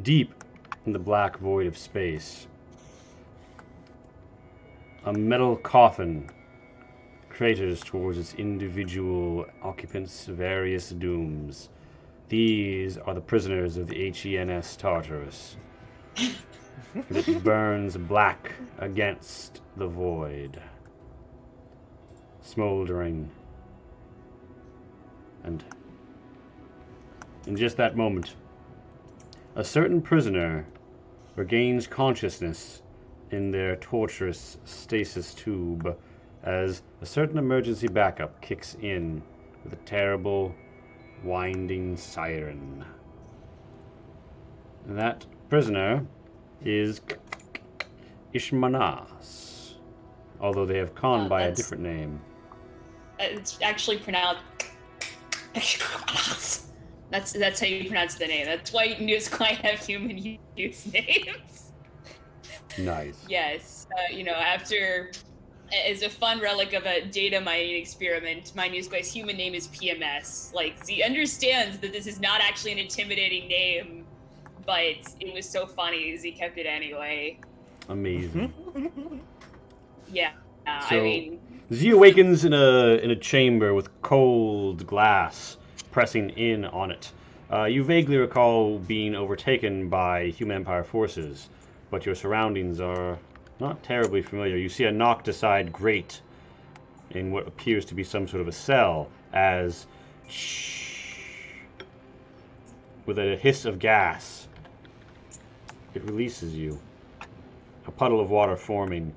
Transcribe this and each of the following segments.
Deep in the black void of space, a metal coffin craters towards its individual occupants' various dooms. These are the prisoners of the HENS Tartarus. And it burns black against the void, smoldering. And in just that moment, a certain prisoner regains consciousness in their torturous stasis tube as a certain emergency backup kicks in with a terrible, winding siren. And that prisoner is Ishmanas, although they have gone by a different name. It's actually pronounced. That's how you pronounce the name. That's why Newsquite have human use names. Nice. Yes, after as a fun relic of a data mining experiment, my Newsquite's human name is PMS. Like, he understands that this is not actually an intimidating name, but it was so funny, he kept it anyway. Amazing. Yeah, so, I mean, Z awakens in a chamber with cold glass pressing in on it. You vaguely recall being overtaken by human Empire forces, but your surroundings are not terribly familiar. You see a knocked aside grate in what appears to be some sort of a cell as with a hiss of gas, it releases you. A puddle of water forming,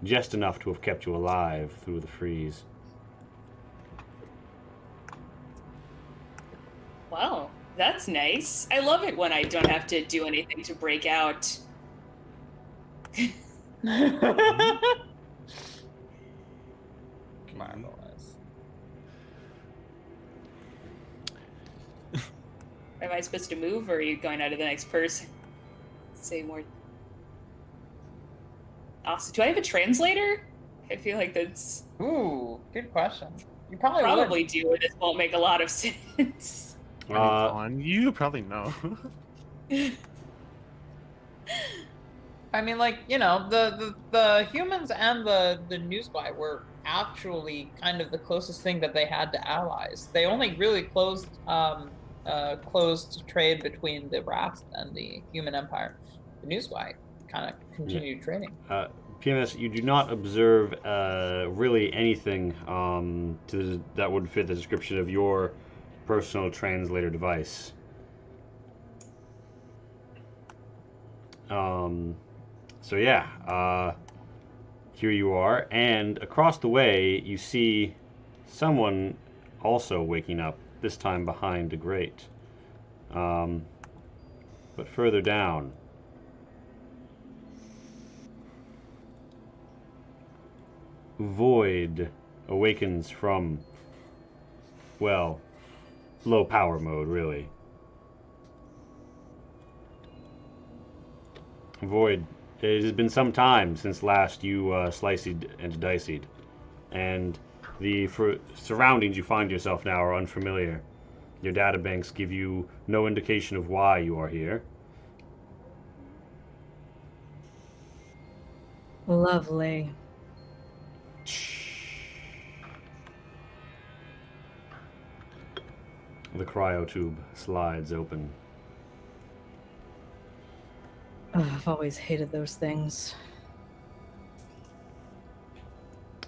just enough to have kept you alive through the freeze. Well, that's nice. I love it when I don't have to do anything to break out. Marvelous. Am I supposed to move, or are you going out to the next person? Say more. Also, do I have a translator? I feel like that's... Ooh, good question. You probably do, but this won't make a lot of sense. On you probably know. I mean, like, you know, the humans and the Newsquite were actually kind of the closest thing that they had to allies. They only really closed trade between the Wrath and the Human Empire. The Newsquite kind of continued trading. PMS, you do not observe really anything that would fit the description of your personal translator device. So yeah, here you are, and across the way you see someone also waking up, this time behind a grate. But further down, Void awakens from, well, low power mode, really. Void, it has been some time since last you sliced and diced, and the surroundings you find yourself now are unfamiliar. Your databanks give you no indication of why you are here. Lovely. The cryotube slides open. I've always hated those things.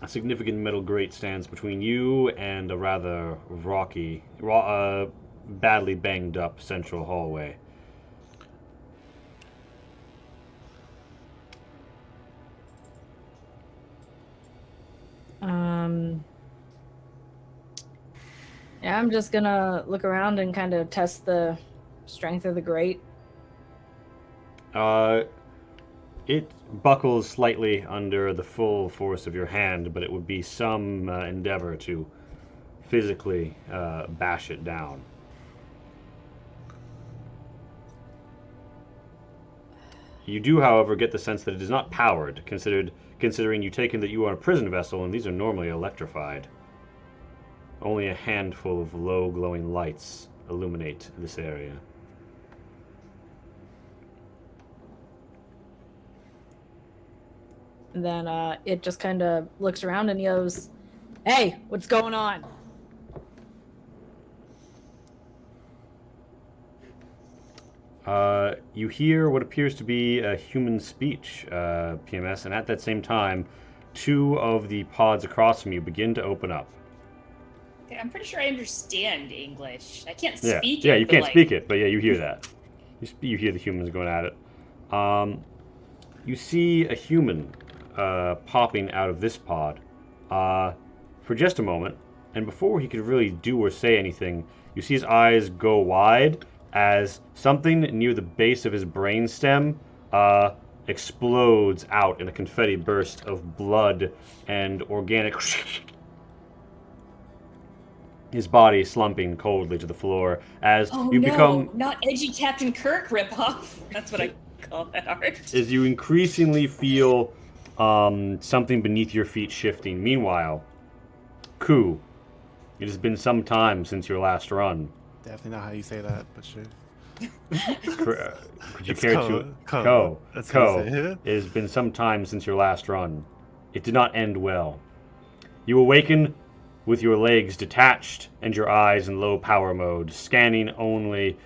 A significant metal grate stands between you and a rather rocky, badly banged up central hallway. Yeah, I'm just gonna look around and kind of test the strength of the grate. It buckles slightly under the full force of your hand, but it would be some endeavor to physically bash it down. You do, however, get the sense that it is not powered, considering you take in that you are a prison vessel, and these are normally electrified. Only a handful of low glowing lights illuminate this area. And then it just kind of looks around and yells, "Hey, what's going on?" You hear what appears to be a human speech, PMS, and at that same time, 2 of the pods across from you begin to open up. Okay, I'm pretty sure I understand English. I can't Yeah, speak it. yeah, you but, can't like, speak it, but yeah, you hear that. You hear the humans going at it. You see a human popping out of this pod for just a moment, and before he could really do or say anything, you see his eyes go wide as something near the base of his brainstem explodes out in a confetti burst of blood and organic. His body slumping coldly to the floor as Oh you no, become. not edgy Captain Kirk ripoff. That's what I call that art. As you increasingly feel something beneath your feet shifting. Meanwhile, Ku, it has been some time since your last run. Definitely not how you say that, but sure. Could you It's care Ko. to... Ko. That's how you say Ko, it. it has been some time since your last run. It did not end well. You awaken with your legs detached and your eyes in low power mode, scanning only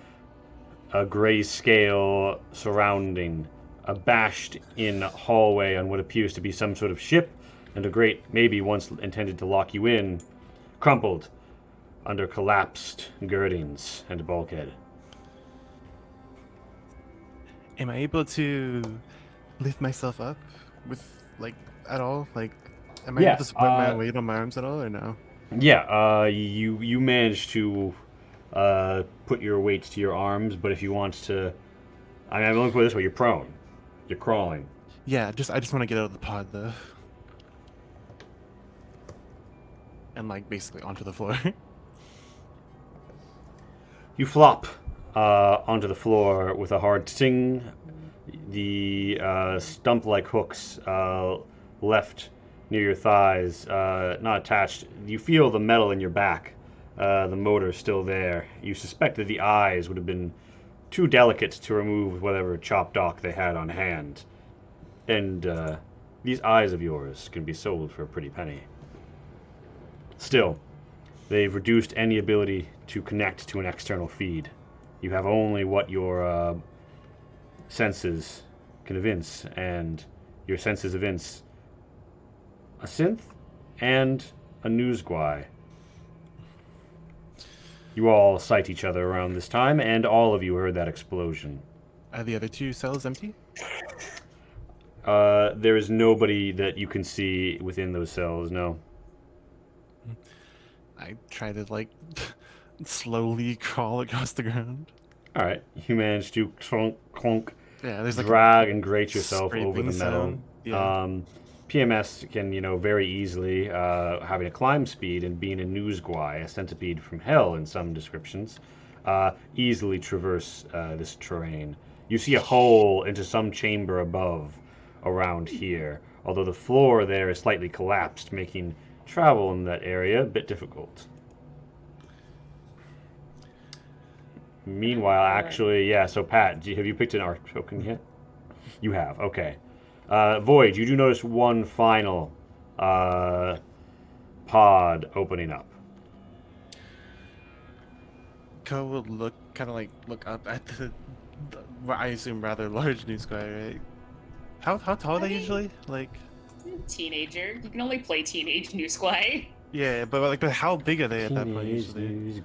a grayscale surrounding, a bashed-in hallway on what appears to be some sort of ship, and a grate maybe once intended to lock you in, crumpled under collapsed girdings and bulkhead. Am I able to lift myself up with, like, at all? Like, am I Yeah, able to support my weight on my arms at all, or no? Yeah, you managed to put your weights to your arms, but if you want to, I mean, I'm looking put it this way: you're prone, you're crawling. Yeah, I just want to get out of the pod though, and like basically onto the floor. You flop onto the floor with a hard ting. The stump-like hooks left near your thighs, not attached. You feel the metal in your back. The motor still there. You suspect that the eyes would have been too delicate to remove with whatever chopped off they had on hand. And these eyes of yours can be sold for a pretty penny. Still, they've reduced any ability to connect to an external feed. You have only what your senses can evince, and your senses evince a synth and a newsguy. You all sight each other around this time, and all of you heard that explosion. Are the other 2 cells empty? There is nobody that you can see within those cells, no. I try to like slowly crawl across the ground. Alright, you managed to clunk, Yeah, there's like drag and grate yourself over scraping the metal. sound. Yeah. PMS can, very easily, having a climb speed and being a newsguy, a centipede from hell in some descriptions, easily traverse this terrain. You see a hole into some chamber above around here, although the floor there is slightly collapsed, making travel in that area a bit difficult. Meanwhile, actually, yeah, so Pat, have you picked an arc token yet? You have, okay. Void, you do notice one final pod opening up. Ko will look up at the I assume rather large news guy, right? How tall are they usually? Like Teenager. You can only play teenage newsguy. yeah, but how big are they at that point usually?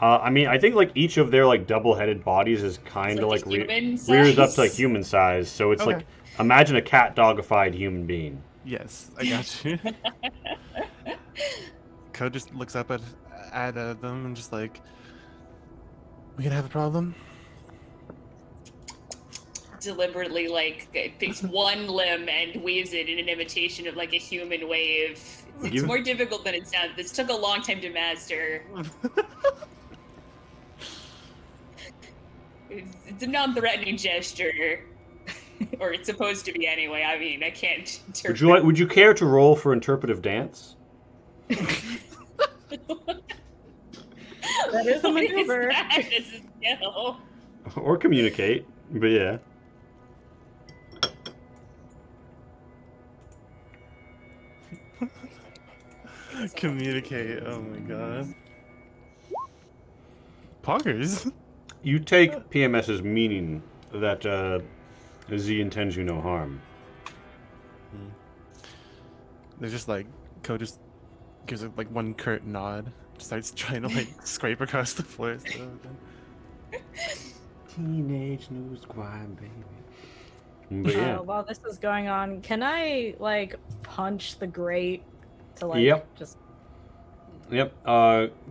I mean, I think like each of their like double-headed bodies is kind of Like like a human rears up size? to like human size. So it's Okay. like imagine a cat-dogified human being. Yes, I got you. Ko just looks up at them and just like, we gonna have a problem? Deliberately picks one limb and weaves it in an imitation of like a human wave. It's You- more difficult than it sounds. This took a long time to master. It's a non-threatening gesture, or it's supposed to be anyway. I mean, I can't. Would you care to roll for interpretive dance? That is a What is maneuver. that as a skill? Or communicate, but yeah. Communicate. Oh my god. Poggers. You take PMS's meaning that Z intends you no harm. They're just like, Ko just gives it like one curt nod. Starts trying to like scrape across the floor. Teenage news grind, baby. But yeah. While this is going on, can I like punch the grate to like Yep. just? Yep.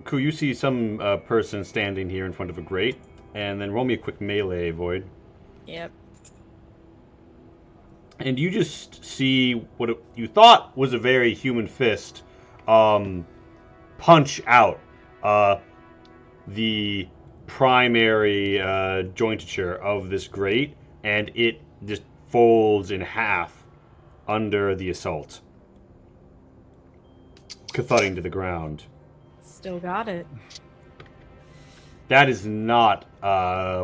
Ku, you see some person standing here in front of a grate, and then roll me a quick melee, Void. Yep. And you just see what you thought was a very human fist punch out the primary jointure of this grate, and it just folds in half under the assault, thudding to the ground. Still got it. That is not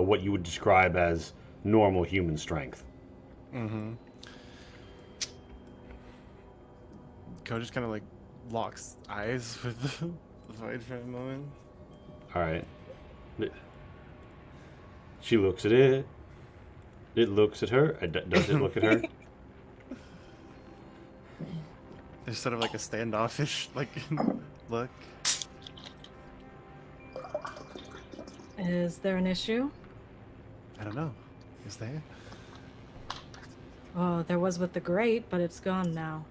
what you would describe as normal human strength. Mm-hmm. Ko just kind of like locks eyes with the Void for a moment. All right. She looks at it. It looks at her. Does it look at her? There's sort of like a standoffish like look. Is there an issue? I don't know. Is there? Oh, there was with the grate, but it's gone now.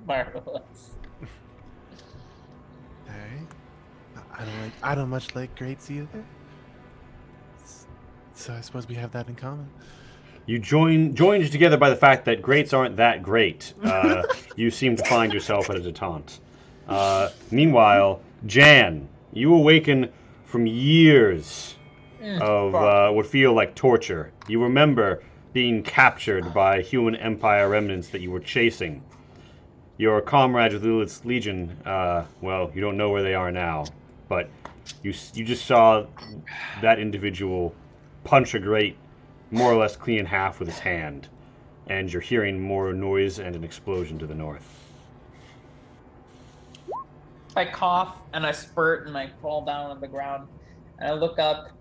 Marvelous. Alright. I don't much like grades either. So I suppose we have that in common. You joined together by the fact that greats aren't that great. You seem to find yourself at a detente. Meanwhile, Jan, you awaken from years of what feel like torture. You remember being captured by human empire remnants that you were chasing. Your comrades with Lilith's Legion, well, you don't know where they are now, but you just saw that individual punch a grate more or less clean in half with his hand, and you're hearing more noise and an explosion to the north. I cough and I spurt and I fall down on the ground and I look up,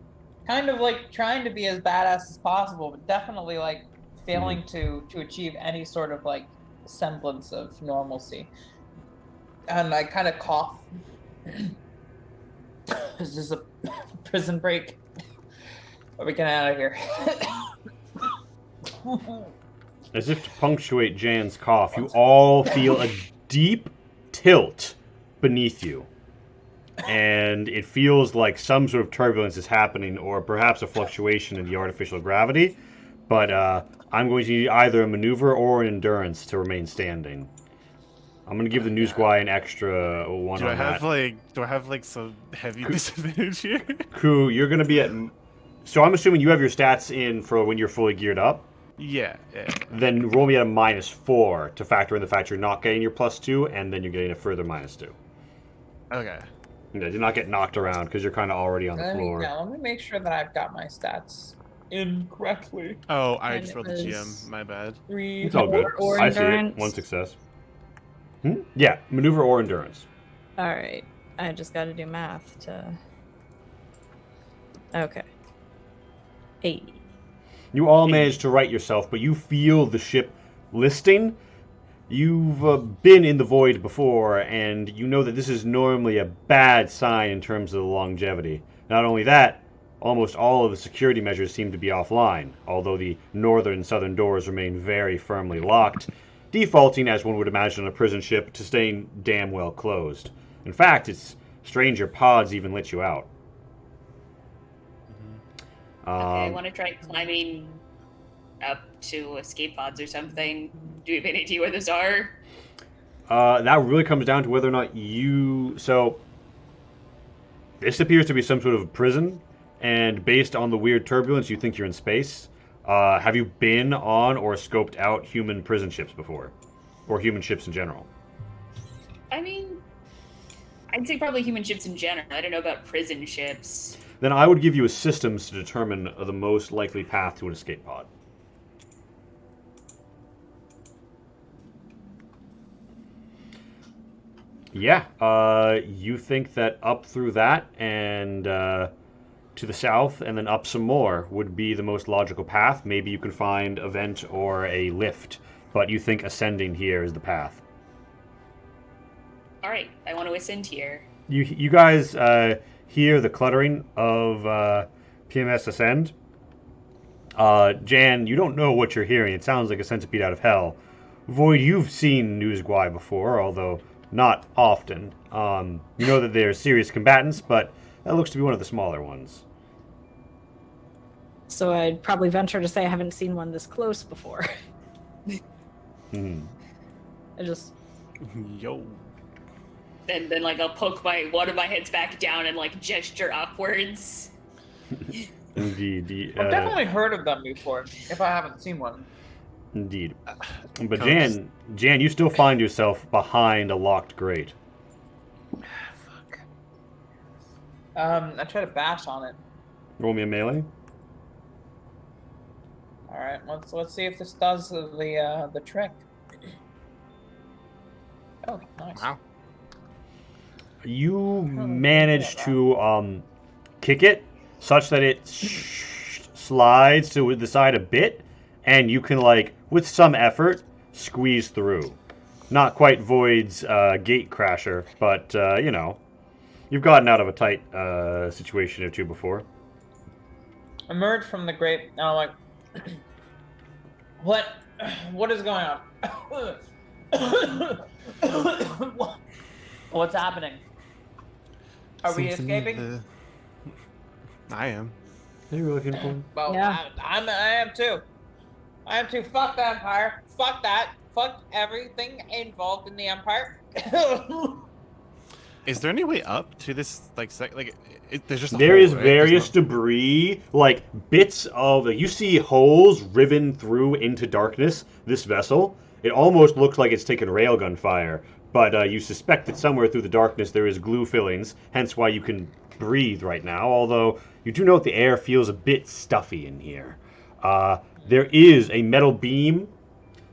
kind of like trying to be as badass as possible, but definitely like failing to achieve any sort of like semblance of normalcy. And I kind of cough. Is this a prison break? Are we getting out of here? As if to punctuate Jan's cough, you all feel a deep tilt beneath you. And it feels like some sort of turbulence is happening, or perhaps a fluctuation in the artificial gravity. But I'm going to need either a maneuver or an endurance to remain standing. I'm going to give the news guy an extra one Do on I have that. do I have like some heavy disadvantage here? Ku, you're going to be at... So I'm assuming you have your stats in for when you're fully geared up. Yeah. Then roll me at a -4 to factor in the fact you're not getting your +2, and then you're getting a further -2. Okay. Yeah, do not get knocked around because you're kind of already on the floor. Yeah, let me make sure that I've got my stats in correctly. Oh, I And just it rolled the was- GM. My bad. It's all good. Or I see it. endurance. One success. Yeah, maneuver or endurance. All right, I just got to do math to. Okay. 8. You all managed to right yourself, but you feel the ship listing. You've been in the void before, and you know that this is normally a bad sign in terms of the longevity. Not only that, almost all of the security measures seem to be offline, although the northern and southern doors remain very firmly locked, defaulting, as one would imagine on a prison ship, to staying damn well closed. In fact, it's strange your pods even let you out. Okay, I want to try climbing up to escape pods or something. Do you have any idea where those are? That really comes down to whether or not you... So, this appears to be some sort of prison, and based on the weird turbulence, you think you're in space. Have you been on or scoped out human prison ships before? Or human ships in general? I mean, I'd say probably human ships in general. I don't know about prison ships. Then I would give you a systems to determine the most likely path to an escape pod. Yeah, you think that up through that and to the south and then up some more would be the most logical path. Maybe you can find a vent or a lift, but you think ascending here is the path. All right, I want to ascend here. You guys hear the cluttering of PMS ascend. Jan, you don't know what you're hearing. It sounds like a centipede out of hell. Void, you've seen Newsguai before, although not often. You know that they're serious combatants, but that looks to be one of the smaller ones. So I'd probably venture to say I haven't seen one this close before. Hmm. I just Yo. And then like I'll poke one of my heads back down and like gesture upwards. Indeed. I've definitely heard of them before, if I haven't seen one. Indeed. But Comes- Jan, you still find yourself behind a locked grate. Fuck. I try to bash on it. Roll me a melee. All right, let's see if this does the trick. Oh, nice. Wow. You manage to kick it such that it slides to the side a bit, and you can, like, with some effort, squeeze through. Not quite Void's gate crasher, but, you know, you've gotten out of a tight situation or two before. Emerge from the grate. Now, like, what is going on? What's happening? Are we Seems to me escaping? I am. What are you looking for? Well, Yeah. I am too. I am too. Fuck the Empire. Fuck that. Fuck everything involved in the Empire. Is there any way up to this, like, there's just a There hole, is right? various There's no- debris, like bits of. Like, you see holes riven through into darkness. This vessel, it almost looks like it's taken railgun fire, but you suspect that somewhere through the darkness there is glue fillings. Hence why you can breathe right now. Although you do note the air feels a bit stuffy in here. There is a metal beam,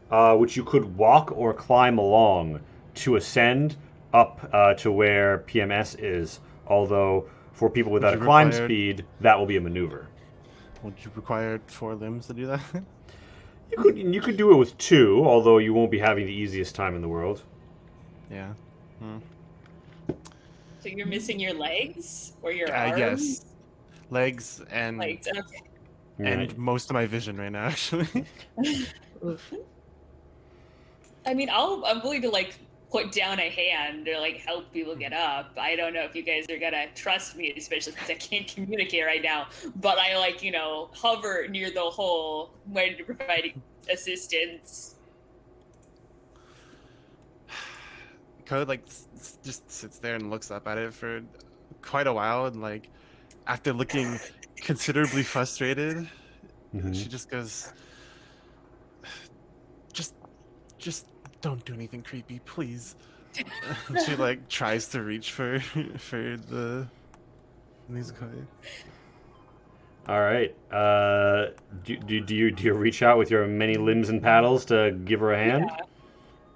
which you could walk or climb along to ascend up to where PMS is. Although for people without a you climb require- speed, that will be a maneuver. Would you require 4 limbs to do that? You could do it with 2, although you won't be having the easiest time in the world. Yeah. So you're missing your legs or your arms? Yes. Legs and Like, okay. and most of my vision right now, actually. oof. I mean, I'm willing to like put down a hand or like help people get up. I don't know if you guys are gonna trust me, especially since I can't communicate right now. But I like, you know, hover near the hole when providing assistance. Code like just sits there and looks up at it for quite a while, and like after looking considerably frustrated, she just goes, just don't do anything creepy, please. And she like tries to reach for the musical. All right. Do you reach out with your many limbs and paddles to give her a hand? Yeah.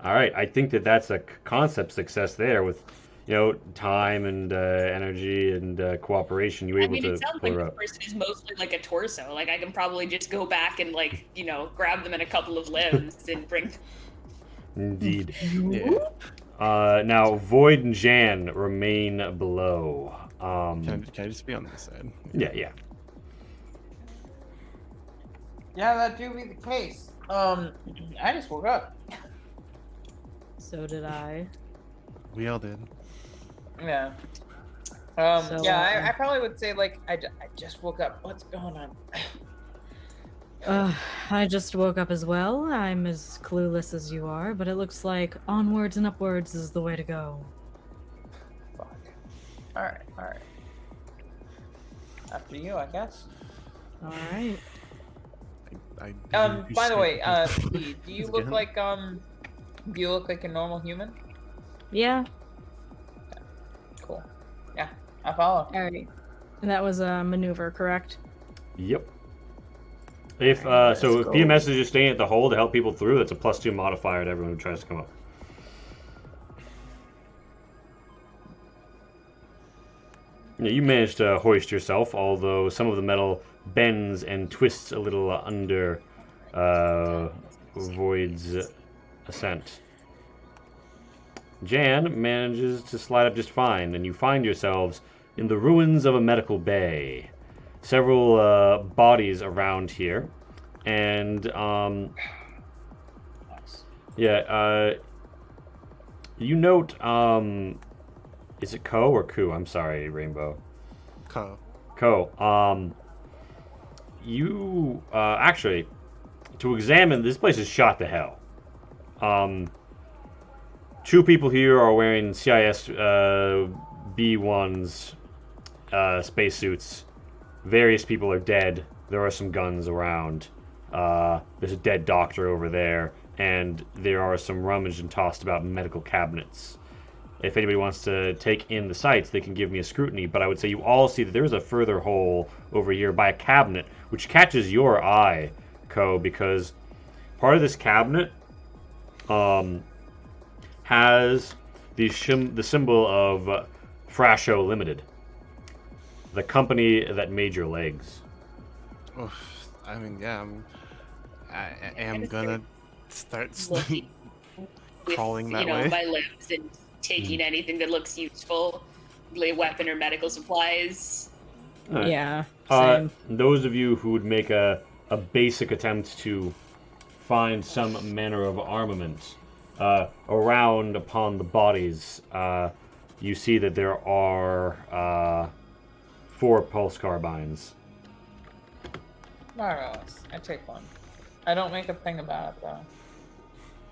All right. I think that's a concept success there with, you know, time and energy and cooperation. You were I able mean, to it sounds pull like her the up. person is mostly like a torso. Like I can probably just go back and like, you know, grab them in a couple of limbs and bring. Indeed. Yeah. Now Void and Jan remain below. Can I just be on this side? Yeah. Yeah, that do be the case. I just woke up. So did I. We all did. Yeah. So, Yeah, I probably would say like I just woke up. What's going on? I just woke up as well. I'm as clueless as you are, but it looks like onwards and upwards is the way to go. Fuck. All right. After you, I guess. All right. I By the way, Lee, do you Let's look get him. like do you look like a normal human? Yeah. Cool. Yeah, I follow. All right. And that was a maneuver, correct? Yep. If Alright, so, let's if go. PMS is just staying at the hole to help people through, that's a +2 modifier to everyone who tries to come up. You manage to hoist yourself, although some of the metal bends and twists a little under Void's ascent. Jan manages to slide up just fine, and you find yourselves in the ruins of a medical bay. Several bodies around here, and you note, is it Ko or Ku? I'm sorry, Rainbow. Ko. Ko. You actually, to examine, this place is shot to hell. 2 people here are wearing CIS B1s spacesuits. Various people are dead. There are some guns around. There's a dead doctor over there, and there are some rummaged and tossed about medical cabinets. If anybody wants to take in the sights, they can give me a scrutiny, but I would say you all see that there's a further hole over here by a cabinet, which catches your eye, Ko, because part of this cabinet has the symbol of Frasho Limited, the company that made your legs. Oof. I mean, yeah, I am gonna start Looking crawling with, that way. my limbs and taking anything that looks useful, like weapon or medical supplies. All right. Yeah, same. Those of you who would make a basic attempt to find some manner of armament around upon the bodies, you see that there are 4 pulse carbines. Marvelous. I take one. I don't make a thing about it, though.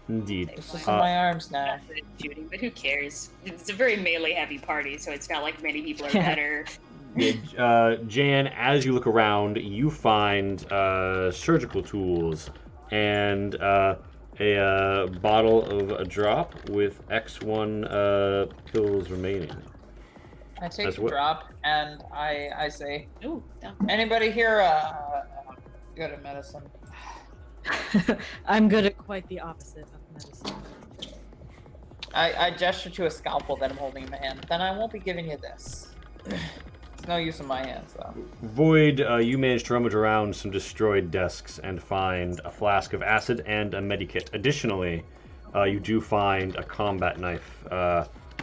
Indeed. It's just in my arms now. Not good at shooting, but who cares? It's a very melee-heavy party, so it's not like many people are better. Jan, as you look around, you find surgical tools and a bottle of a drop with X1 pills remaining. I take That's the what- drop and I say, Ooh, no. anybody here good at medicine? I'm good at quite the opposite of medicine. I gesture to a scalpel that I'm holding in my hand. Then I won't be giving you this. It's no use in my hands, though. Void, you manage to rummage around some destroyed desks and find a flask of acid and a medikit. Additionally, you do find a combat knife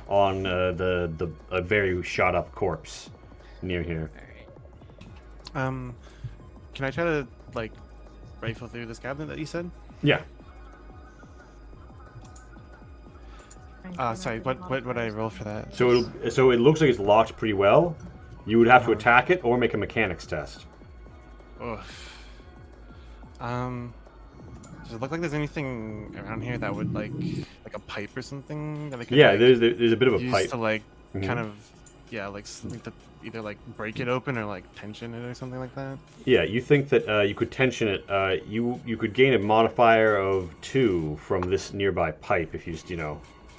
on a very shot up corpse near here. Can I try to rifle through this cabinet that you said? Yeah. Sorry. What would I roll for that? So it looks like it's locked pretty well. You would have to attack it or make a mechanics test. Oof. Does it look like there's anything around here that would like a pipe or something that I could? Yeah, there's a bit of a use pipe. to Mhm. kind of something to either break it open or tension it or something like that. Yeah, you think that you could tension it. You could gain a modifier of 2 from this nearby pipe if you just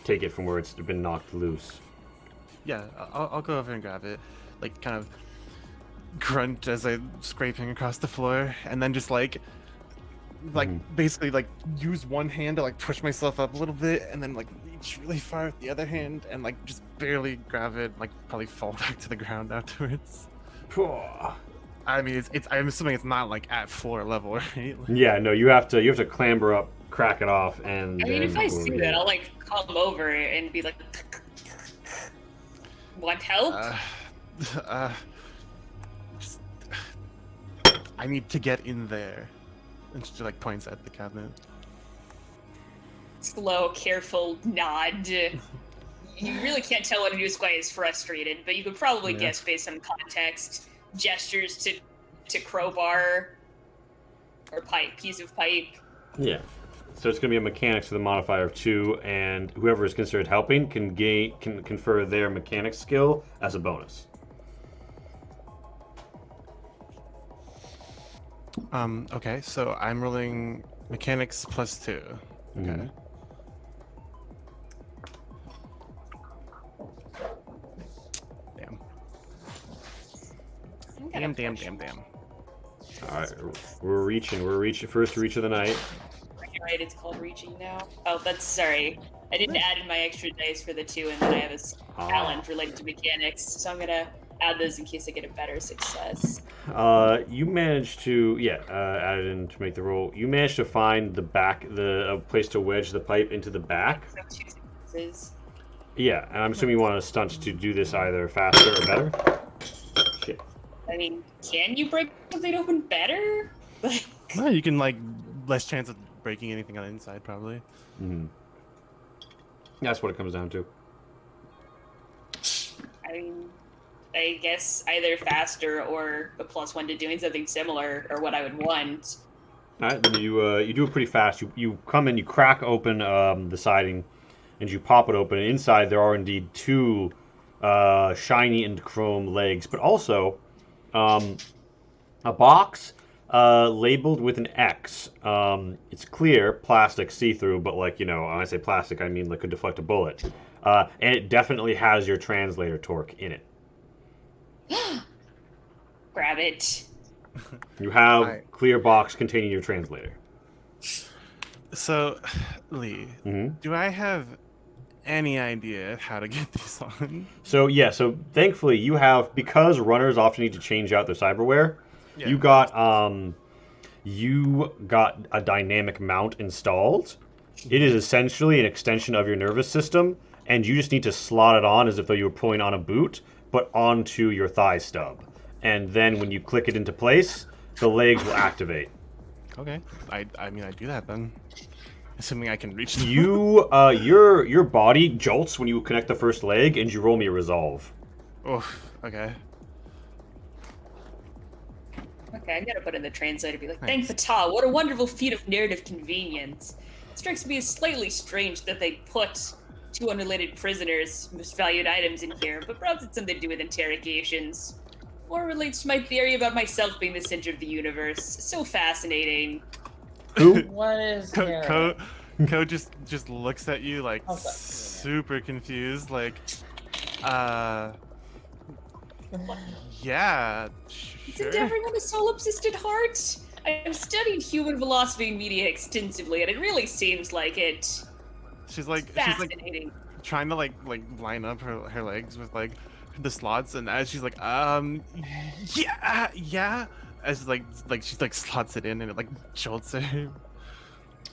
take it from where it's been knocked loose. Yeah, I'll go over and grab it, kind of grunt as I'm scraping across the floor, and then just basically use one hand to push myself up a little bit, and then reach really far with the other hand, and just barely grab it, probably fall back to the ground afterwards. I mean, it's I'm assuming it's not at floor level, right? Yeah, no, you have to clamber up, crack it off, and. I mean, if then I go see over that, here. I'll call him over and be like, "Want help?" Just I need to get in there, and she points at the cabinet. Slow, careful nod. You really can't tell when a news guy is frustrated, but you could probably Yeah. guess based on context. Gestures to crowbar or piece of pipe. Yeah. So it's going to be a mechanics with a modifier of 2, and whoever is considered helping can confer their mechanics skill as a bonus. Okay, so I'm rolling mechanics plus 2. Okay. Mhm. Damn. All right, we're reaching first reach of the night. You're right, it's called reaching now. Oh, that's sorry. I didn't add in my extra dice for the 2, and then I have a talent related to mechanics, so I'm gonna add those in case I get a better success. You managed to, add it in to make the roll. You managed to find the back, a place to wedge the pipe into the back. So 2 successes. Yeah, and I'm assuming you want a stunt to do this either faster or better. Shit. I mean, can you break something open better? No, you can like less chance of breaking anything on the inside, probably. Mm-hmm. That's what it comes down to. I mean, I guess either faster or a +1 to doing something similar, or what I would want. All right, then you do it pretty fast. You come in, you crack open the siding, and you pop it open. And inside there are indeed 2 shiny and chrome legs, but also a box labeled with an X. It's clear, plastic, see-through, but like, when I say plastic, I mean like could deflect a bullet. And it definitely has your translator torque in it. Grab it. You have clear box containing your translator. So, Lee, Mm-hmm. do I have any idea how to get these on? So thankfully you have, because runners often need to change out their cyberware. Yeah. You got a dynamic mount installed. It is essentially an extension of your nervous system, and you just need to slot it on as if though you were pulling on a boot, but onto your thigh stub. And then when you click it into place, the legs will activate. Okay, I mean I do that then, assuming I can reach them. Your body jolts when you connect the first leg, and you roll me a resolve. Oh, okay. Okay, I'm gonna put in the translator. Be like, Thanks. thank Fatah, what a wonderful feat of narrative convenience. It strikes me as slightly strange that they put 2 unrelated prisoners' most valued items in here, but perhaps it's something to do with interrogations. Or relates to my theory about myself being the center of the universe. So fascinating. Who? What is Ko just looks at you like super confused, like, yeah, sure. Isn't everyone a solipsisted heart? I've studied human philosophy and media extensively, and it really seems like it. She's like Fascinating. trying to like line up her legs with like the slots, and as she's like, yeah, as like she's like slots it in, and it like jolts her.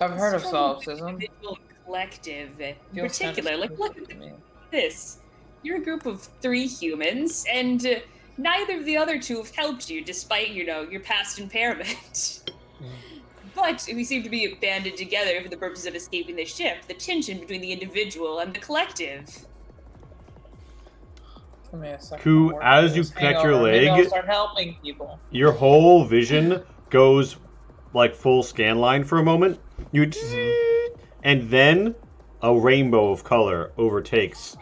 I've heard of Strong solipsism. individual collective, in Feels kind of particular. Like, look stupid to me. at this. You're a group of 3 humans, and neither of the other 2 have helped you, despite, your past impairment. But we seem to be banded together for the purpose of escaping the ship. The tension between the individual and the collective. Give me a second. Ku, Work as you this connect your hangover. Maybe leg- I'll start helping people. Your whole vision goes like full scan line for a moment. And then a rainbow of color overtakes,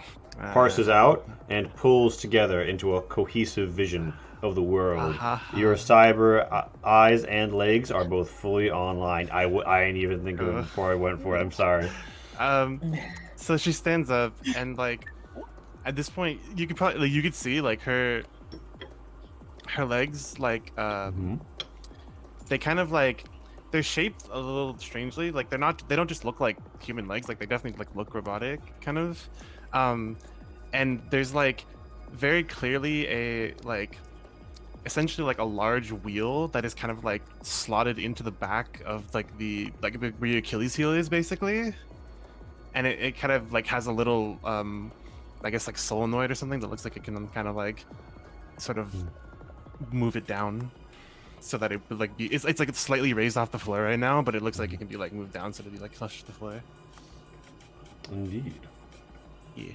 parses out, and pulls together into a cohesive vision of the world. Your cyber eyes and legs are both fully online. I didn't even think of it before I went for it. I'm sorry. So she stands up, and like at this point, you could probably you could see like her legs like they kind of like they're shaped a little strangely. Like they don't just look like human legs. Like they definitely like look robotic kind of. And there's like very clearly a like essentially like a large wheel that is kind of like slotted into the back of like the where your Achilles heel is basically, and it kind of like has a little I guess like solenoid or something that looks like it can kind of like sort of move it down so that it would like be it's like it's slightly raised off the floor right now, but it looks like it can be like moved down so that it like flush to the floor. Indeed. Yeah.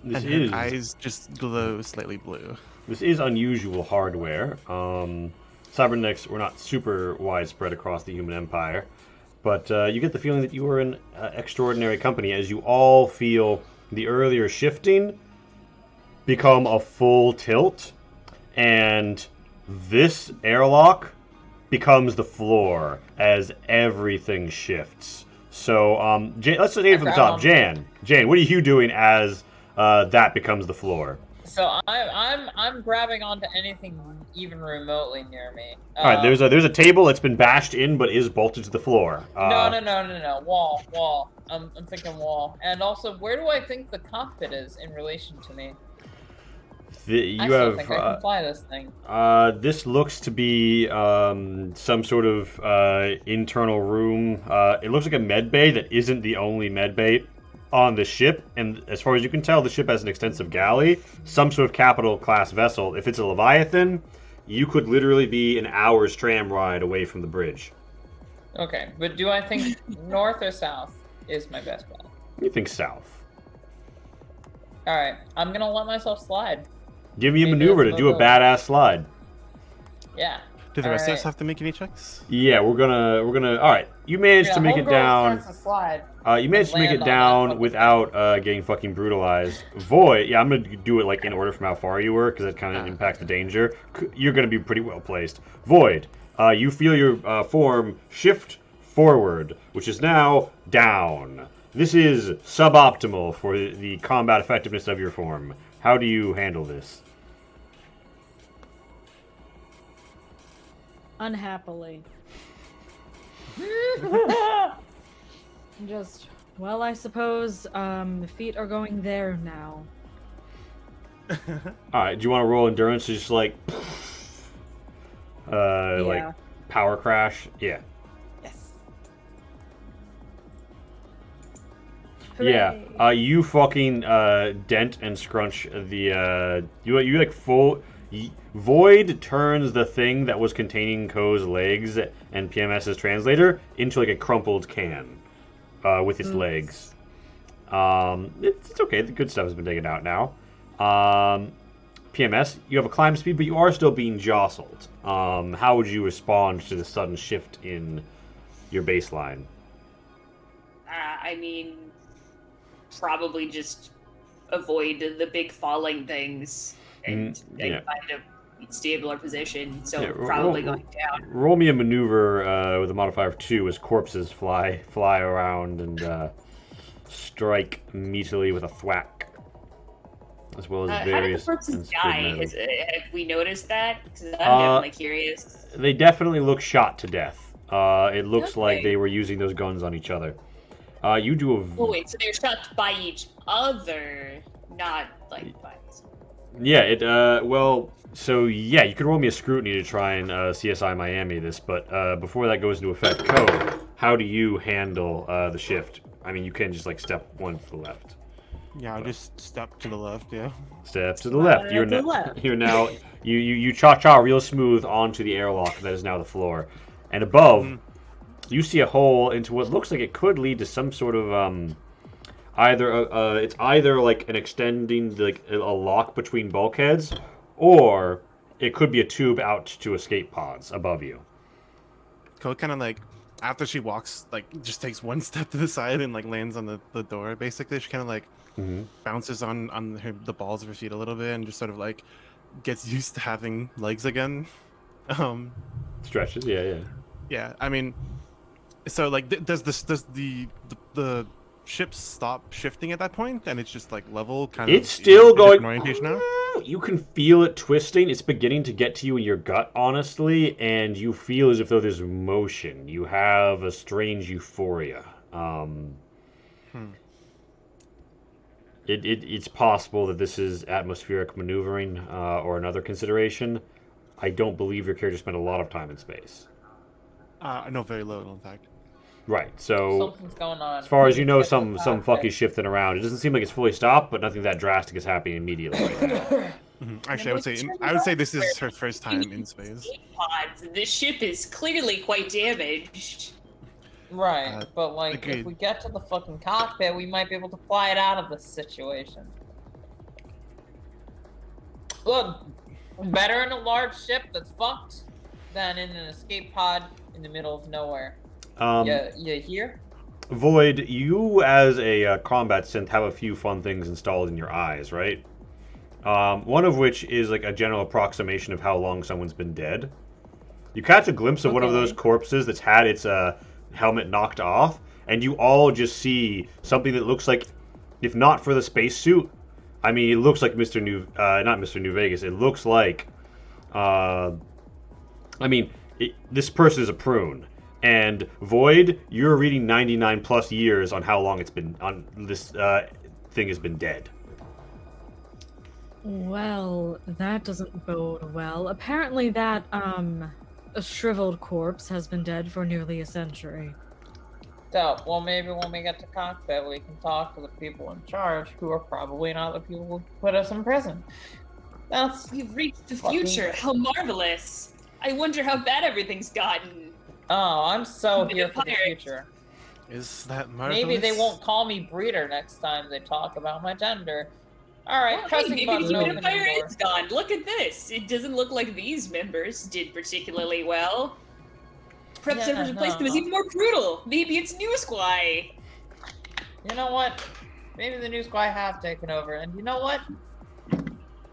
This And is her eyes just glow slightly blue. This is unusual hardware. Cybernetics were not super widespread across the human empire, but you get the feeling that you are an extraordinary company as you all feel the earlier shifting become a full tilt, and this airlock becomes the floor as everything shifts. So, let's take it from the top. Jan, what are you doing as that becomes the floor? So I'm grabbing onto anything even remotely near me. All right, there's a table that's been bashed in but is bolted to the floor. No. Wall. I'm thinking wall. And also, where do I think the cockpit is in relation to me? I still think I can fly this thing. This looks to be some sort of internal room. It looks like a med bay that isn't the only med bay on the ship, and as far as you can tell, the ship has an extensive galley, some sort of capital class vessel. If it's a Leviathan, you could literally be an hour's tram ride away from the bridge. Okay, but do I think north or south is my best bet? You think south. Alright, I'm gonna let myself slide. Give me a Maybe maneuver to that's do a what badass slide. Yeah. Do the rest of us Alright. have to make any checks? Yeah, we're gonna. All right, you managed to make it down. Slide. You managed to make it land on that down fucking without getting fucking brutalized. Void, yeah, I'm gonna do it like in order from how far you were, because that kind of impacts the danger. You're gonna be pretty well placed. Void, you feel your form shift forward, which is now down. This is suboptimal for the combat effectiveness of your form. How do you handle this? Unhappily. Just, well, I suppose the feet are going there now. Alright, do you want to roll endurance to just like like power crash? Yeah. Yes. Yeah, you fucking dent and scrunch the you like full Void turns the thing that was containing Ko's legs and PMS's translator into like a crumpled can with its legs. It's okay. The good stuff has been taken out now. PMS, you have a climb speed, but you are still being jostled. How would you respond to the sudden shift in your baseline? I mean, probably just avoid the big falling things and find a stabler position. So probably going down. Roll me a maneuver with a modifier of 2 as corpses fly around and strike meatily with a thwack, as well as various. How do the corpses die? Have we noticed that? Because I'm definitely curious. They definitely look shot to death. It looks like they were using those guns on each other. You do a. Oh wait, so they're shot by each other, not like by. Yeah. Well. So yeah, you could roll me a scrutiny to try and CSI Miami this, but before that goes into effect, Co, how do you handle the shift? I mean, you can just like step one to the left. Yeah, I'll just step to the left. Yeah. Step to the left. You're now you cha-cha real smooth onto the airlock that is now the floor, and above you see a hole into what looks like it could lead to some sort of it's either like an extending like a lock between bulkheads, or it could be a tube out to escape pods above you. Code kind of like, after she walks, like, just takes one step to the side and like lands on the door. Basically, she kind of like bounces on the balls of her feet a little bit and just sort of like gets used to having legs again. Stretches, yeah. I mean, so like, does the ship stop shifting at that point, and it's just like level kind of. It's still going. Orientation now. You can feel it twisting. It's beginning to get to you in your gut, honestly, and you feel as if though there's motion. You have a strange euphoria. It's possible that this is atmospheric maneuvering or another consideration. I don't believe your character spent a lot of time in space. I know very little, in fact. Right, so something's going on. As far as you know, some fuck is shifting around. It doesn't seem like it's fully stopped, but nothing that drastic is happening immediately right now. Actually, I would say this is her first time in space. Pods. This ship is clearly quite damaged. Right, but like, agreed. if we get to the fucking cockpit, we might be able to fly it out of this situation. Look, better in a large ship that's fucked than in an escape pod in the middle of nowhere. You here? Void, you as a combat synth have a few fun things installed in your eyes, right? One of which is like a general approximation of how long someone's been dead. You catch a glimpse of one of those corpses that's had its helmet knocked off, and you all just see something that looks like, if not for the spacesuit, I mean, it looks like not Mr. New Vegas. It looks like, this person is a prune. And Void, you're reading 99 plus years on how long it's been on this thing has been dead. Well, that doesn't bode well. Apparently that, a shriveled corpse has been dead for nearly a century. So, well, maybe when we get to cockpit, we can talk to the people in charge, who are probably not the people who put us in prison. That's We've reached the fucking future. great. How marvelous. I wonder how bad everything's gotten. Oh, I'm so The here for the pirates. future. Is that marvelous? Maybe they won't call me breeder next time they talk about my gender. All right, Well, hey, pressing maybe button the opening Empire door. is gone. Look at this. It doesn't look like these members did particularly well. Perhaps Yeah, everyone's replacement is no. even more brutal. Maybe it's New Squy. You know what? Maybe the new squad have taken over, and you know what?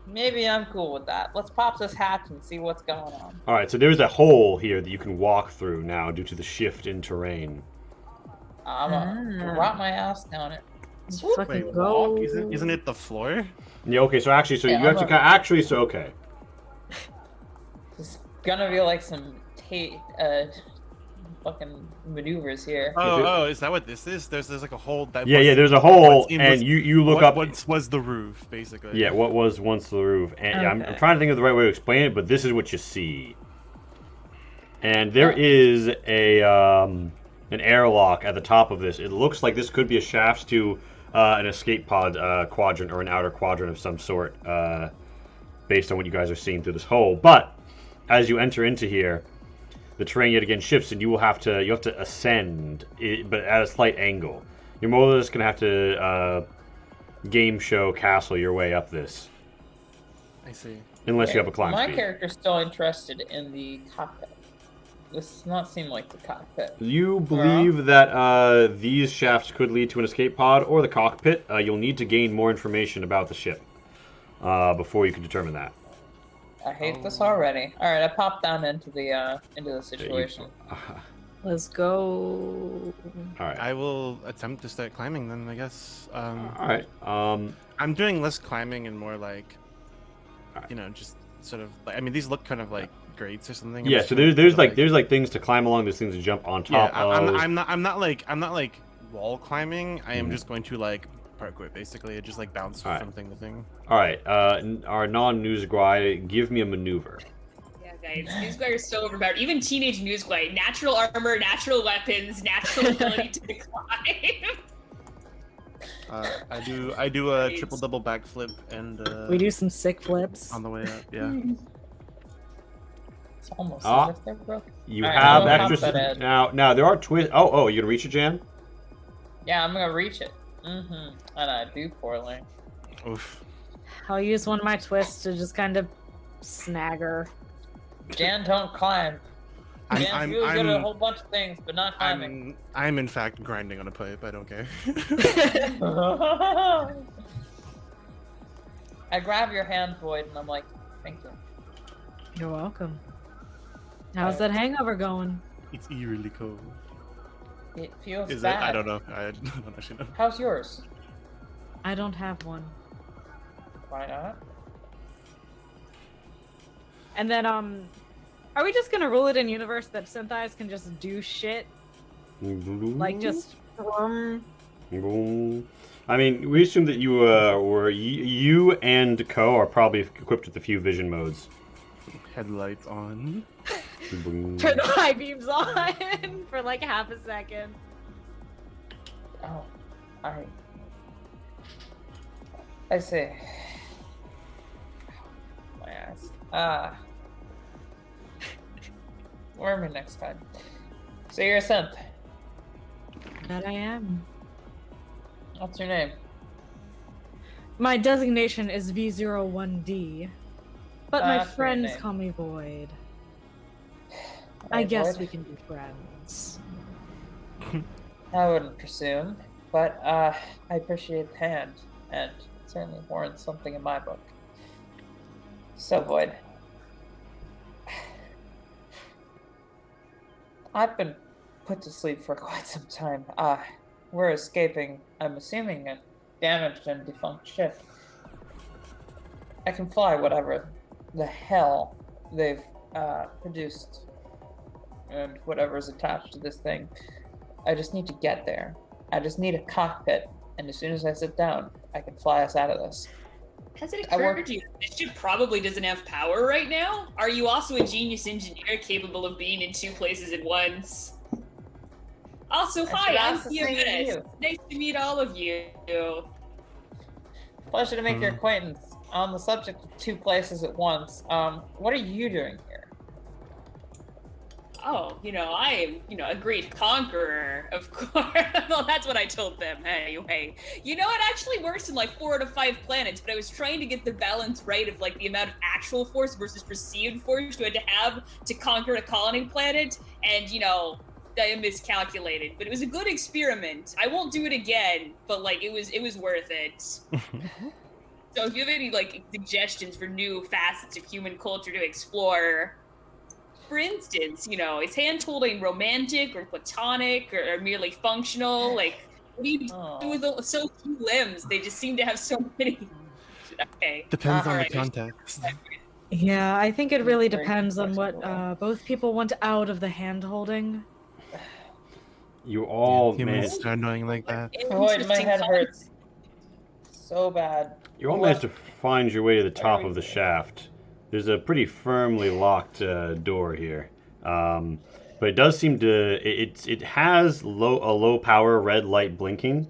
Maybe I'm cool with that. Let's pop this hatch and see what's going on. All right, so there's a hole here that you can walk through now due to the shift in terrain. I'm gonna Ah. drop my ass down it. Let's Whoop. fucking Wait, go. walk? Isn't it the floor? Yeah. Okay. So actually, Yeah, you have I'm to a- actually. So okay. There's gonna be like some fucking maneuvers here. Oh, is that what this is? There's like a hole that. Yeah. was- Yeah. There's a hole, what's in and was- you look what up. once was the roof, basically. Yeah. What was once the roof? And I'm Okay. trying to think of the right way to explain it, but this is what you see. And there is an airlock at the top of this. It looks like this could be a shaft to an escape pod quadrant or an outer quadrant of some sort, based on what you guys are seeing through this hole. But as you enter into here, the terrain yet again shifts, and you have to ascend, but at a slight angle. You're more or less gonna have to game show castle your way up this, I see. unless you have a climb My speed. character's still interested in the cockpit. This does not seem like the cockpit. You believe that these shafts could lead to an escape pod or the cockpit. You'll need to gain more information about the ship before you can determine that. I hate this already. All right, I popped down into the situation. Let's go. All right. I will attempt to start climbing then, I guess. All right. I'm doing less climbing and more like, Alright. you know, just sort of. I mean, these look kind of like grates or something. I'm Yeah. just So trying to there's sort of, there's like things to climb along. There's things to jump on Yeah, top of. I'm not like wall climbing. I am Mhm. just going to like parkour basically. Just like bounce Alright. from thing to thing. All right. Our non-news guy, give me a maneuver. Yeah, guys. Newsguy are so overpowered. Even teenage Newsguy. Natural armor, natural weapons, natural ability to climb. I do a Nice. triple double backflip and We do some sick flips. on the way up. Yeah. It's almost Ah. as if they're broken. You Alright, have I'll extra. pop that in. Now there are twists. Oh, you gonna reach it, Jan? Yeah, I'm gonna reach it. And I do poorly. Oof. I'll use one of my twists to just kind of snag her. Jan, don't climb. Jan's I'm really good at a whole bunch of things, but not climbing. I'm in fact grinding on a pipe. I don't care. I grab your hand, Void, and I'm like, thank you. You're welcome. How's that hangover going? It's eerily cold. It feels Is bad. it? I don't know. I don't actually know. How's yours? I don't have one. Why not? And then, are we just gonna rule it in universe that synthais can just do shit? Like just Boom. I mean, we assume that you and Co are probably equipped with a few vision modes. Headlights on. Boom. turn the high beams on for like half a second. Oh, I see. My ass. Warn me next time. So you're a synth. That I am. What's your name? My designation is V01D, but my That's your friends name. call me Void. I Alright, guess Void. we can be friends. I wouldn't presume, but I appreciate the hand, and it certainly warrants something in my book. So, Void. I've been put to sleep for quite some time. We're escaping, I'm assuming, a damaged and defunct ship. I can fly whatever the hell they've produced and whatever's attached to this thing. I just need to get there. I just need a cockpit, and as soon as I sit down, I can fly us out of this. Has it I work- occurred to you this ship probably doesn't have power right now? Are you also a genius engineer capable of being in 2 places at once? Also, I should hi, I'm ask the same of PMS. you. Nice to meet all of you. Pleasure to make your acquaintance. On the subject of 2 places at once, what are you doing here? Oh, I am, a great conqueror, of course. Well, that's what I told them anyway. It actually works in like 4 out of 5 planets, but I was trying to get the balance right of like the amount of actual force versus perceived force you had to have to conquer a colony planet, and I miscalculated. But it was a good experiment. I won't do it again, but like it was worth it. So if you have any like suggestions for new facets of human culture to explore, for instance, is hand-holding romantic or platonic or merely functional? Like, what do you do with so few limbs? They just seem to have so many. Okay. Depends on the Alright. context. Yeah, I think it really Very depends on what flexible. both people want out of the hand holding. You all Humans managed. are annoying like that. Boy, my Interesting head concept. hurts so bad. You all What? managed to find your way to the top Where of the are you? shaft. There's a pretty firmly locked door here, but it does seem to it has a low power red light blinking,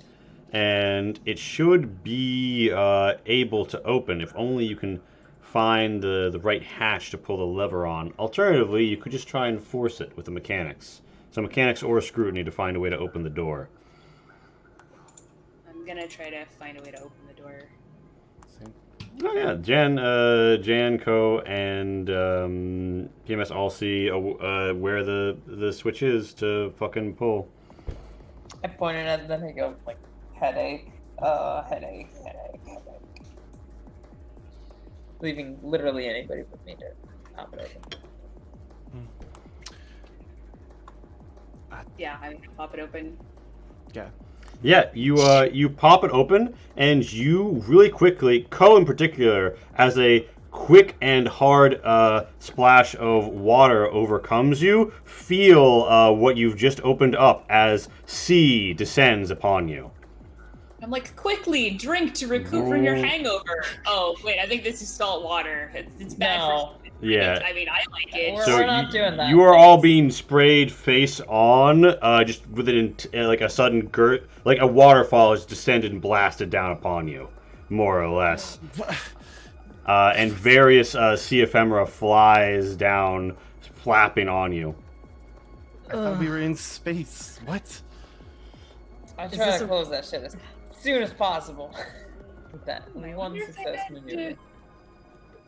and it should be able to open if only you can find the right hatch to pull the lever on. Alternatively, you could just try and force it with the mechanics. So mechanics or scrutiny to find a way to open the door. I'm gonna try to find a way to open the door. Oh yeah, Jan, Co, and PMS all see where the switch is to fucking pull. I pointed at them and go like headache, headache. Leaving literally anybody but me to pop it open. Yeah, I'm gonna pop it open. Yeah. Yeah, you pop it open, and you really quickly, Co in particular, as a quick and hard splash of water overcomes you, feel what you've just opened up as sea descends upon you. I'm like, quickly, drink to recoup from your hangover. Oh, wait, I think this is salt water. It's bad No. for... Yeah. I mean, I like it. We're not doing that. You are all Thanks. being sprayed face on, just with like a sudden like a waterfall has descended and blasted down upon you, more or less. And various sea ephemera flies down, flapping on you. I thought we were in space. What? I'm Is trying this to a- close that shit as soon as possible. With that I one wonder if success I had maneuver. to-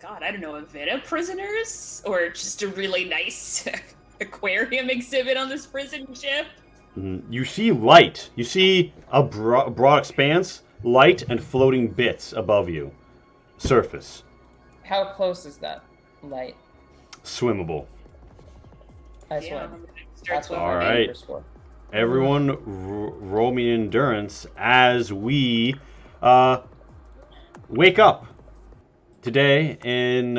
God, I don't know, Avita prisoners? Or just a really nice aquarium exhibit on this prison ship? You see light. You see a broad expanse, light and floating bits above you. Surface. How close is that light? Swimmable. I Yeah, swim. I'm gonna start That's what swimming. All my right. neighbors for. Everyone, roll me endurance as we wake up today. In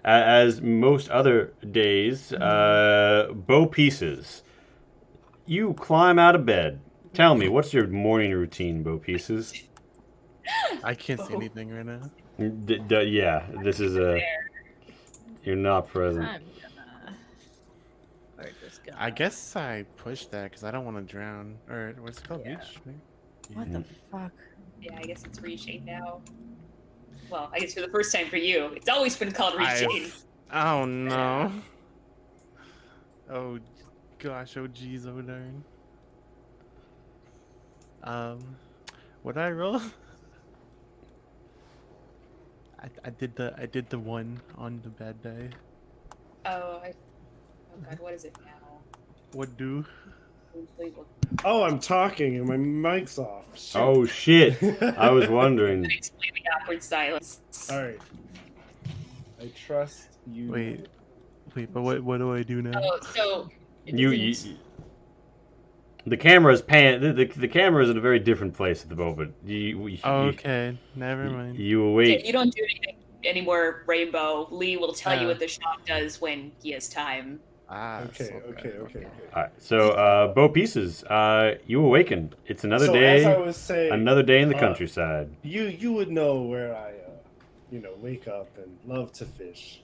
as most other days, Bo Pieces, you climb out of bed. Tell me, what's your morning routine, Bo Pieces? I can't see anything right now. Yeah, this is a. You're not present. I'm gonna. We're just gonna. I guess I pushed that because I don't want to drown. Or what's it called? Yeah. Reach? Right? What the fuck? Yeah, I guess it's reshade now. Well, I guess for the first time for you. It's always been called reshade. Oh no. Oh gosh, oh geez, oh darn. What did I roll? I did the one on the bad day. Oh God, what is it now? What do? Oh, I'm talking and my mic's off. Shit. Oh shit! I was wondering. Explain the awkward silence. All right. I trust you. Wait, but what do I do now? Oh, so it You, isn't- the camera's the camera is in a very different place at the moment. Okay, never mind. You Okay, awake. you don't do anything anymore, Rainbow. Lee will tell you Oh. what the shop does when he has time. Okay. All right, so Bo Pieces, you awaken. It's another So day. as I was saying, Another day in the uh, countryside. you would know where I wake up and love to fish.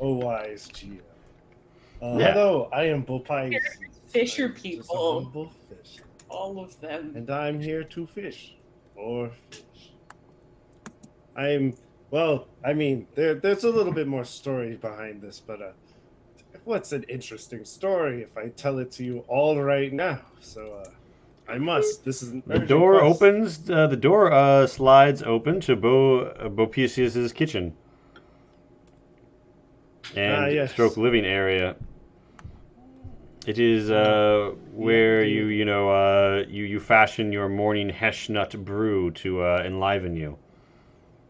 OY's GM. Yeah. Hello, I am Bopais. Fisher I'm just a people. humble fisher, All of them. and I'm here to fish. Or fish. There's a little bit more story behind this, but what's an interesting story if I tell it to you all right now? So, I must. This is an The urgent door quest. opens. The door slides open to Bopicius's kitchen and yes. stroke living area. It is where you fashion your morning Heshnut brew to enliven you.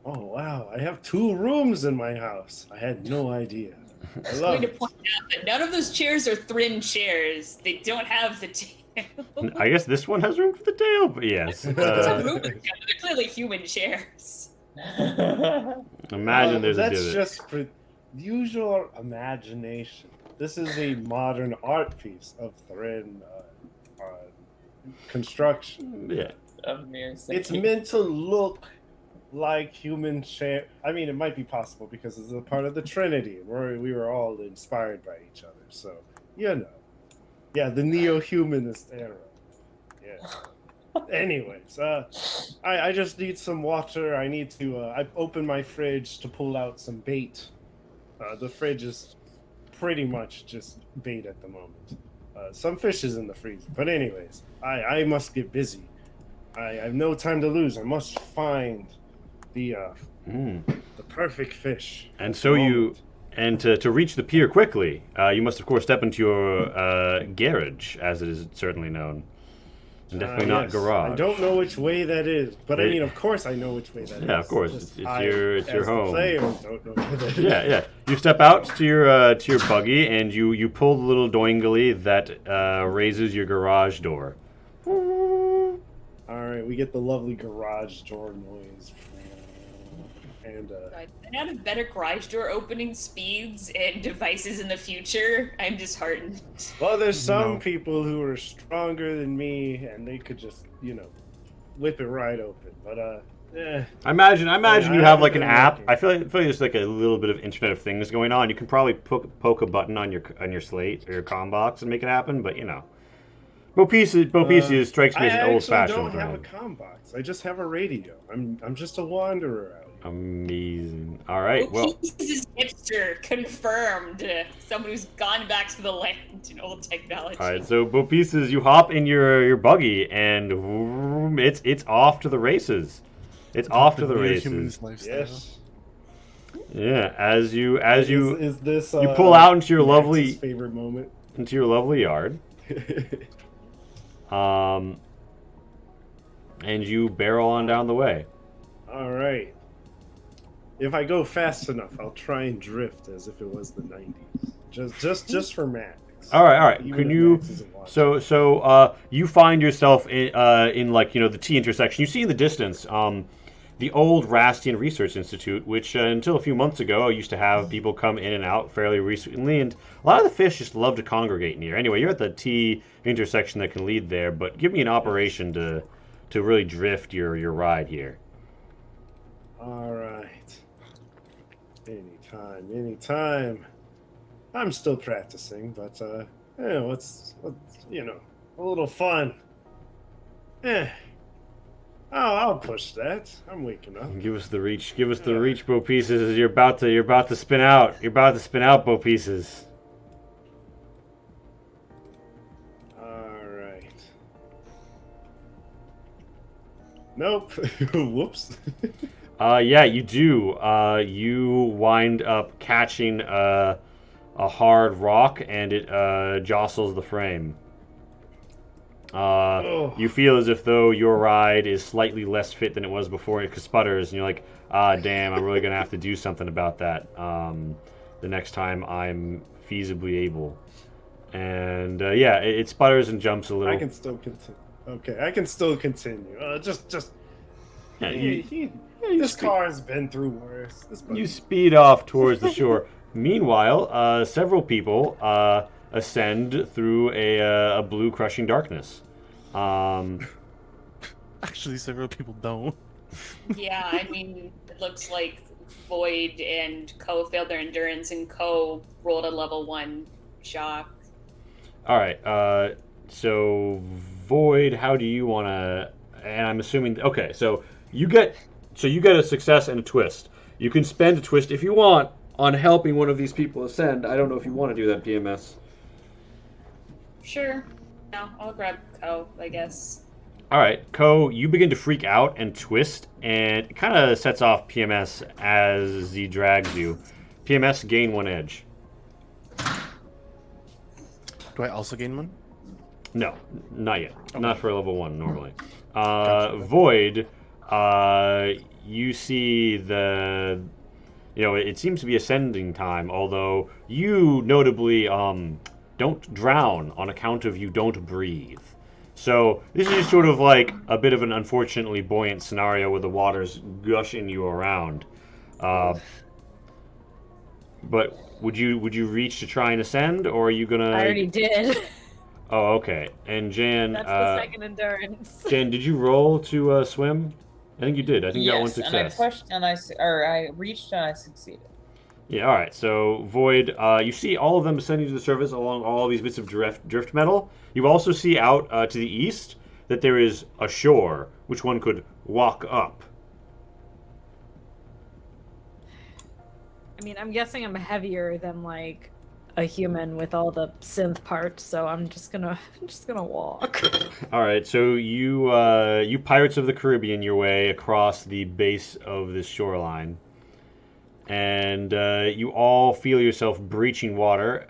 Oh wow! I have 2 rooms in my house. I had no idea. I I'm love going to it. point out that none of those chairs are Thrin chairs. They don't have the tail. I guess this one has room for the tail, but yes. They have room for the tail. They're clearly human chairs. Imagine there's a that's divot. just for usual imagination. This is a modern art piece of Thrin construction. Yeah. It's meant to look like human chair. I mean, it might be possible because it's a part of the Trinity, where we were all inspired by each other. So, yeah, the neo-humanist era. Yeah. Anyways, I just need some water. I need to. I opened my fridge to pull out some bait. The fridge is pretty much just bait at the moment. Some fish is in the freezer, but anyways, I must get busy. I have no time to lose. I must find the perfect fish. And so to reach the pier quickly, you must of course step into your garage, as it is certainly known. And definitely not yes. garage. I don't know which way that is, but I mean, of course, I know which way that is. Yeah, of course. Just It's I, your as the home. player, don't know where that is. Yeah. You step out to your buggy and you pull the little doingly that raises your garage door. All right, we get the lovely garage door noise. And Out of better garage door opening speeds and devices in the future, I'm disheartened. well, there's some No. people who are stronger than me, and they could just, whip it right open. But I imagine I you have like an haven't been app. looking. I feel like there's like a little bit of Internet of Things going on. You can probably poke a button on your slate or your comm box and make it happen. But Bopicius strikes me as an I old-fashioned don't have a brand. comm box. I just have a radio. I'm just a wanderer out here. Amazing. All right. Well, This is hipster, confirmed. Someone who's gone back to the land in old technology. all right. So Bopicius, you hop in your buggy and vroom, it's off to the races. It's off to the races. Human's lifestyle. Yes. Yeah. As you Is this you pull out into your Max's lovely favorite moment? yard. And you barrel on down the way. All right. If I go fast enough, I'll try and drift as if it was the 90s. Just for Max. All right. Even Can if you? Max isn't watching. So you find yourself in like the T intersection. You see in the distance the old Rastian Research Institute, which until a few months ago used to have people come in and out fairly recently, and a lot of the fish just love to congregate near. Anyway, you're at the T intersection that can lead there, but give me an operation to really drift your ride here. All right. Anytime. I'm still practicing, but what's a little fun. I'll push that. I'm waking up. Give us the reach. Give us the reach, Bo Pieces. You're about to spin out. You're about to spin out, Bo Pieces. All right. Nope. Whoops. Yeah, you do. You wind up catching a hard rock, and it jostles the frame. You feel as if though your ride is slightly less fit than it was before it sputters, and you're like, damn, I'm really gonna have to do something about that the next time I'm feasibly able. And yeah, it sputters and jumps a little. I can still continue. Okay, I can still continue. Yeah, This car has been through worse. You speed off towards the shore. Meanwhile, several people ascend through a blue crushing darkness. Actually, several people don't. Yeah, I mean, it looks like Void and Ko failed their endurance, and Ko rolled a level 1 shock. All right. So Void, how do you want to? And I'm assuming. Okay. So you get a success and a twist. You can spend a twist if you want on helping one of these people ascend. I don't know if you want to do that, PMS. Sure. No, I'll grab Ko, I guess. All right, Ko, you begin to freak out and twist, and it kind of sets off PMS as he drags you. PMS, gain 1 edge. Do I also gain one? No, not yet. Okay. Not for level 1 normally. Gotcha. Void, you see it seems to be ascending time, although you notably don't drown on account of you don't breathe. So this is just sort of like a bit of an unfortunately buoyant scenario where the water's gushing you around. But would you reach to try and ascend, or are you gonna? I already did. Oh, okay. And Jan, That's the second endurance. Jan, did you roll to swim? I think you did. I think you got 1 success. And I pushed and I reached and I succeeded. Yeah, all right. So, Void, you see all of them ascending to the surface along all these bits of drift metal. You also see out to the east that there is a shore, which one could walk up. I mean, I'm guessing I'm heavier than like a human with all the synth parts, so I'm just gonna walk. All right. So you Pirates of the Caribbean your way across the base of this shoreline. And you all feel yourself breaching water,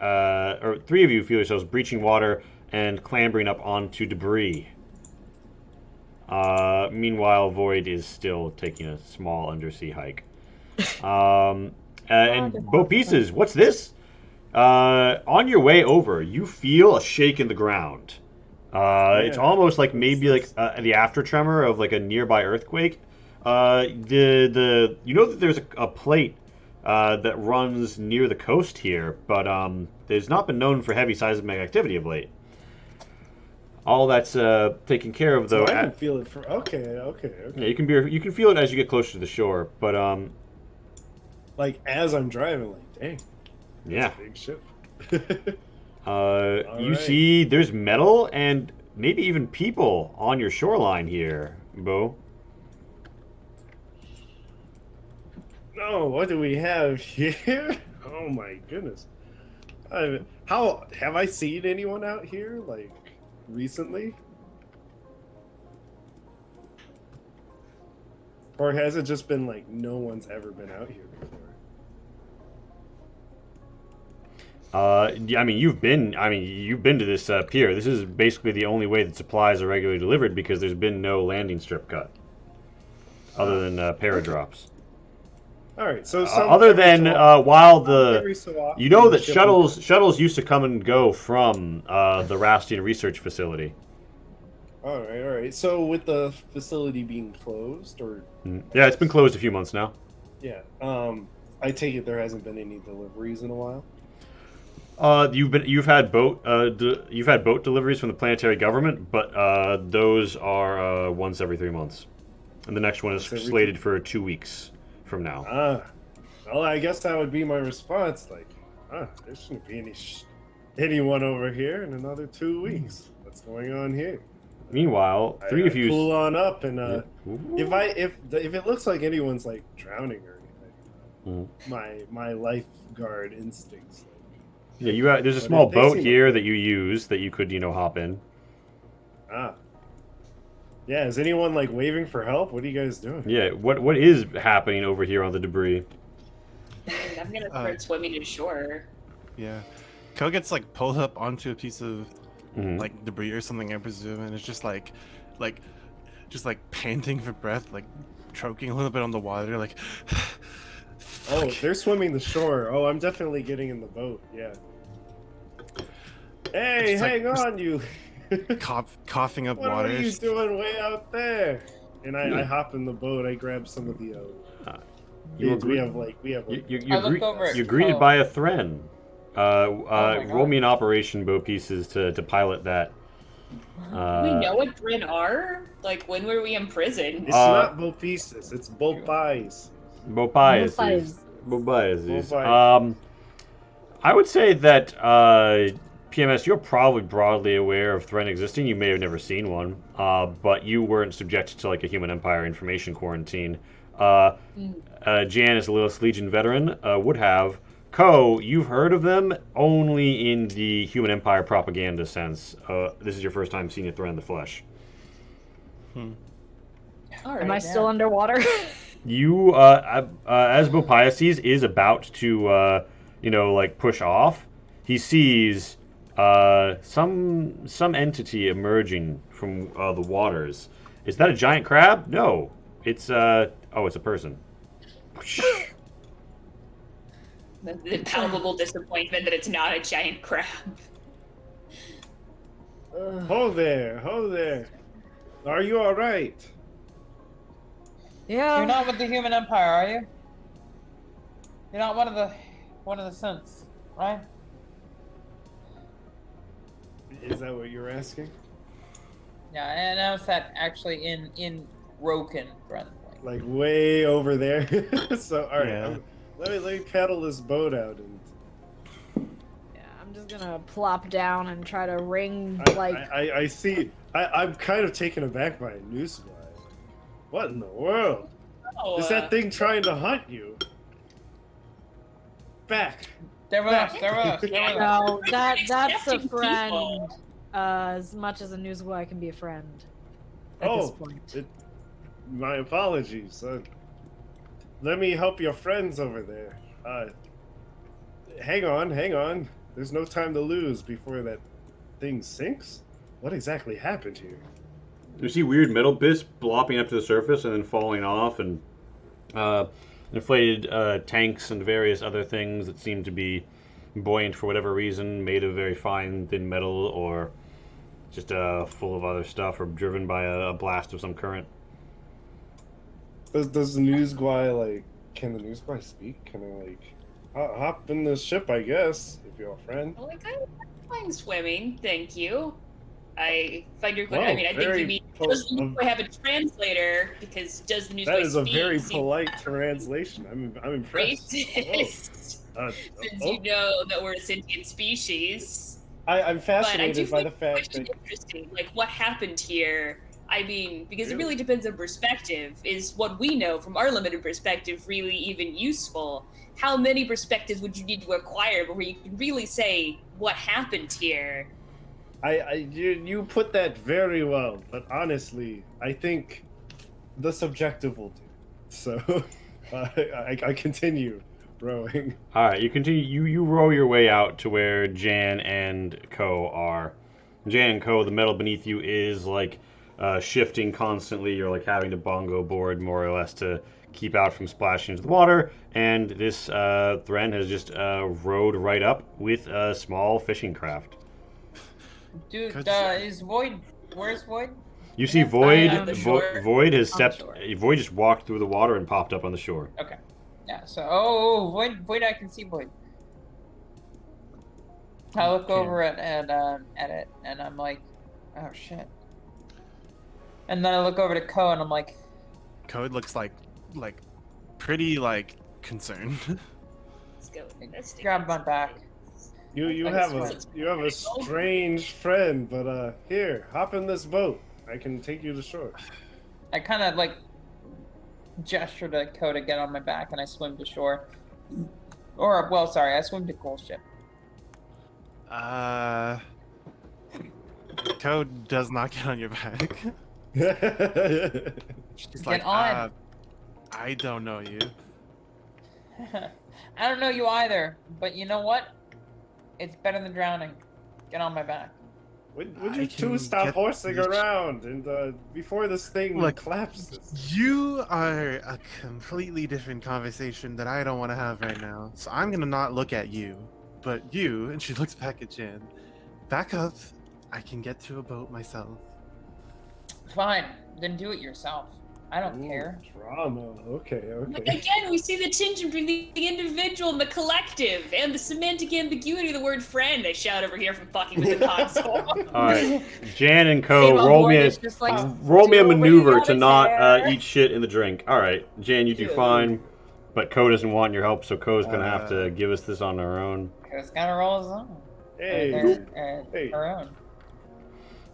or 3 of you feel yourselves breaching water and clambering up onto debris. Meanwhile, Void is still taking a small undersea hike. And Bo Pieces, what's this? On your way over, you feel a shake in the ground. It's almost like maybe like the after tremor of like a nearby earthquake. You know that there's a plate that runs near the coast here, but there's not been known for heavy seismic activity of late. All that's taken care of, though. So I can feel it for okay. Yeah, you can feel it as you get closer to the shore, but like as I'm driving, like dang, yeah, that's a big ship. You see, there's metal and maybe even people on your shoreline here, Bo. No, what do we have here? Oh my goodness. How have I seen anyone out here like recently? Or has it just been like no one's ever been out here before? I mean, you've been to this pier. This is basically the only way that supplies are regularly delivered because there's been no landing strip cut, other than paradrops. All right, so other than while the often, you know that shuttles used to come and go from the Rastian research facility. All right. So with the facility being closed, or yeah, it's been closed a few months now. Yeah, I take it there hasn't been any deliveries in a while. You've had boat deliveries from the planetary government, but those are once every 3 months, and the next one is slated for 2 weeks from now. Well, I guess that would be my response. Like, there shouldn't be anyone over here in another 2 weeks. What's going on here? Meanwhile, 3 of you pull on up, and if it looks like anyone's like drowning or anything, my lifeguard instincts. Yeah, there's a small boat here that you use that you could hop in. Yeah, is anyone like waving for help? What are you guys doing? Yeah, what is happening over here on the debris? I'm gonna start swimming to shore. Yeah, Ko gets like pulled up onto a piece of like debris or something, I presume, and it's just like panting for breath, like choking a little bit on the water, like. Oh, they're swimming the shore. Oh, I'm definitely getting in the boat. Yeah. Hey, hang on, you. Coughing up water. What are you doing way out there? And I hop in the boat. I grab some of the. You're greeted by a Thren. Roll me an operation, Bo Pieces, to pilot that. Do we know what Thren are? Like, when were we imprisoned? It's not Bo Pieces. It's Bo Pies. Bobiases. Bobiases. I would say that PMS, you're probably broadly aware of threat existing. You may have never seen one, but you weren't subjected to like a Human Empire information quarantine. Jan is a Lilith Legion veteran, would have. Ko, you've heard of them only in the Human Empire propaganda sense. This is your first time seeing a threat in the flesh. All right, Am I still underwater? You, as Bopiaces is about to, like push off, he sees some entity emerging from the waters. Is that a giant crab? No, it's it's a person. The palpable disappointment that it's not a giant crab. Ho there. Are you all right? Yeah. You're not with the Human Empire, are you? You're not one of the synths, right? Is that what you're asking? Yeah, and I was that actually in Roken, friend. Like way over there. So all right, Yeah. let me paddle this boat out and. Yeah, I'm just gonna plop down and try to ring I see. I'm kind of taken aback by a news guy. What in the world? Oh, Is that thing trying to hunt you? Back. They're with us. No, that's a Accepting friend. people. As much as a newsboy can be a friend at this point. My apologies. Let me help your friends over there. Hang on. There's no time to lose before that thing sinks. What exactly happened here? You see weird metal bits blopping up to the surface and then falling off, and inflated tanks and various other things that seem to be buoyant for whatever reason, made of very fine, thin metal, or just full of other stuff, or driven by a blast of some current. Does the news guy can the news guy speak? Can I hop in the ship? I guess if you're a friend. Well, like, I'm fine swimming, thank you. I find your question. Whoa, I mean, I think you mean does the newsboy have a translator? Because does the newsboy That is a speak? very polite translation. I'm impressed. Racist. Whoa. Since you know that we're a sentient species. I'm But I do fascinated by find the the fact question that interesting. Like, what happened here? I mean, because it Really? really depends on perspective. Is what we know from our limited perspective really even useful? How many perspectives would you need to acquire before you can really say what happened here? you put that very well, but honestly, I think the subjective will do. So I continue rowing. All right, you continue. You row your way out to where Jan and Ko are. Jan and Ko, the metal beneath you is like shifting constantly. You're like having to bongo board more or less to keep out from splashing into the water. And this Thren has just rowed right up with a small fishing craft. Dude, Good is Void? Where's Void? You see I'm Void. on the shore. Void has On stepped. shore. Void just walked through the water and popped up on the shore. Okay. Yeah. So, Void, I can see Void. I look Okay. over at it, and I'm like, oh shit. And then I look over to Ko, and I'm like, Code looks like pretty concerned. Let's go investigate. grab my back. You I have guess a strange friend, but here, hop in this boat. I can take you to shore. I kind of gesture to Ko to get on my back, and I swim to shore. Or, well, sorry, I swim to Cole's ship. Code does not get on your back. She's Get like, on. I don't know you. I don't know you either, but you know what? It's better than drowning. Get on my back. Would I you two can stop get horsing this- around and before this thing Look, collapses? You are a completely different conversation that I don't want to have right now. So I'm gonna not look at you, but you. And she looks back at Jan. Back up. I can get to a boat myself. Fine, then do it yourself. I don't Ooh, care. Drama. Okay. Again, we see the tension between the individual and the collective, and the semantic ambiguity of the word friend. I shout over here from fucking with the console. All right, Jan and Ko, Same on roll board, me a it's just like, roll me a "Nobody maneuver got to his not hair." eat shit in the drink. All right, Jan, you do Yeah. fine. But Ko doesn't want your help, so Ko's gonna have to give us this on our own. It's gotta roll his own. Hey, Hey. Our own.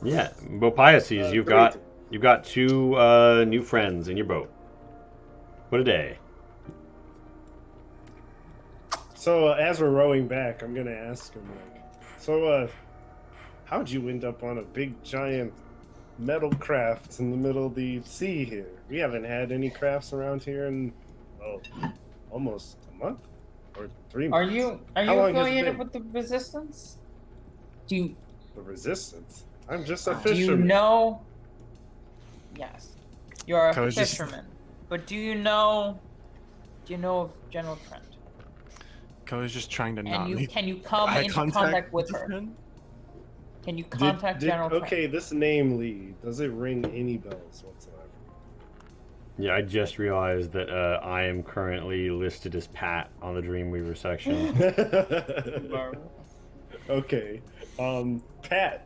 Yeah, Bopiaces, you've got two new friends in your boat. What a day! So as we're rowing back, I'm gonna ask him like, so how'd you end up on a big giant metal craft in the middle of the sea here? We haven't had any crafts around here in almost a month or 3 months. Are you How long has it affiliated been? with the Resistance? Do The Resistance? I'm just a fisherman. you know? Yes, you're a Coach just- fisherman. But do you know of General Trent? Ko is just trying to not And make can you come eye into contact with her? friend. Can you contact General Trent? Okay, this name Lee, does it ring any bells whatsoever? Yeah, I just realized that I am currently listed as Pat on the Dreamweaver section. Okay, Pat,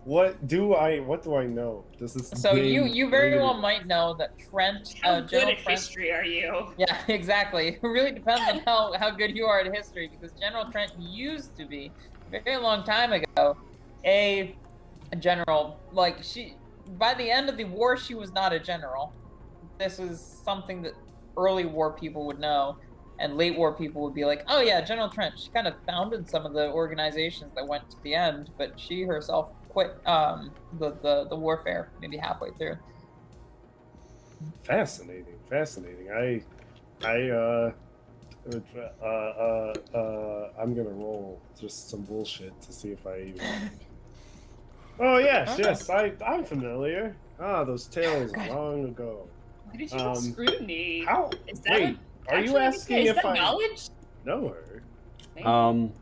what do I know? Does this So name you very ring well any- might know that Trent, How good General at Trent. history are you? Yeah, exactly. It really depends on how good you are at history, because General Trent used to be, a very long time ago, a general. Like, by the end of the war, she was not a general. This is something that early war people would know, and late war people would be like, oh yeah, General Trent. She kind of founded some of the organizations that went to the end, but she herself quit the warfare maybe halfway through. Fascinating. I'm gonna roll just some bullshit to see if I even. Oh yes, I'm familiar. Ah, those tales long ago. Why did you get scrutiny? How? Is that Wait, are you asking is if that I knowledge? know her? Maybe.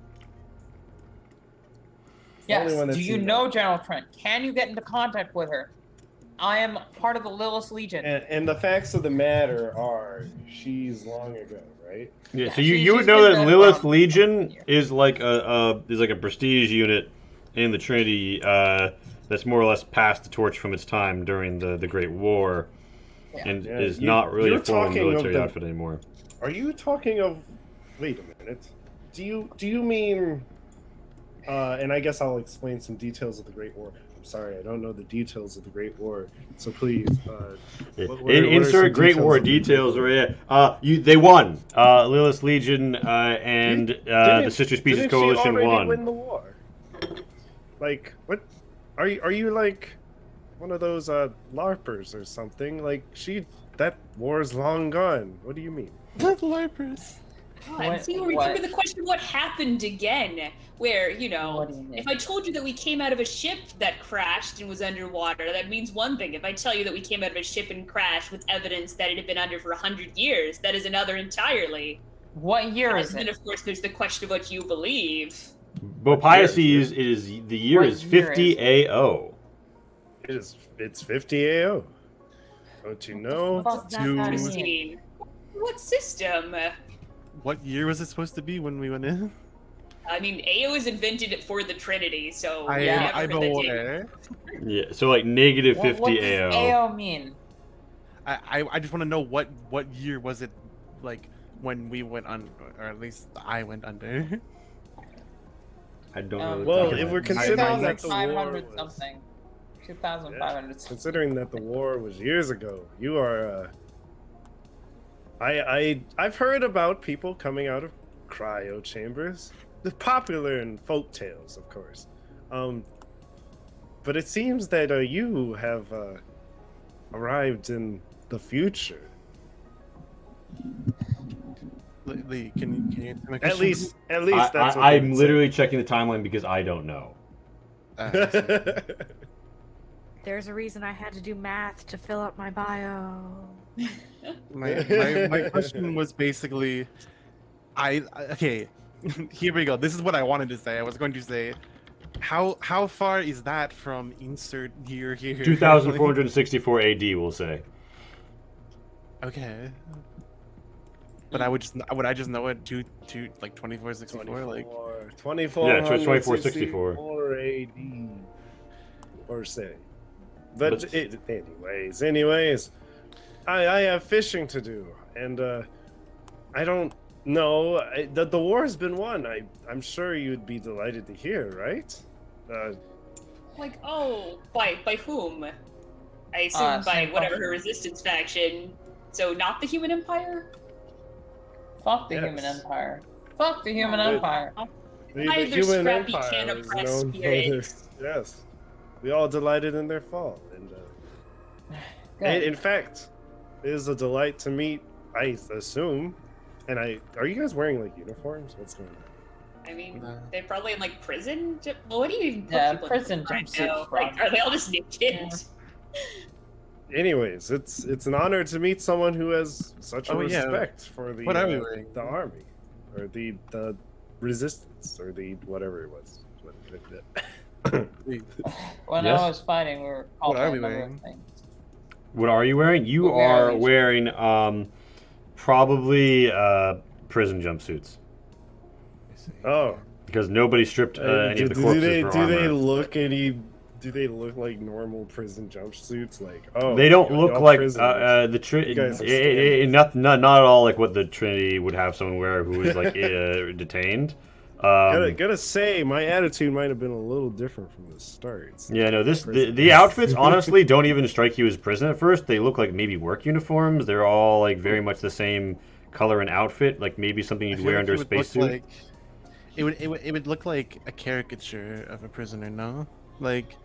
Yes. only one that's Do you seen know that. General Trent? Can you get into contact with her? I am part of the Lilith Legion. And the facts of the matter are, she's long ago, right? Yeah, Yeah, so you she's would know been that dead Lilith for Legion years. is like a prestige unit in the Trinity that's more or less passed the torch from its time during the Great War, Yeah. and Yeah, is not really you're a formal talking of military the- outfit anymore. Are you talking of? Wait a minute. Do you mean? And I guess I'll explain some details of the Great War. I'm sorry, I don't know the details of the Great War, so please. Insert Great War details, or they won. Lilith Legion and the Sister Species didn't Coalition she already won. win the war? Like what? Are you like one of those LARPers or something? Like that war is long gone. What do you mean? LARPers. God, see, remember the question, what happened again? Where, What do you mean? if I told you that we came out of a ship that crashed and was underwater, that means one thing. If I tell you that we came out of a ship and crashed with evidence that it had been under for 100 years, that is another entirely. What year is And then, it? of course, there's the question of what you believe. Bopiaces is the year What is year 50 is AO. It's 50 AO. Don't you know? What does that mean? Christine, what system? What year was it supposed to be when we went in? I mean, AO was invented for the Trinity, so I'm never heard that aware. Yeah, so like negative What 50 does AO. AO mean? I just want to know what year was it, like when we went on, or at least I went under. I don't know. Well, the if we're time. considering that the war 2,500 was- something. 2,500 something. Considering that the war was years ago, you are. I've heard about people coming out of cryo chambers. They're popular in folk tales, of course. But it seems that you have arrived in the future. Lee, can you answer my At question? least that's what they I'm would literally checking the timeline because I don't know. say. There's a reason I had to do math to fill up my bio. My question was basically, okay, here we go. This is what I wanted to say. I was going to say, how far is that from insert year here? 2464 AD, we'll say. Okay. But I just know it to like 2464 like 24. Yeah, so it's 2464. AD per se. But anyways, I have fishing to do, and I don't know. The war has been won. I'm sure you'd be delighted to hear, right? Like, oh, by whom? I assume by same whatever question. her resistance faction. So not the Human Empire? Fuck the Yes. Human Empire. Fuck the Human Good. Empire. The Neither human scrappy empire can is oppress known for their- spirits. Yes, we all delighted in their fall, and Good. in fact, it is a delight to meet. I assume, and are you guys wearing like uniforms? What's going on? I mean, No. they're probably in like prison. Well, what do you even put Yeah, people prison in right jumpsuits, now? Like, probably. are they all just naked? Yeah. Anyways, it's an honor to meet someone who has such a Oh, yeah. respect for the What are we wearing? the army, or the resistance, or the whatever it was. When Yes. I was fighting, we were called What are a we number wearing? of things. What are you wearing? You What are are these? wearing probably prison jumpsuits Oh. because nobody stripped any of the corpses for do they armor. look any? Do they look like normal prison jumpsuits? Like, oh, They don't y'all look like prisoners. the Trinity. You guys are scandalous. Not at all like what the Trinity would have someone wear who is like detained. Gotta say, my attitude might have been a little different from the start. It's Yeah, no. The prison. outfits honestly don't even strike you as prison at first. They look like maybe work uniforms. They're all like very much the same color and outfit, like maybe something I you'd feel wear like under a it would look spacesuit. like- it would look like a caricature of a prisoner, no? Like,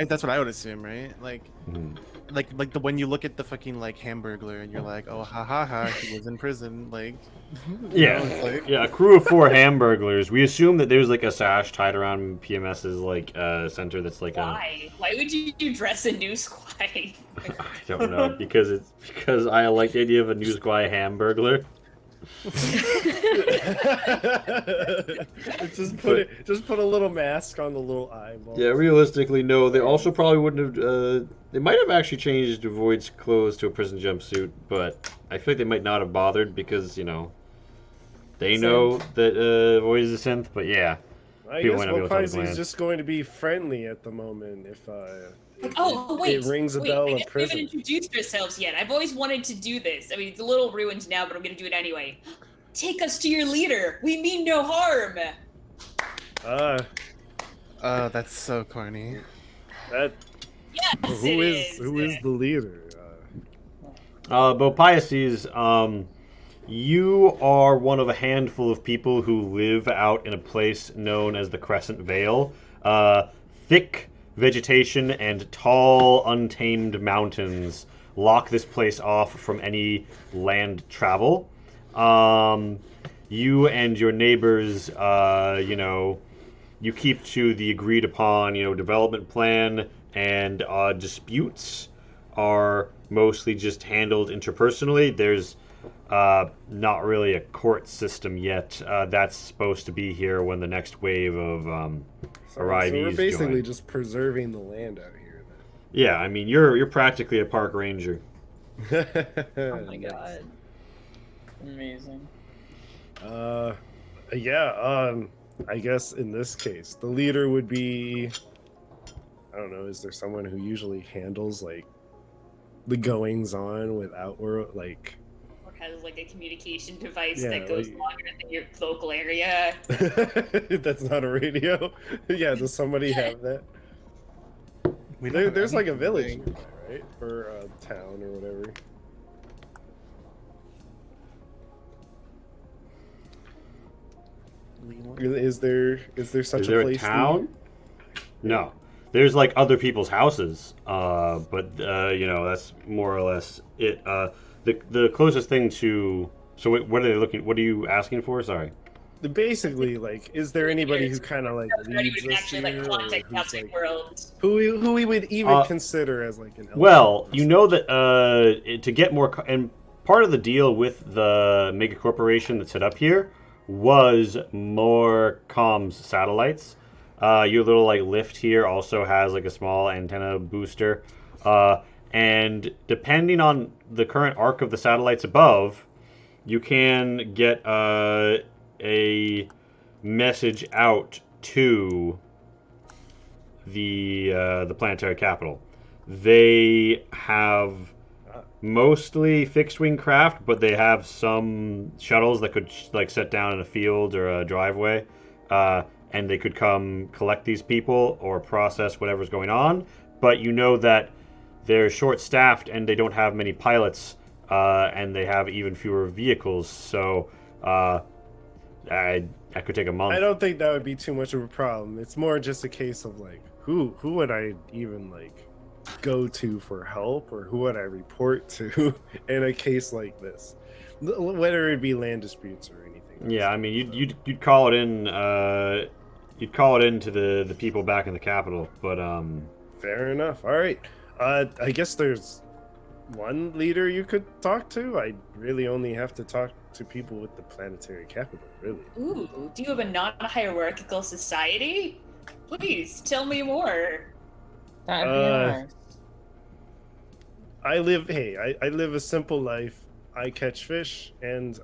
that's what I would assume, right? Like, Mhm. like the when you look at the fucking like Hamburglar and you're like, oh ha ha ha, he was in prison, like. you know, it's like- Yeah, a crew of 4 Hamburglers. We assume that there's like a sash tied around PMS's like center that's like Why? Why would you dress a new squad? I don't know because I like the idea of a Newsquire Hamburglar. just put a little mask on the little eyeball. Yeah, realistically, no. They also probably wouldn't have. They might have actually changed Void's clothes to a prison jumpsuit, but I feel like they might not have bothered because they know that Void is a synth. But yeah, I People guess might not be able to Wapai's understand. just going to be friendly at the moment. If Oh, wait. it rings a wait, bell I of guess we haven't prison. introduced ourselves yet. I've always wanted to do this. I mean, it's a little ruined now, but I'm going to do it anyway. Take us to your leader. We mean no harm. Oh, that's so corny. That Yes, who it is who is the leader? Bopiaces, you are one of a handful of people who live out in a place known as the Crescent Vale. Thick vegetation and tall, untamed mountains lock this place off from any land travel. You and your neighbors, you keep to the agreed upon, development plan, and disputes are mostly just handled interpersonally. There's not really a court system yet. That's supposed to be here when the next wave of So arrivees we're basically join. just preserving the land out here. Yeah, I mean you're practically a park ranger. Then. Oh my god. Amazing. I guess in this case, the leader would be. I don't know. Is there someone who usually handles like the goings on with Outworld, like? Or has like a communication device Yeah, that goes like- longer than your local area. That's not a radio. Yeah, does somebody have that? We don't have There's like a anything. village nearby, right? Or a town or whatever. Is there such Is there a a place? town? No. There's like other people's houses, but that's more or less it. The closest thing to what are they looking? What are you asking for? Sorry. Basically, like, is there anybody who kind of like Somebody leads would us actually here, like or contact who's, outside like, world. who we would even consider as like an? Well, element you know that to get more, and part of the deal with the mega corporation that's set up here was more comms satellites. Your little like lift here also has like a small antenna booster, and depending on the current arc of the satellites above, you can get a message out to the planetary capital. They have mostly fixed-wing craft, but they have some shuttles that could like set down in a field or a driveway, and they could come collect these people or process whatever's going on. But you know that they're short-staffed and they don't have many pilots, and they have even fewer vehicles. So I could take a month. I don't think that would be too much of a problem. It's more just a case of like, who would I even like go to for help, or who would I report to in a case like this, whether it be land disputes or anything. Yeah, I mean, you'd call it in. You'd call it in to the people back in the capital, but Fair enough. All right. I guess there's one leader you could talk to. I really only have to talk to people with the planetary capital, really. Ooh, do you have a non-hierarchical society? Please tell me more. That'd be nice. I live a simple life. I catch fish, and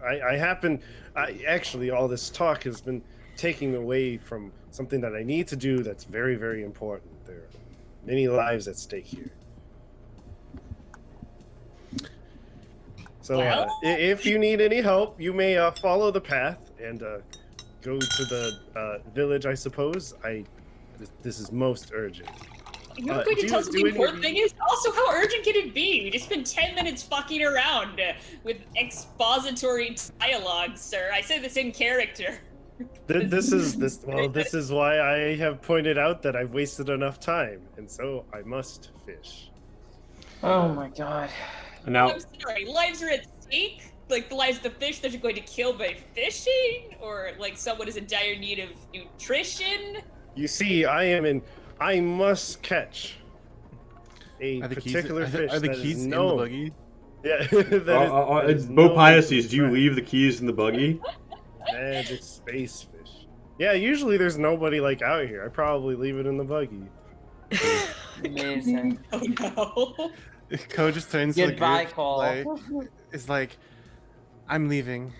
actually all this talk has been taking away from something that I need to do that's very, very important. There are many lives at stake here. So if you need any help, you may follow the path and go to the village, I suppose. This is most urgent. You're going to tell us what the important thing is? Also, how urgent can it be? We just spent 10 minutes fucking around with expository dialogue, sir. I say this in character. This is why I have pointed out that I've wasted enough time, and so I must fish. Oh my god. now I'm sorry, lives are at stake? Like the lives of the fish that you're going to kill by fishing? Or like someone is in dire need of nutrition? You see, I must catch a particular fish. Are the that is keys in the known. buggy? Yeah. Bo Piaces, do you leave the keys in the buggy? Magic space fish. Yeah, usually there's nobody like out here. I probably leave it in the buggy. Amazing. Oh no. Ko just turns to the Goodbye, group, Cole. it's like, I'm leaving.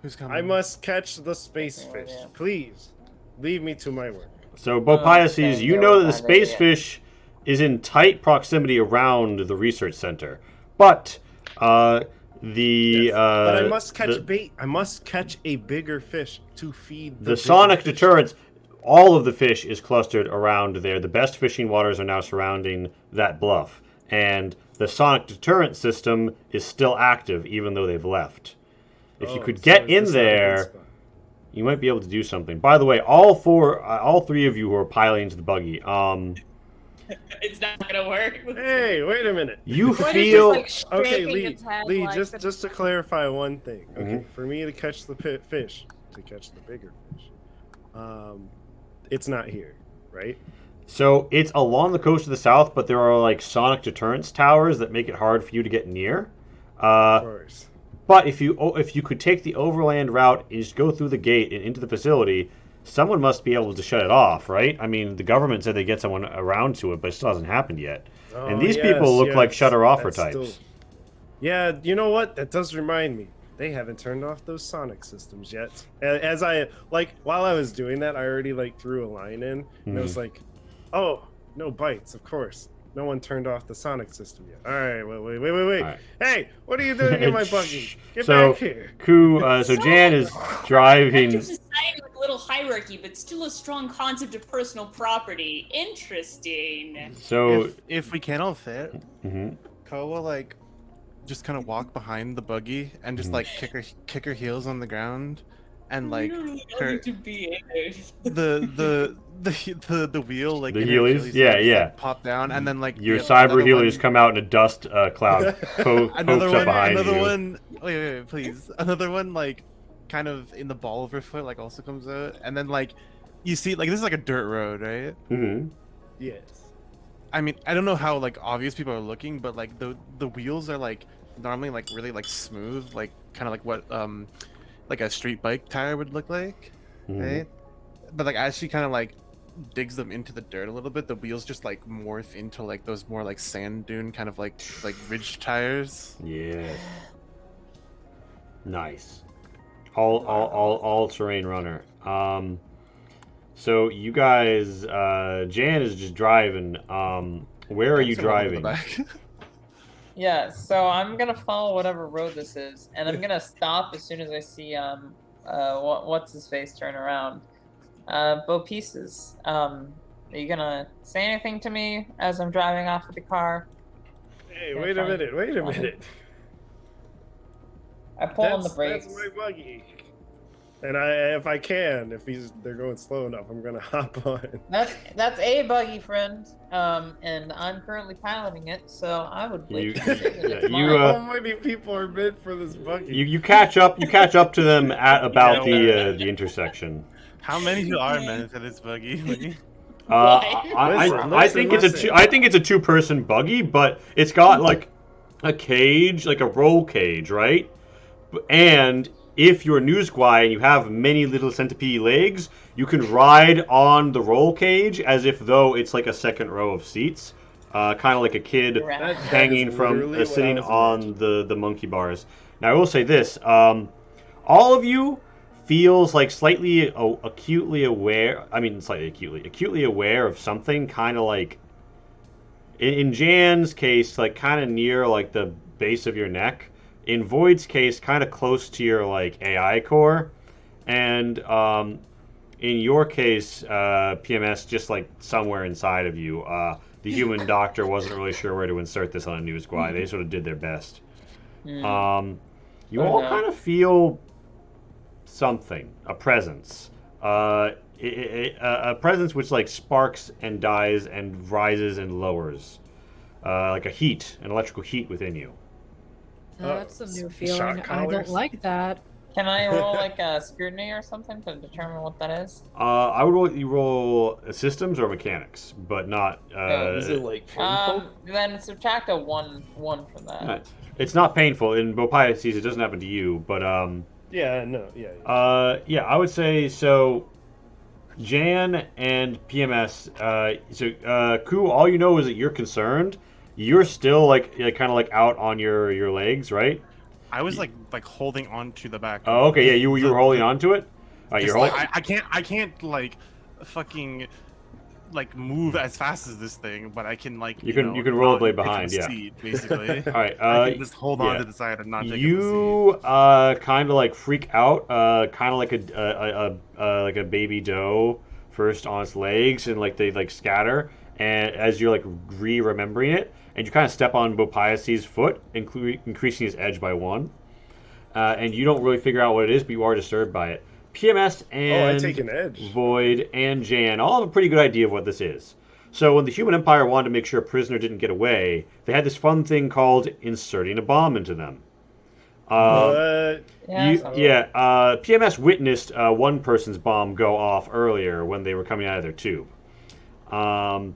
Who's coming? I must catch the space Okay, fish. yeah. Please, leave me to my work. So, Bo Piaces, okay, you no, know that the fine, space yeah. fish is in tight proximity around the research center, but But I must catch the, bait. I must catch a bigger fish to feed the bigger sonic fish. deterrents. All of the fish is clustered around there. The best fishing waters are now surrounding that bluff, and the sonic deterrent system is still active, even though they've left. If you Oh, could so get is in this not a good there, spot? you might be able to do something. By the way, all three of you who are piloting into the buggy, It's not gonna work. Hey, wait a minute. you What is feel this, like, Okay, shaking Lee. its head Lee, like just to clarify one thing. Okay, Mhm. for me to catch the fish, to catch the bigger fish, it's not here, right? so it's along the coast of the south, but there are like sonic deterrence towers that make it hard for you to get near. Of course. But if you could take the overland route and just go through the gate and into the facility, someone must be able to shut it off, right? I mean, the government said they get someone around to it, but it still hasn't happened yet. And Oh, these yes, people look like yes, shutter-offer that's types. still- Yeah, you know what? That does remind me. They haven't turned off those sonic systems yet. As I while I was doing that, I already threw a line in, and it was like, oh, no bites, of course. No one turned off the sonic system yet. All right, wait. All right. Hey, what are you doing in my buggy? Get So, back here. So Jan is driving. Active society with a little hierarchy, but still a strong concept of personal property. Interesting. So, If we can all fit, mhm. Ko will just kind of walk behind the buggy and just kick her heels on the ground, and her to be the wheel The in her heelys? Achilles Yeah, just, yeah. pop down, and then Your the cyber other healers one- come out in a dust cloud, pokes up behind another you. one. Wait, please. Another one, kind of in the ball of her foot, also comes out, and then you see, this is a dirt road, right? Mhm. Yes. I mean, I don't know how obvious people are looking, but the wheels are normally really smooth, kind of what a street bike tire would look like, Mhm. right? But as she kind of digs them into the dirt a little bit, the wheels just morph into those more sand dune kind of ridge tires. Yes. Nice. All terrain runner. So you guys, Jan is just driving. Where are you Thanks for holding driving? the back. Yeah, so I'm gonna follow whatever road this is, and I'm gonna stop as soon as I see what's his face turn around. Bo Pieces. Are you gonna say anything to me as I'm driving off with the car? Hey, Yeah, wait a fine. minute, wait a Fine. minute. I pull on the That's brakes. my buggy. And if they're going slow enough, I'm gonna hop on. That's a buggy, friend. And I'm currently piloting it, so I would like to say that it's mine. How many people are meant for this buggy? You catch up to them at about the intersection. How many are meant for this buggy? I think it's a two-person buggy, but it's got like a cage, like a roll cage, right? And if you're Newsquire and you have many little centipede legs, you can ride on the roll cage as if though it's like a second row of seats, kind of like a kid hanging from sitting on the monkey bars. Now I will say this: all of you feels like slightly acutely aware. I mean, acutely aware of something, kind of like in Jan's case, like kind of near like the base of your neck. In Void's case, kind of close to your like AI core, and in your case, PMS, just like somewhere inside of you. The human doctor wasn't really sure where to insert this on a news squad. They sort of did their best. You all kind of feel something, a presence, a presence which like sparks and dies and rises and lowers, like a heat, an electrical heat within you. That's a new feeling. Shock I collars? don't like that. Can I roll like a scrutiny or something to determine what that is? I would roll systems or mechanics, but not. Is it like painful? Then subtract a one from that. It's not painful. In Bopiaces, it doesn't happen to you, but Yeah, no, yeah. yeah, I would say so. Jan and PMS. Ku, all you know is that you're concerned. You're still like kind of like out on your legs, right? I was like holding on to the back. Oh, okay, yeah, you were holding on to it. You're holding. I can't like fucking like move as fast as this thing, but I can like you can rollerblade behind, yeah. Seat, basically. All right, I can just hold on to the side and not take you kind of like freak out, kind of like a baby doe first on its legs, and like they like scatter, and as you're like remembering it, and you kind of step on Bopiaces' foot, increasing his edge by 1, and you don't really figure out what it is, but you are disturbed by it. PMS and I take an edge. Void and Jan all have a pretty good idea of what this is. So when the Human Empire wanted to make sure a prisoner didn't get away, they had this fun thing called inserting a bomb into them. PMS witnessed one person's bomb go off earlier when they were coming out of their tube. I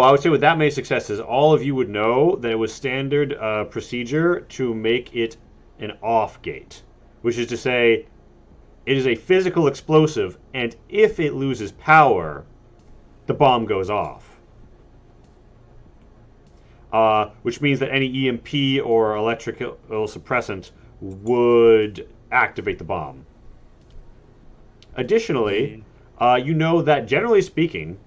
would say with that many successes, all of you would know that it was standard procedure to make it an off gate, which is to say, it is a physical explosive, and if it loses power, the bomb goes off. Which means that any EMP or electrical suppressant would activate the bomb. Additionally, you know that generally speaking,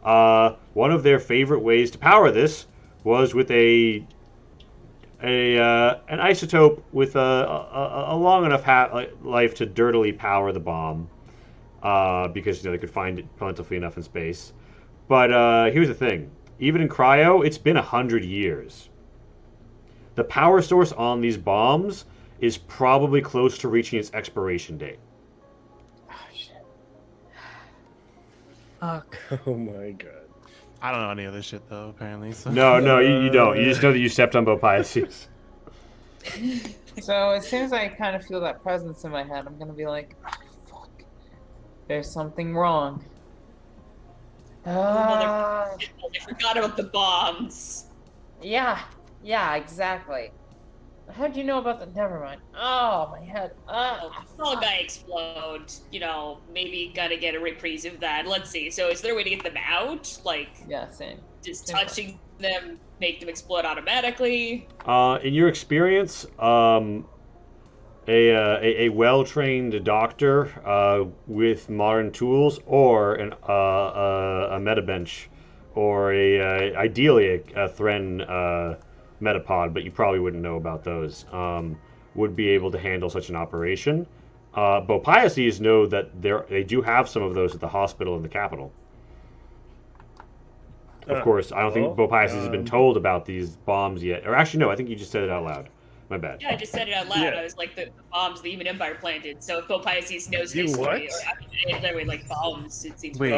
one of their favorite ways to power this was with an isotope with a long enough life to dirtily power the bomb, because they could find it plentifully enough in space. But here's the thing: even in cryo, it's been 100 years. The power source on these bombs is probably close to reaching its expiration date. Oh shit! Fuck. Oh my god. I don't know any of this shit though, apparently. So. No, you don't. You just know that you stepped on Bopiaces. So as soon as I kind of feel that presence in my head, I'm gonna be like, oh, fuck, there's something wrong. I forgot about the bombs. Yeah, exactly. How'd you know about the? Never mind. Oh, my head. Small guy explode. Maybe gotta get a reprise of that. Let's see. So is there a way to get them out? Like, yeah, same. Just touching them make them explode automatically? In your experience, a well-trained doctor with modern tools, or a metabench, or ideally a Thren metapod, but you probably wouldn't know about those, would be able to handle such an operation. Bopiaces know that they do have some of those at the hospital in the capital. Of course, I don't think Bopiaces has been told about these bombs yet. Or actually, no, I think you just said it out loud. My bad. Yeah, I just said it out loud. Yeah. I was like, the bombs the human empire planted. So if Bopiaces knows You history, what? or there were like bombs, it seems. Wait.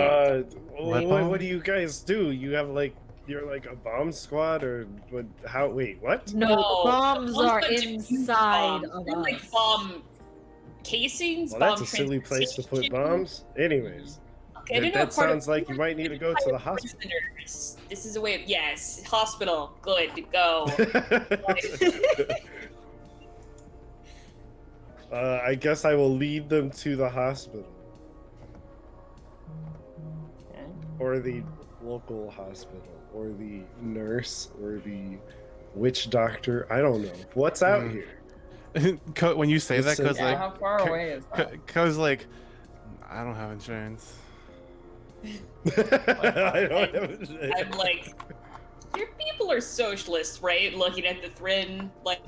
What do you guys do? You have like you're like a bomb squad or what? How? Wait, what? No, No, bombs bombs are are diffused inside bombs. of They're us. like bomb casings. Well, bomb that's a silly place to put transportation. bombs. Anyways, Okay, I didn't know that part of- sounds like you might need to go to the hospital. Prisoners. This is a way of yes, hospital. Good, go. I guess I will lead them to the hospital or the local hospital or the nurse or the witch doctor. I don't know what's out here. When you say that, Listen, cause Yeah, like, how far away is that? cause like, I don't have insurance. I don't know. I'm like, your people are socialists, right? Looking at the Thren, like,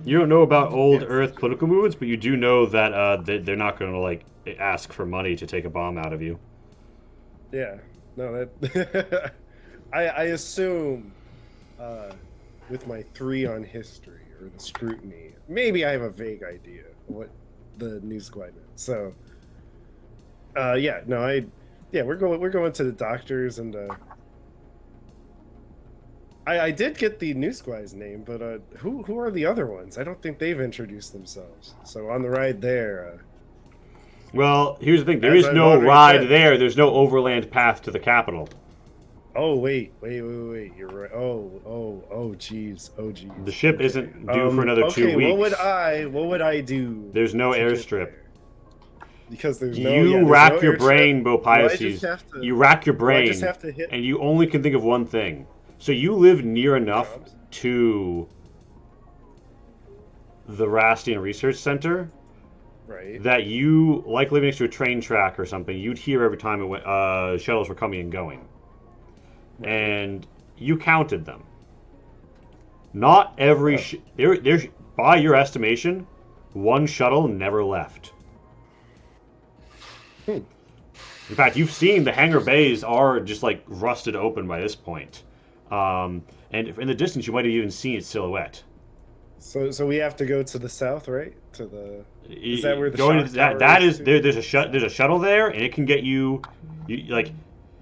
You don't know about old Yes. Earth political movements, but you do know that they're not going to like ask for money to take a bomb out of you. Yeah, no, that I assume with my 3 on history or the scrutiny, maybe I have a vague idea what the new squad meant. So, we're going to the doctors and I did get the new squad's name, but who are the other ones? I don't think they've introduced themselves. So on the ride there. Well, here's the thing: there As is I've no already ride said. there. There's no overland path to the capital. Oh wait, you're right. Oh geez. The ship isn't due for another 2 weeks. What would I do? There's no to get airstrip. there? Because there's no. You there's rack no your airstrip. brain, Do I just Bopiaces. have to- You rack your do I brain, just have to hit and you only can think of one thing. So you live near enough jobs? to the Rastian Research Center Right. that you, like living next to a train track or something, you'd hear every time it went, shuttles were coming and going. Right. And you counted them. Not every... there's, by your estimation, one shuttle never left. In fact, you've seen the hangar bays are just like rusted open by this point. And in the distance, you might have even seen its silhouette. So we have to go to the south, right? To the. Is that where the Going shock to, that, tower that is is too? there's a shuttle there, and it can get you like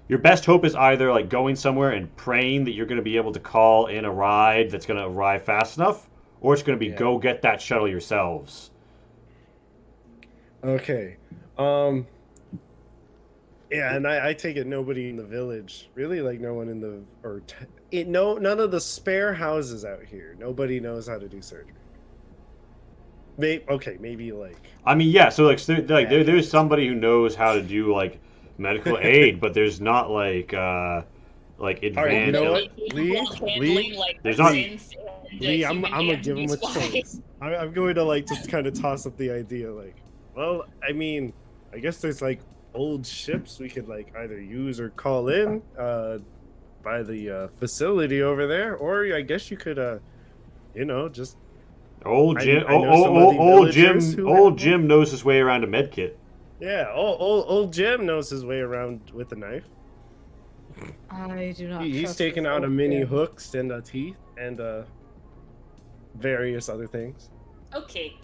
your best hope is either like going somewhere and praying that you're going to be able to call in a ride that's going to arrive fast enough, or it's going to be Yeah. go get that shuttle yourselves. Okay. Yeah, and I take it nobody in the village, really, like no one in the none of the spare houses out here. Nobody knows how to do surgery. Maybe like I mean, yeah. So there's somebody who knows how to do like medical aid, but there's not like advanced. All right, you know what? handling, like, There's not- synth and, Lee, I'm human gonna give him a use-wise. choice. I'm going to like just kind of toss up the idea, like, well, I mean, I guess there's like old ships we could like either use or call in by the facility over there, or I guess you could just Old I- Jim, I know some of the old Jim, villagers who old have Jim knows his way around a med kit. yeah, old Jim knows his way around with a knife. I do not. He's trust taken this out a old mini Jim. hooks and teeth and various other things. Okay.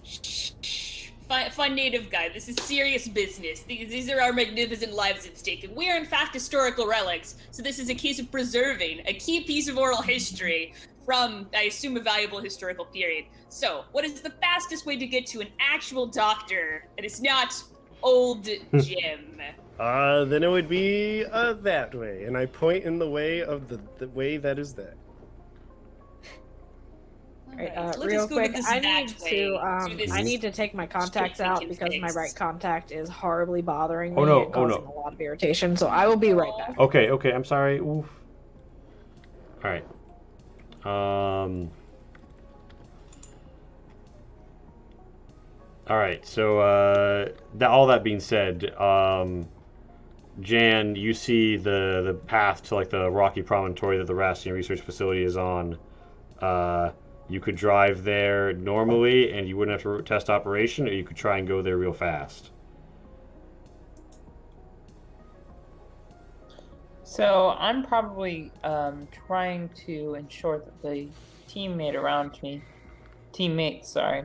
Fine, native guy. This is serious business. These are our magnificent lives at stake. And we are, in fact, historical relics. So this is a case of preserving a key piece of oral history from, I assume, a valuable historical period. So, what is the fastest way to get to an actual doctor that is not old Jim? Then it would be that way, and I point in the way of the way that is that. Right, Alright, let real us go quick, this I that need way, to this I need to take my contacts out we can because my fix. right contact is horribly bothering me Oh, no, and oh, no. causing a lot of irritation. So I will be right back. Okay, I'm sorry. Oof. All right. All right. So all that being said, Jan, you see the path to like the rocky promontory that the Rastian research facility is on. You could drive there normally, and you wouldn't have to test operation, or you could try and go there real fast. So I'm probably trying to ensure that the teammates, are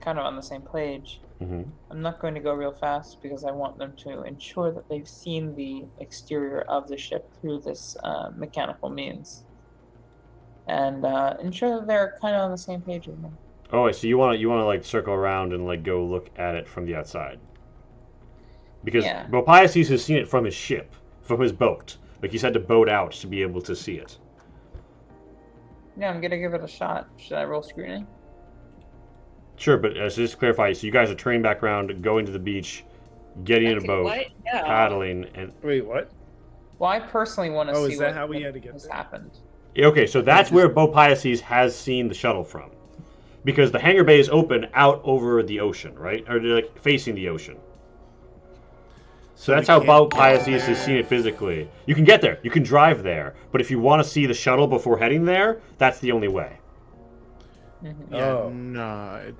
kind of on the same page. Mm-hmm. I'm not going to go real fast because I want them to ensure that they've seen the exterior of the ship through this mechanical means, and ensure that they're kind of on the same page with me. Oh, so you want to like circle around and like go look at it from the outside? Because Bopiaces has seen it from his ship, from his boat. Like he's had to boat out to be able to see it. Yeah, I'm gonna give it a shot. Should I roll scrutiny? Sure, but so just to clarify, so you guys are turning back around, going to the beach, getting in a boat, paddling, and Wait, what? Well, I personally want to see is that what how we had to get has there? happened. Okay, so that's where Bopiaces has seen the shuttle from, because the hangar bay is open out over the ocean, right, or like facing the ocean. So that's how Bopiaces has seen it physically. You can get there, you can drive there, but if you want to see the shuttle before heading there, that's the only way. Mm-hmm. Yeah, no,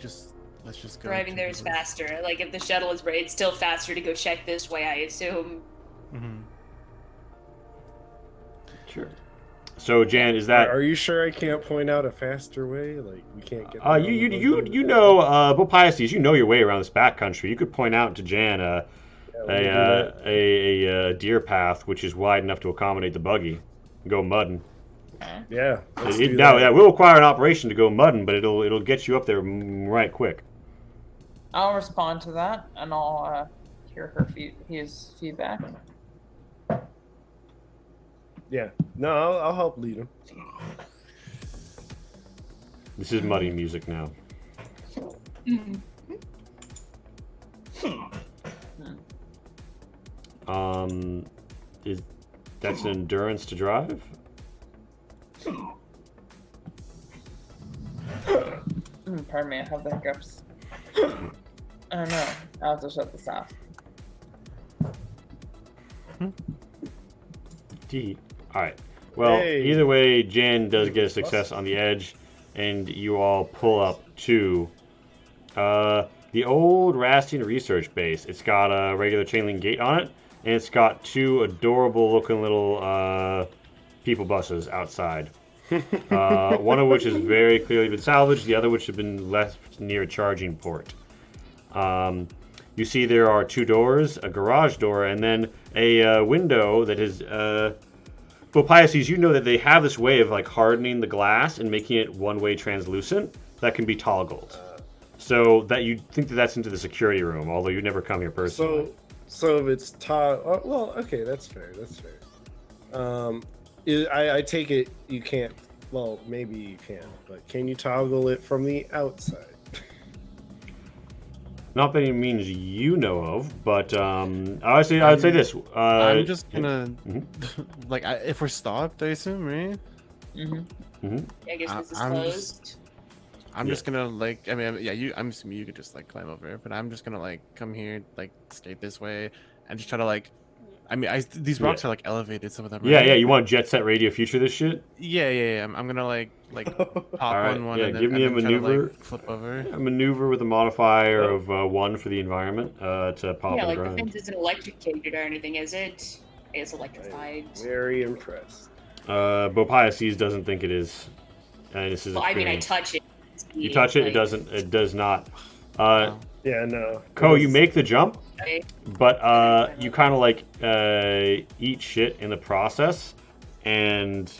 let's just go. Driving there is faster. Like if the shuttle is it's still faster to go check this way, I assume. Mm-hmm. Sure. So Jan, is that? Are you sure I can't point out a faster way? Like we can't get. You know, Bopiaces, you know your way around this backcountry. You could point out to Jan a deer path which is wide enough to accommodate the buggy. Go mudding. Yeah. That will require an operation to go mudding, but it'll get you up there right quick. I'll respond to that, and I'll hear his feedback. Yeah. No, I'll help lead him. This is muddy music now. That's an endurance to drive? Pardon me, I have the hiccups. I don't know. I'll have to shut this off. Alright. Well, either way, Jan does get a success on the edge, and you all pull up to the old Rastian research base. It's got a regular chain link gate on it, and it's got two adorable looking little people buses outside. One of which has very clearly been salvaged, the other which has been left near a charging port. You see there are two doors, a garage door, and then a window that is... Bopiaces, you know that they have this way of like hardening the glass and making it one-way translucent that can be toggled. So that you think that that's into the security room, although you never come here personally. So if it's well, okay, that's fair. That's fair. I take it you can't. Well, maybe you can, but can you toggle it from the outside? Not by any means you know of, but I'd say this. I'm just gonna like if we're stopped, I assume, right? I guess this is closed. I'm just gonna like. I mean, yeah. I'm assuming you could just like climb over it, but I'm just gonna like come here, like skate this way, and just try to like. I mean, these rocks are like elevated. Some of them. Yeah, yeah. You want Jet Set Radio Future this shit? Yeah. I'm gonna like pop on one. Yeah, and then, give me a maneuver. To, like, flip over. A maneuver with a modifier of 1 for the environment to pop. Yeah, on like the the ground. fence isn't electrocuted or anything, is it? It's electrified. I'm very impressed. Bopiaces doesn't think it is. This is. Well, I mean, I touch it. You touch it, it doesn't. It does not. Yeah, no. Ko, you make the jump, Okay. but you kind of like eat shit in the process, and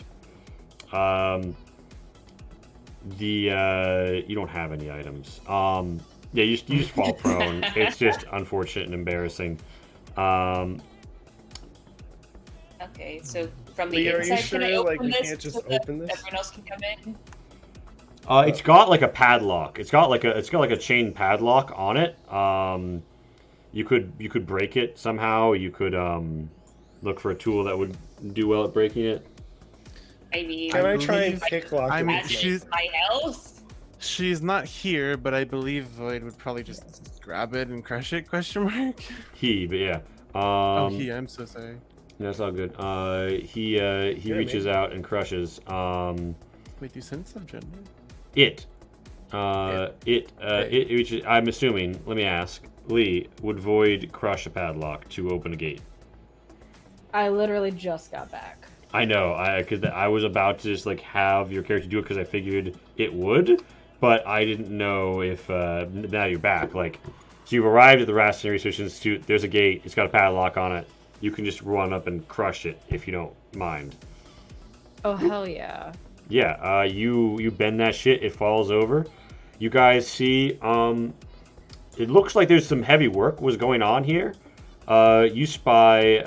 you don't have any items. Yeah, you just fall prone. It's just unfortunate and embarrassing. Okay, so from the Lee, are inside, you sure can I open we this can't just so that open this? everyone else can come in? It's got like a padlock. It's got like a chain padlock on it. You could break it somehow. You could look for a tool that would do well at breaking it. I mean, Can I try and kick lock it? my health. She's not here, but I believe Void would probably just grab it and crush it, question mark? He, but yeah. I'm so sorry. That's all good. He reaches out and crushes. Wait, do sense of gender? It reaches. I'm assuming. Let me ask, Lee. Would Void crush a padlock to open a gate? I literally just got back. I know. Because I was about to just like have your character do it because I figured it would, but I didn't know if now you're back. Like, so you've arrived at the Rastan Research Institute. There's a gate. It's got a padlock on it. You can just run up and crush it if you don't mind. Oh hell yeah. Yeah, you bend that shit, it falls over. You guys see, it looks like there's some heavy work was going on here. You spy,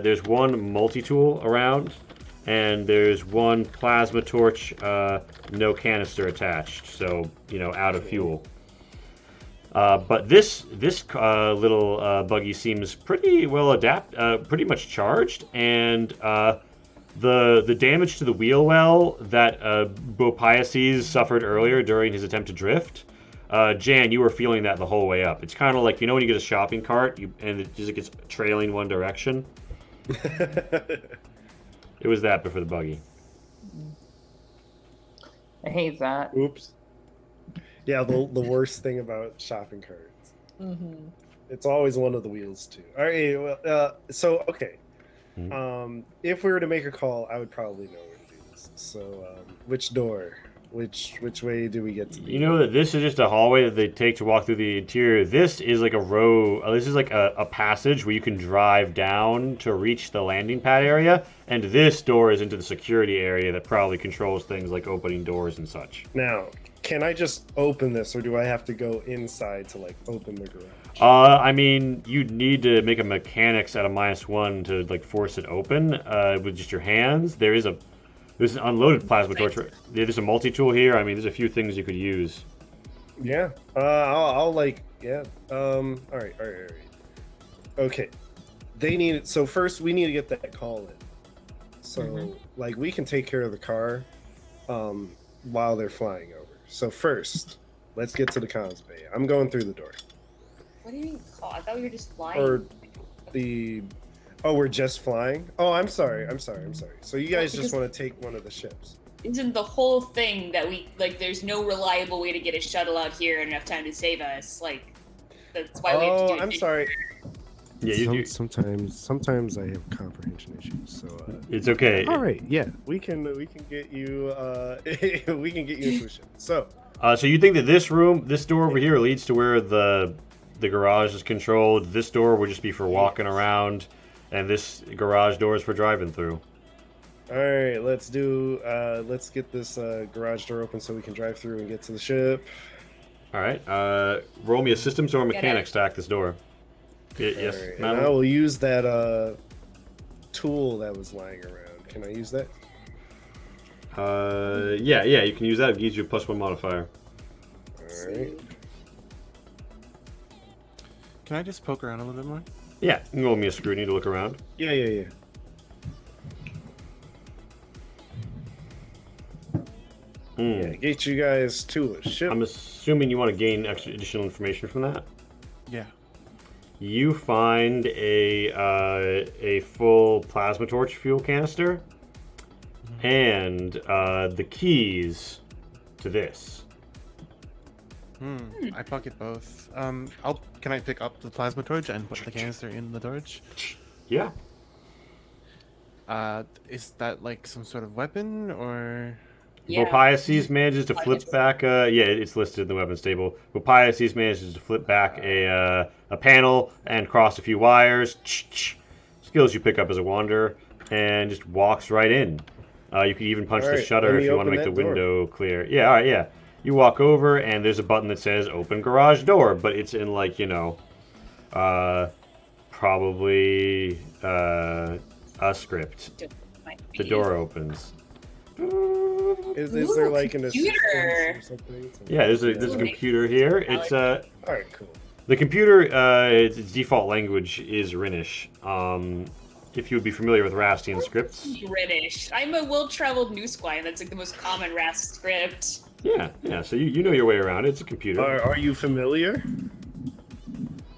there's one multi-tool around, and there's one plasma torch, no canister attached, so, out of fuel. But this little buggy seems pretty well pretty much charged, and the damage to the wheel well that Bopiaces suffered earlier during his attempt to drift, Jan, you were feeling that the whole way up. It's kind of like, when you get a shopping cart and it just gets trailing one direction? It was that, but for the buggy. I hate that. Oops. Yeah, the worst thing about shopping carts. Mm-hmm. It's always one of the wheels too. All right. Well, so okay. If we were to make a call, I would probably know where to do this. So, which door? Which way do we get to? You know that this is just a hallway that they take to walk through the interior. This is like a row. This is like a passage where you can drive down to reach the landing pad area. And this door is into the security area that probably controls things like opening doors and such. Now, can I just open this, or do I have to go inside to like open the garage? I mean, you'd need to make a mechanics at a -1 to like force it open with just your hands. There's an unloaded plasma torch. There's a multi-tool here. I mean, there's a few things you could use. Yeah. I'll like, yeah. All right. Okay. They need it. So first we need to get that call in. So like we can take care of the car while they're flying over. So first, let's get to the comms bay. I'm going through the door. What do you mean call? I thought we were just flying. Or we're just flying? Oh, I'm sorry. So you guys just want to take one of the ships? Isn't the whole thing that we there's no reliable way to get a shuttle out here and enough time to save us? Like, that's why we have to do it. I'm sorry. Yeah, sometimes I have comprehension issues, so it's okay. All right, yeah, we can get you we can get you into a ship. So you think that this door over here leads to where the garage is controlled? This door would just be for walking around, and this garage door is for driving through. All right, let's get this garage door open so we can drive through and get to the ship. All right, roll me a systems or mechanics to hack this door. Yes, right, and I will use that tool that was lying around. Can I use that? Yeah, you can use that. It gives you a +1 modifier. All right. Can I just poke around a little bit more? Yeah, you can roll me a scrutiny to look around. Yeah. Yeah, get you guys to a ship. I'm assuming you want to gain additional information from that. Yeah. You find a full plasma torch fuel canister and the keys to this. I pocket both. Can I pick up the plasma torch and put the canister in the torch? Yeah. Is that like some sort of weapon or? Yeah. Bopiaces manages to flip back. It's listed in the weapons table. Bopiaces manages to flip back a panel and cross a few wires. Skills you pick up as a wanderer, and just walks right in. You can even punch the shutter if you want to make the window clear. Yeah, all right, yeah. You walk over, and there's a button that says "Open Garage Door," but it's in like probably a script. The door opens. Is there like an computer or something? Yeah, there's a computer here. It's all right, cool. The computer, its default language is Rhinish. If you would be familiar with Rastian scripts. British. I'm a well-traveled new squire. That's like the most common Rast script. Yeah. So you know your way around it. It's a computer. Are you familiar?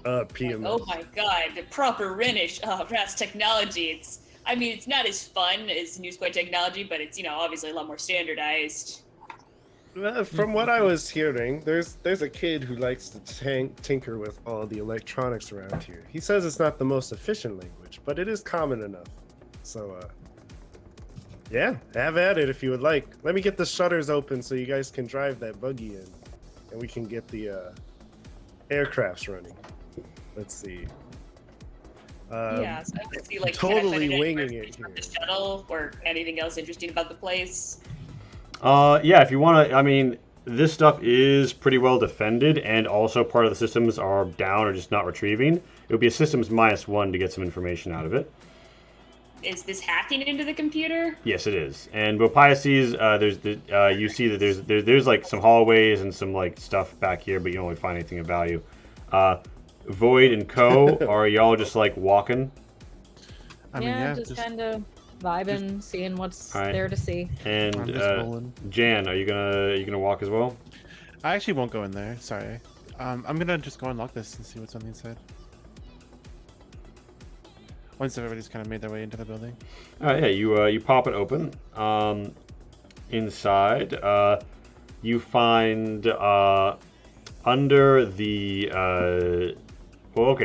PMS. Oh my god, the proper Rhenish RAS technology. It's not as fun as New Square technology, but it's, obviously a lot more standardized. From what I was hearing, there's a kid who likes to tinker with all the electronics around here. He says it's not the most efficient language, but it is common enough. So, yeah, have at it if you would like. Let me get the shutters open so you guys can drive that buggy in, and we can get the aircrafts running. Let's see. So I want to see, like, totally can I find winging any it here. the shuttle or anything else interesting about the place. Yeah, if you want to, this stuff is pretty well defended, and also part of the systems are down or just not retrieving. It would be a systems -1 to get some information out of it. Is this hacking into the computer? Yes, it is. And Bopias sees you see that there's like some hallways and some like stuff back here, but you don't really find anything of value. Void and Co. Are y'all just like walking? Just kind of vibing, seeing what's there to see. And I'm just rolling. Jan, are you gonna walk as well? I actually won't go in there. Sorry. I'm gonna just go unlock this and see what's on the inside. Once everybody's kind of made their way into the building. Yeah, you pop it open. Inside, you find under the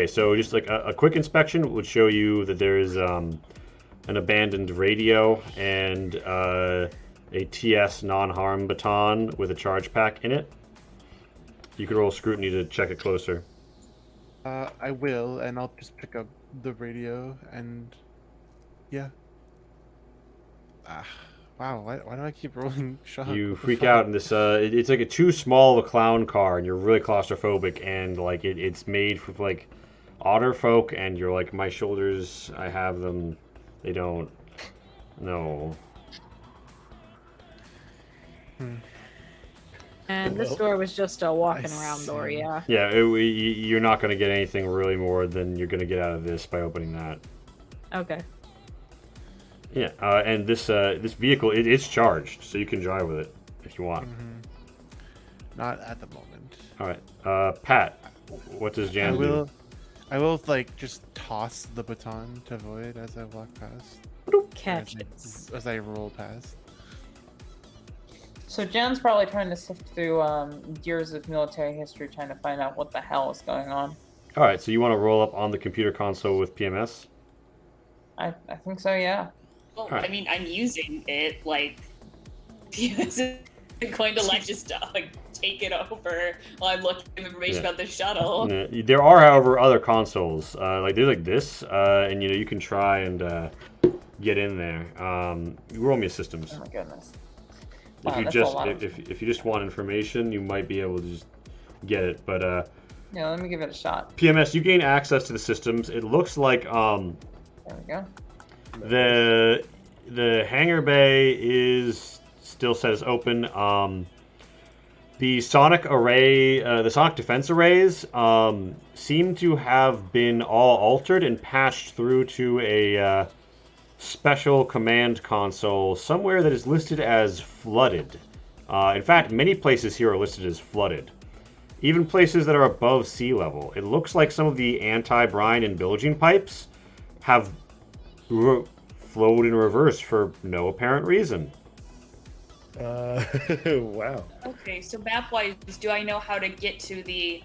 so just like a quick inspection would show you that there is an abandoned radio and a TS non-harm baton with a charge pack in it. You could roll scrutiny to check it closer. I will, and I'll just pick up the radio and yeah. Wow, why do I keep rolling shock? You freak out in this. It's like too small of a clown car, and you're really claustrophobic, and like it's made for like otter folk, and you're like, my shoulders, I have them, they don't. No. And this door was just a walking around door, yeah. Yeah, you're not going to get anything really more than you're going to get out of this by opening that. Okay. Yeah, and this vehicle, it's charged, so you can drive with it if you want. Not at the moment. All right, Pat, what does Jan do? I will like just toss the baton to Void as I walk past. Catch it. As I roll past. So Jan's probably trying to sift through years of military history, trying to find out what the hell is going on. All right, so you want to roll up on the computer console with PMS? I think so, yeah. Well, Right. I'm using it, like, is going to just take it over while I'm looking at information about the shuttle. Yeah. There are, however, other consoles. Like there's like this, and you can try and get in there. Roll me a systems. Oh my goodness. If Wow, you that's a just lot of- if you just want information, you might be able to just get it. But Yeah, let me give it a shot. PMS, you gain access to the systems. It looks like There we go. the hangar bay is still set as open. The sonic array, the sonic defense arrays, seem to have been all altered and patched through to a special command console somewhere that is listed as flooded. In fact, many places here are listed as flooded. Even places that are above sea level. It looks like some of the anti-brine and bilging pipes have flowed in reverse for no apparent reason. Wow. Okay, so map-wise, do I know how to get to the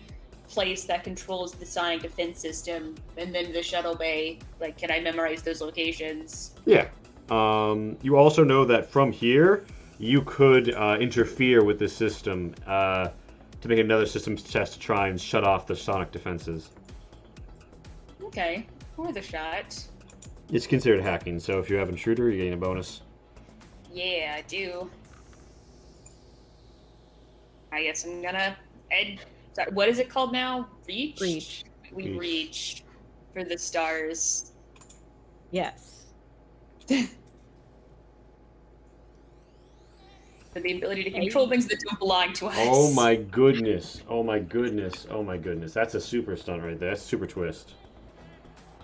place that controls the sonic defense system and then the shuttle bay? Like, can I memorize those locations? Yeah. You also know that from here, you could interfere with the system to make another systems test to try and shut off the sonic defenses. Okay, worth a shot. It's considered hacking, so if you have intruder, you're getting a bonus. Yeah, I do. I guess I'm gonna sorry, what is it called now? Reach? Reach. We reach for the stars. Yes. For the ability to control things that don't belong to us. Oh my goodness. Oh my goodness. Oh my goodness. That's a super stunt right there. That's a super twist.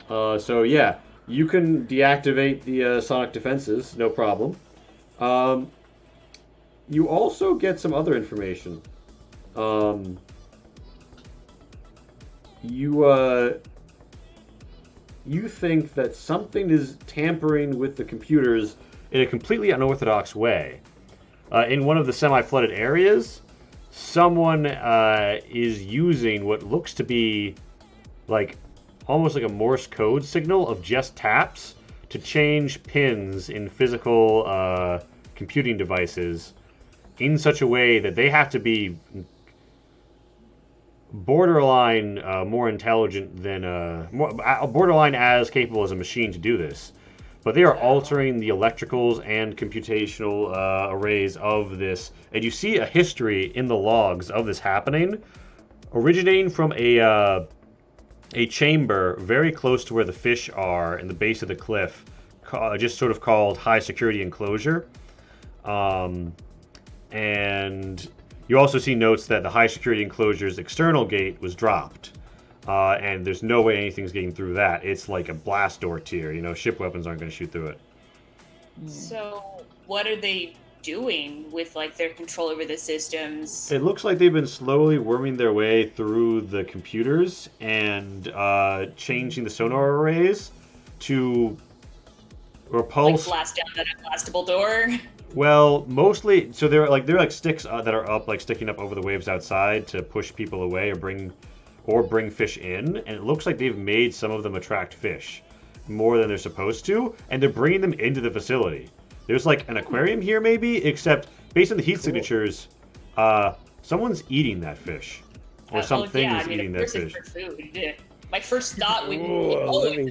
So yeah, you can deactivate the sonic defenses, no problem. You also get some other information. You think that something is tampering with the computers in a completely unorthodox way. In one of the semi-flooded areas, someone is using what looks to be like almost like a Morse code signal of just taps to change pins in physical computing devices in such a way that they have to be borderline more intelligent than borderline as capable as a machine to do this. But they are altering the electricals and computational arrays of this, and you see a history in the logs of this happening, originating from a chamber very close to where the fish are in the base of the cliff, just sort of called high security enclosure. And you also see notes that the high security enclosure's external gate was dropped. And there's no way anything's getting through that. It's like a blast door tier. You know, ship weapons aren't going to shoot through it. So, what are they doing with like their control over the systems? It looks like they've been slowly worming their way through the computers and changing the sonar arrays to repulse. Like blast down that unblastable door. Well, mostly, so they're like sticks that are up, like sticking up over the waves outside to push people away or bring fish in, and it looks like they've made some of them attract fish more than they're supposed to, and they're bringing them into the facility. There's like an aquarium here maybe, except based on the heat signatures, someone's eating that fish. Or something is eating that fish. For food. My first thought would be,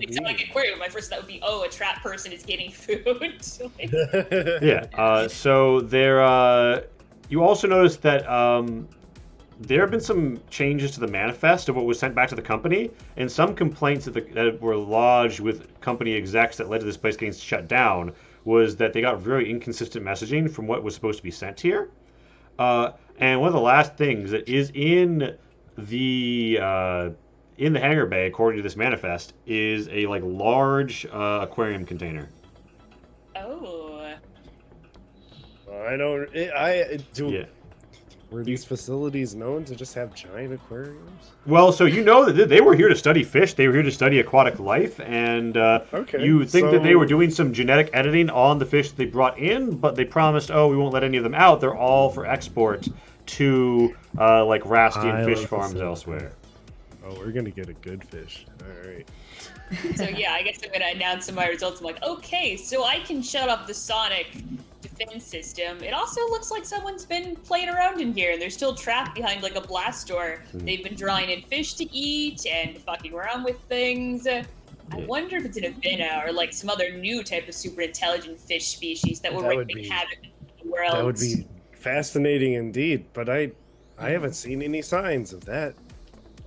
it's like an aquarium. My first thought would be, a trap person is getting food. Yeah, so there, you also notice that there have been some changes to the manifest of what was sent back to the company, and some complaints that were lodged with company execs that led to this place getting shut down was that they got very inconsistent messaging from what was supposed to be sent here. And one of the last things that is in the hangar bay, according to this manifest, is a like large aquarium container. Oh. I do. Yeah. Were these facilities known to just have giant aquariums? Well, so you know that they were here to study fish. They were here to study aquatic life, and you think that they were doing some genetic editing on the fish that they brought in, but they promised, we won't let any of them out. They're all for export to like Rastian fish farms elsewhere. Oh, we're gonna get a good fish. All right. So yeah, I guess I'm gonna announce my results. I'm like, okay, so I can shut off the sonic defense system. It also looks like someone's been playing around in here, and they're still trapped behind like a blast door. They've been drawing in fish to eat and fucking around with things. I wonder if it's an Avena or like some other new type of super intelligent fish species that will wreak havoc in the world. That would be fascinating indeed, but I haven't seen any signs of that.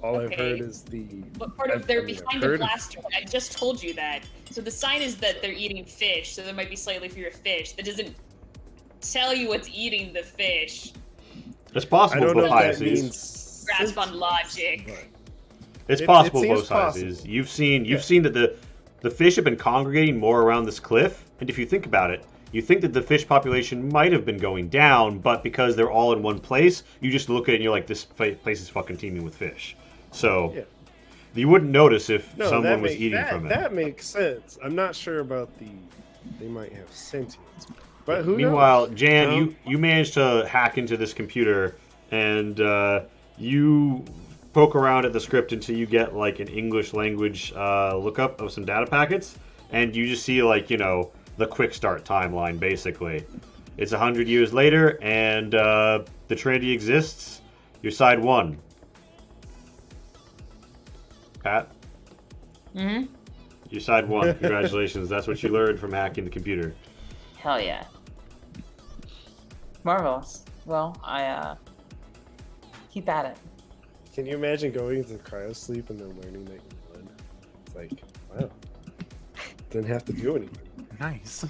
All I've heard is What part of they're behind the blast door? I just told you that. So the sign is that they're eating fish, so there might be slightly fewer fish. That doesn't tell you what's eating the fish. It's possible I don't know both if that sizes. means Grasp on logic. It's possible it both seems sizes. possible. You've seen that the fish have been congregating more around this cliff, and if you think about it, you think that the fish population might have been going down, but because they're all in one place, you just look at it and you're like, this place is fucking teeming with fish. So you wouldn't notice if someone was eating from it. That makes sense. I'm not sure about they might have sentience. But who Meanwhile, knows? Jan, you managed to hack into this computer, and you poke around at the script until you get like an English language lookup of some data packets, and you just see like, the quick start timeline, basically. It's 100 years later, and the Trinity exists. You're side one. Pat? Mm-hmm. You're side one. Congratulations. That's what you learned from hacking the computer. Hell yeah. Marvelous. Well, I keep at it. Can you imagine going into cryosleep and then learning that you won? It's like, wow. Didn't have to do anything. Nice.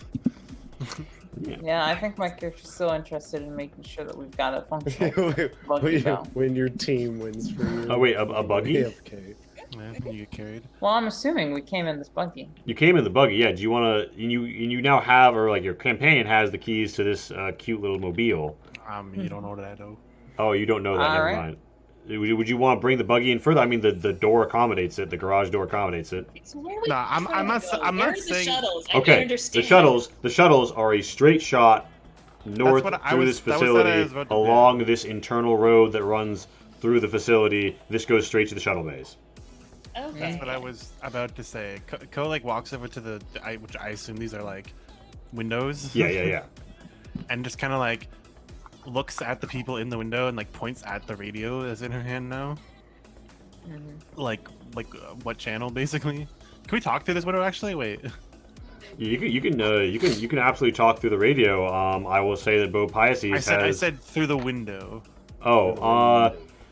Yeah, I think my character's still interested in making sure that we've got a functional buggy now. When your team wins for you. Oh wait, a buggy? AFK. Yeah, you get carried. Well, I'm assuming we came in this buggy. You came in the buggy, yeah. Do you want to? You now have, or like your companion has the keys to this cute little mobile. You don't know that though. Oh, you don't know that. Never Alright. mind. Would you want to bring the buggy in further? I mean, the door accommodates it. The garage door accommodates it. So where are we Nah, I'm trying not to s- go? I'm Where not are the saying- shuttles? I don't Okay, understand. the shuttles are a straight shot north what I through was- this that was what I facility was about to do. along this internal road that runs through the facility. This goes straight to the shuttle bays. Okay. That's what I was about to say. Ko like walks over to which I assume these are like windows. Yeah. And just kind of like looks at the people in the window and like points at the radio that's in her hand now. Like what channel basically? Can we talk through this window actually? Wait. You can absolutely talk through the radio. I will say that Bo Piaces I has. said through the window.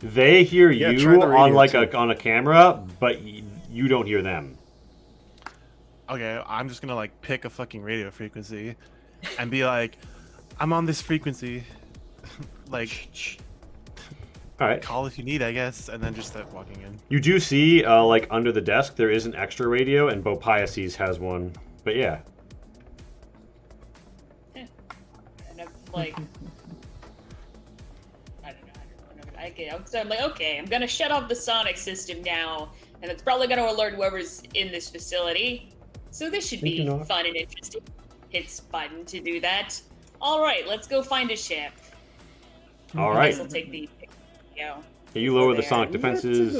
They hear Yeah, you try the radio, on like too. on a camera, but you don't hear them. Okay, I'm just gonna like pick a fucking radio frequency and be like, I'm on this frequency. Like, All right. call if you need, I guess, and then just start walking in. You do see, like under the desk, there is an extra radio, and Bo Piaces has one. But yeah, And I'm like, I don't know. So I'm like, okay, I'm gonna shut off the sonic system now, and it's probably gonna alert whoever's in this facility. So this should be fun and interesting. Hits button to do that. All right, let's go find a ship. all I right. guess I'll take the. You lower the there. sonic defenses.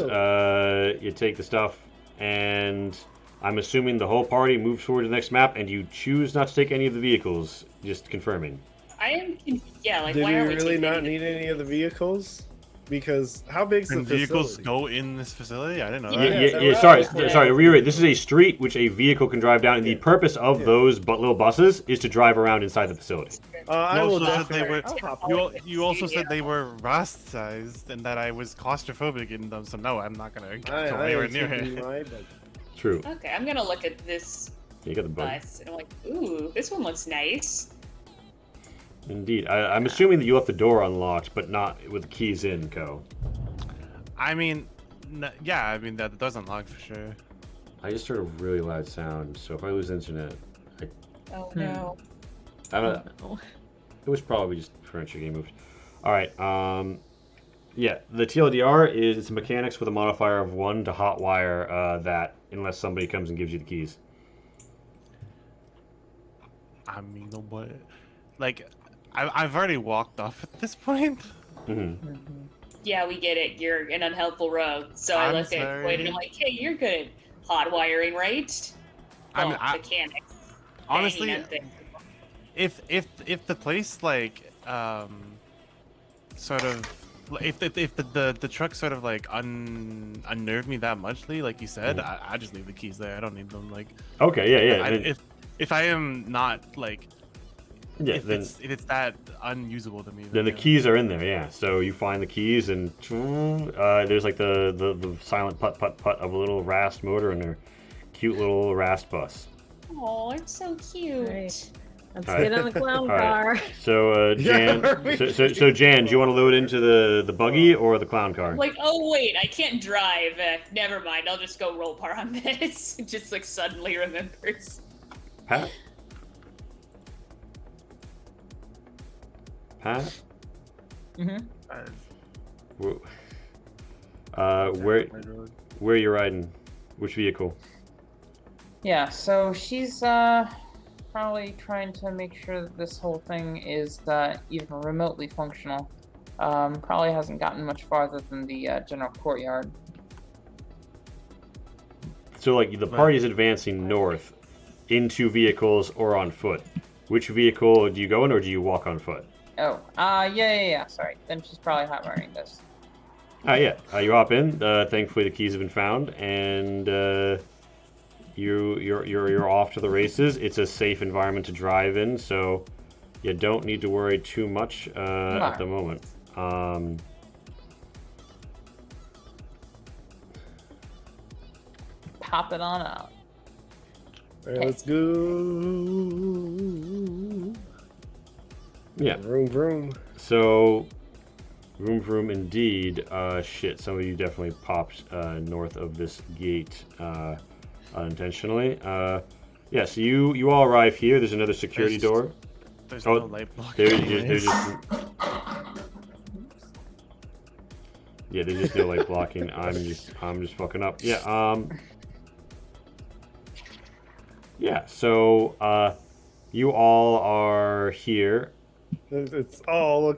You take the stuff, and I'm assuming the whole party moves forward to the next map, and you choose not to take any of the vehicles. Just confirming. I am. Yeah, like Did why we are we really taking not any- need any of the vehicles? Because how big's the Can vehicles facility? go in this facility? I didn't know Yeah. that. Yeah. Sorry. To reiterate, this is a street which a vehicle can drive down, and the purpose of those little buses is to drive around inside the facility. I You will also said definitely. they were- I'll hop You on. You also said they were Rast-sized and that I was claustrophobic in them, so no, I'm not gonna go anywhere near taking it. my buggy. True. Okay, I'm gonna look at this You got the bug. bus, and I'm like, ooh, this one looks nice. Indeed. I'm assuming that you left the door unlocked, but not with the keys in, Ko. I mean, yeah, I mean that does unlock for sure. I just heard a really loud sound, so if I lose internet, Oh no. I don't. It was probably just furniture game moved. All right. Yeah, the TLDR is it's mechanics with a modifier of 1 to hotwire that unless somebody comes and gives you the keys. I mean, what? Like, I've already walked off at this point. Mm-hmm. Yeah, we get it. You're an unhelpful rogue. So I I'm look at sorry. Boyd and I'm like, hey, you're good at hot wiring, right? I Well, mean, mechanics. honestly, Banging on things. if the place like sort of if the truck sort of like unnerved me that muchly, like you said, I just leave the keys there. I don't need them. Like, Okay. Yeah. Then, if I am not like yeah. if Then it's that unusable to me, then the yeah. keys are in there. Yeah. So you find the keys and there's like the silent putt of a little Rast motor and a cute little Rast bus. Oh, it's so cute. Right. Let's All right. get in the clown All right. car. So Jan, Yeah, so Jan, do you want to load into the buggy or the clown car? I'm like, oh wait, I can't drive. Never mind. I'll just go roll par on this. Just like suddenly remembers. Pat? Mm-hmm. Where are you riding? Which vehicle? Yeah, so she's probably trying to make sure that this whole thing is even remotely functional. Probably hasn't gotten much farther than the general courtyard. So like the party is advancing north into vehicles or on foot. Which vehicle do you go in, or do you walk on foot? Oh, yeah. Sorry, then she's probably hot wiring this. Yeah. You hop in. Thankfully, the keys have been found, and you're off to the races. It's a safe environment to drive in, so you don't need to worry too much at the moment. Pop it on out. All right, let's go. Yeah. Vroom vroom. So, vroom indeed. Shit, some of you definitely popped north of this gate unintentionally. Yeah, so you all arrive here. There's another security door. There's Oh, no light block. There's anyways. just Yeah, there's just no like blocking. I'm just fucking up. Yeah. Yeah. So you all are here. It's all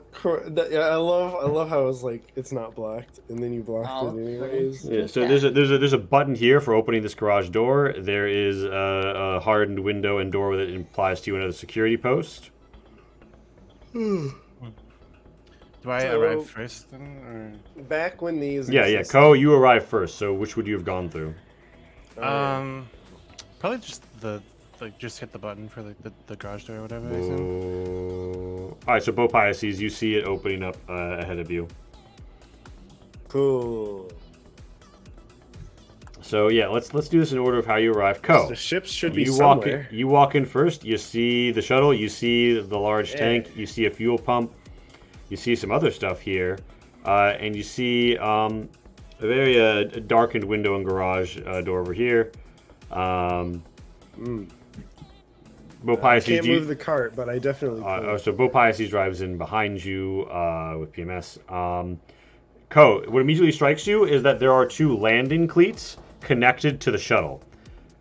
yeah, I love how it's like it's not blocked, and then you blocked Oh, it anyways. Yeah, so there's a button here for opening this garage door. There is a hardened window and door that implies to you another security post. Do I So- arrive first then, Back when these Yeah, existed- Ko, you arrived first. So which would you have gone through? or? Probably just just hit the button for like the garage door or whatever. I assume. All right, so Bo Piaces, you see it opening up ahead of you. Cool. So yeah, let's do this in order of how you arrived. Ko, The ships should be you walk somewhere. in, you walk in first. You see the shuttle. You see the large Yeah. tank. You see a fuel pump. You see some other stuff here, and you see a very darkened window and garage door over here. Bo I Piaces, can't do you- move the cart, but I definitely can. so Bo Piaces drives in behind you with PMS. Ko, what immediately strikes you is that there are two landing cleats connected to the shuttle.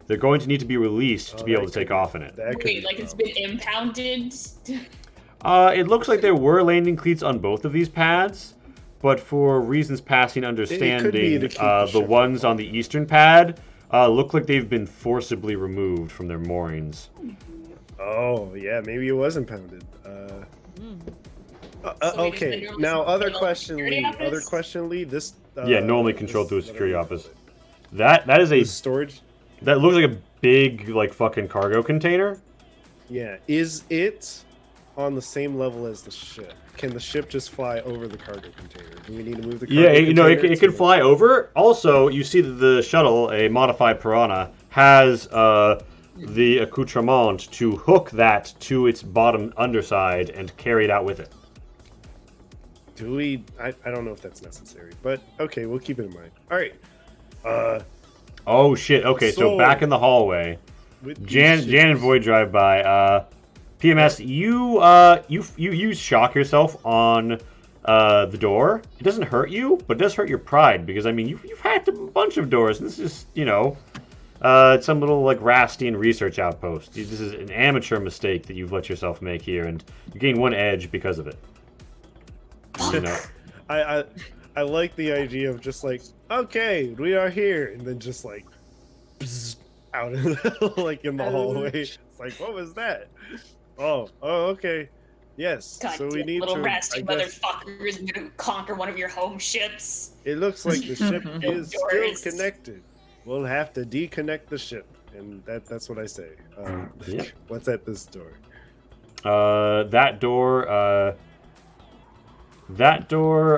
They're going to need to be released to be able to take off in it. That could Wait, be like a it's problem. been impounded? It looks like there were landing cleats on both of these pads, but for reasons passing understanding, to keep the the ship ones on the eastern pad look like they've been forcibly removed from their moorings. Oh yeah, maybe it was impounded. So we just Okay, normally now other control question, security Lee. office? Other question, Lee. This. Yeah, normally controlled through a this- security whatever you office. call it. That is a This storage. that looks like a big like fucking cargo container. Yeah, is it on the same level as the ship? Can the ship just fly over the cargo container? Do we need to move the cargo Yeah, you know, container it can to- fly over. Also, you see that the shuttle, a modified Piranha, has the accoutrement to hook that to its bottom underside and carry it out with it. Do we? I don't know if that's necessary, but okay, we'll keep it in mind. All right. Oh shit! Okay, so So- back in the hallway, With these Jan and ships- Void drive by. PMS, you shock yourself on the door. It doesn't hurt you, but it does hurt your pride because I mean you've hacked a bunch of doors, and this is it's some little like Rastian research outpost. This is an amateur mistake that you've let yourself make here, and you gain one edge because of it. You know. I like the idea of just like, okay, we are here, and then just like bzz, out in the, like in the hallway. It's like, what was that? Oh, okay, yes. God so we damn, need little to. rasty I guess, motherfucker is gonna conquer one of your home ships. it looks like the ship is still Doors. connected. We'll have to deconnect the ship, and that's what I say. Yeah. What's at this door? That door.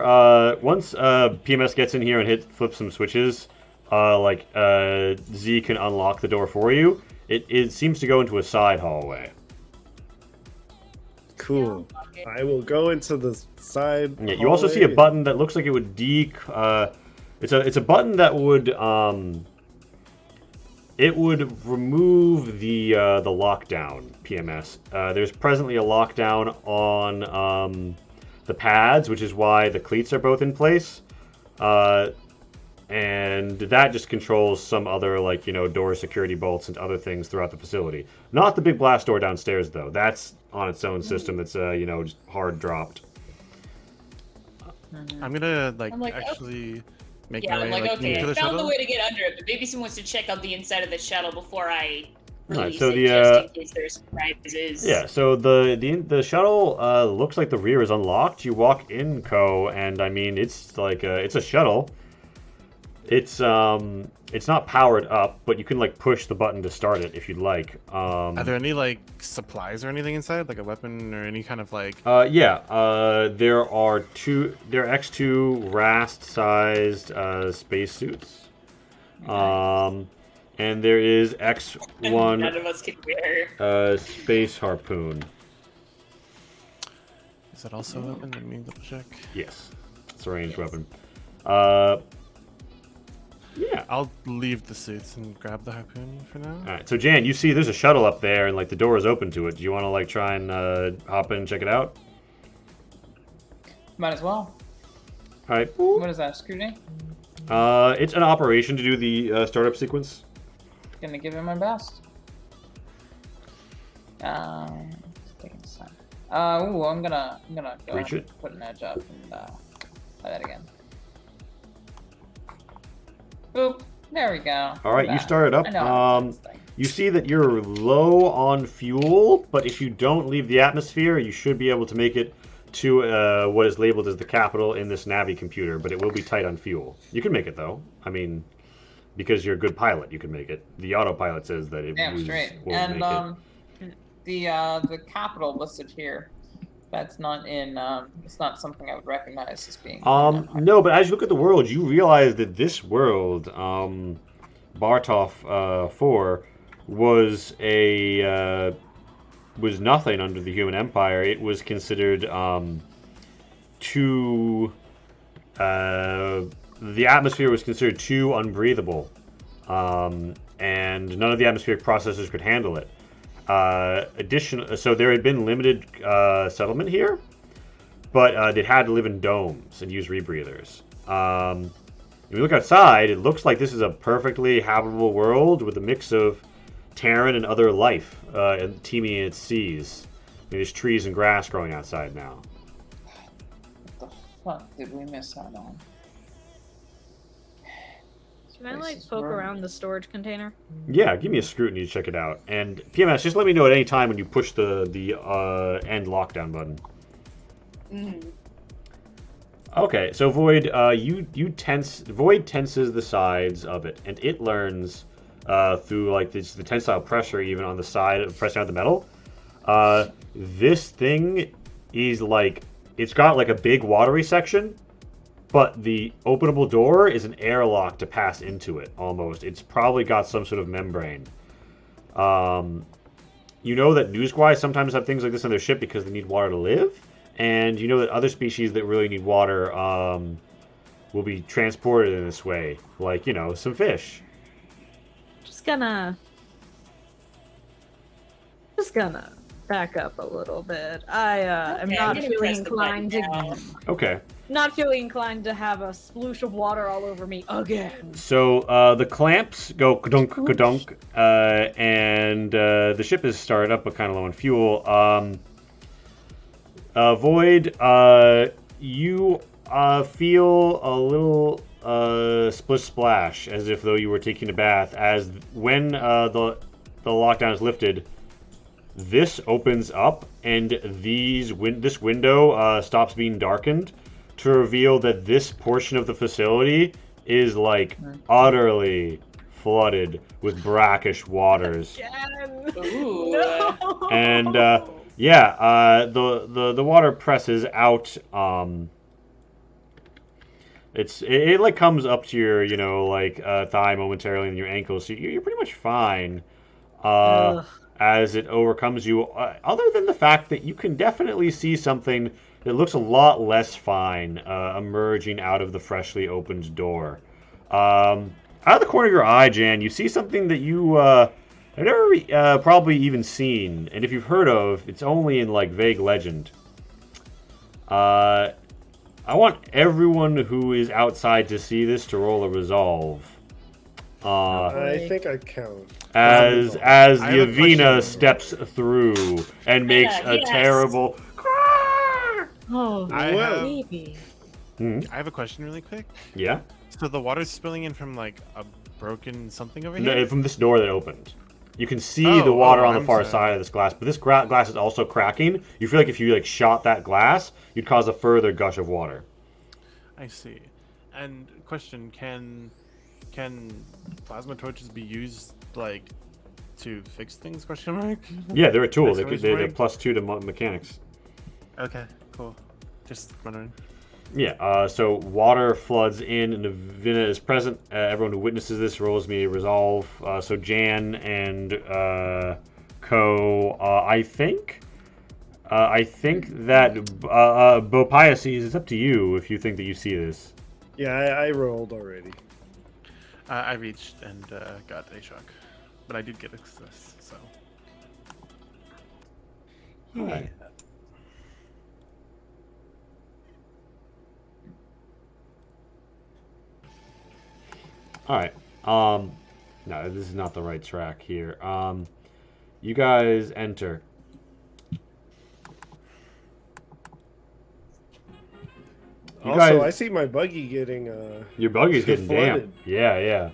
Once PMS gets in here and flips some switches, Z can unlock the door for you. It seems to go into a side hallway. Cool. I will go into the side. Yeah, you also see a hallway. button that looks like it would it's a button that would it would remove the lockdown PMS. There's presently a lockdown on the pads, which is why the cleats are both in place. And that just controls some other door security bolts and other things throughout the facility. Not the big blast door downstairs though. That's on its own system. That's just hard dropped. I'm gonna I'm like, actually make Yeah, my I'm way like, okay, into I the found the shuttle. way to get under it, but maybe someone wants to check out the inside of the shuttle before I Alright, release so it, the, just in case there's surprises. Yeah, so the shuttle looks like the rear is unlocked. You walk in, Ko, and I mean it's like it's a shuttle. It's not powered up, but you can like push the button to start it if you'd like. Are there any like supplies or anything inside, like a weapon or any kind of like? There are X2 Rast-sized spacesuits. And there is None X1 of us can wear. space harpoon. Is that also a weapon? Let me double check. Yes, it's a ranged weapon. Yeah. I'll leave the suits and grab the harpoon for now. All right. So Jan, you see there's a shuttle up there, and like the door is open to it. Do you want to like try and hop in and check it out? Might as well. All right. What is that, scrutiny? It's an operation to do the startup sequence. Gonna give it my best. It's taking some time. Ooh, I'm gonna go Reach ahead it. and put an edge up and try that again. Boop. There we go. All right, you start it up. I know how to do this thing. You see that you're low on fuel, but if you don't leave the atmosphere, you should be able to make it to what is labeled as the capital in this Navi computer, but it will be tight on fuel. You can make it, though. I mean, because you're a good pilot, you can make it. The autopilot says that it Damn straight. won't make And the capital listed here, that's not in. It's not something I would recognize as being. No, but as you look at the world, you realize that this world, Bartov 4, was was nothing under the human empire. It was considered too. The atmosphere was considered too unbreathable, and none of the atmospheric processes could handle it. So there had been limited settlement here, but they had to live in domes and use rebreathers. If you look outside, it looks like this is a perfectly habitable world with a mix of Terran and other life teeming in its seas. There's trees and grass growing outside now. What the fuck did we miss out on? Can I like poke around the storage container? Yeah, give me a scrutiny to check it out. And PMS, just let me know at any time when you push the end lockdown button. Mm. Okay, so Void, Void tenses the sides of it, and it learns through like the tensile pressure even on the side of pressing out the metal. This thing is like, it's got like a big watery section, but the openable door is an airlock to pass into it, almost. It's probably got some sort of membrane. You know that newsguys sometimes have things like this on their ship because they need water to live, and you know that other species that really need water will be transported in this way, like, you know, some fish. Just gonna back up a little bit. I'm Okay, not I'm gonna feeling press the button inclined to now. Okay. not feeling inclined to have a sploosh of water all over me again. So the clamps go kadunk kadunk, and the ship is started up but kind of low on fuel. Void, you feel a little splish splash as if though you were taking a bath. As when the lockdown is lifted, this opens up and this window stops being darkened to reveal that this portion of the facility is like utterly flooded with brackish waters. Again. Ooh. No. And yeah, the water presses out. It like comes up to your, you know, like thigh momentarily and your ankles, so you're pretty much fine. As it overcomes you, other than the fact that you can definitely see something that looks a lot less fine emerging out of the freshly opened door. Out of the corner of your eye, Jan, you see something that you have never probably even seen, and if you've heard of, it's only in like vague legend. I want everyone who is outside to see this to roll a resolve. I think I count. As I have a Yavina question. steps through and makes a yes. terrible. Oh, I Well. have, baby. Mhm. I have a question really quick. Yeah, So the water's spilling in from like a broken something over no, here? from this door that opened. You can see the water on the I'm far sorry. side of this glass, but this glass is also cracking. You feel like if you like shot that glass, you'd cause a further gush of water. I see. And question, can plasma torches be used like to fix things? Question mark. Yeah, they're a tool. Exclamation They're point. +2 to mechanics. Okay, cool. Just wondering. Yeah, so water floods in, and Navina is present. Everyone who witnesses this rolls me a resolve. So Jan and Co. I think that Bopiaces, it's up to you if you think that you see this. Yeah, I rolled already. I reached and got a shock, but I did get a success. So Alright. All right. No, this is not the right track here. You guys enter. I see my buggy getting Your buggy's getting flooded. damp. Yeah.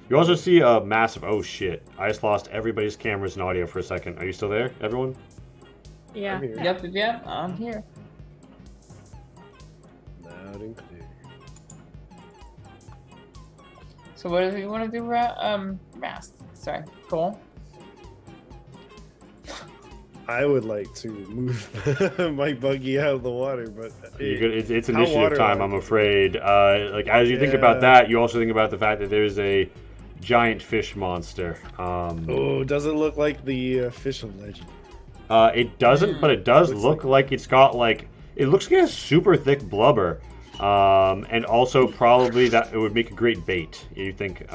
You also see a massive. Oh shit! I just lost everybody's cameras and audio for a second. Are you still there, everyone? Yeah. I'm here. Yep, I'm here. Loud and clear. So what do you want to do, Rast? Sorry, Cole? I would like to move my buggy out of the water, but It's how initiative time, waterlogged I'm is it? afraid. Like as you think about Yeah. that, you also think about the fact that there's a giant fish monster. Oh, does it look like the fish of legend? It doesn't, but it does Looks look like it's got like it looks like it has super thick blubber, and also probably that it would make a great bait. You think?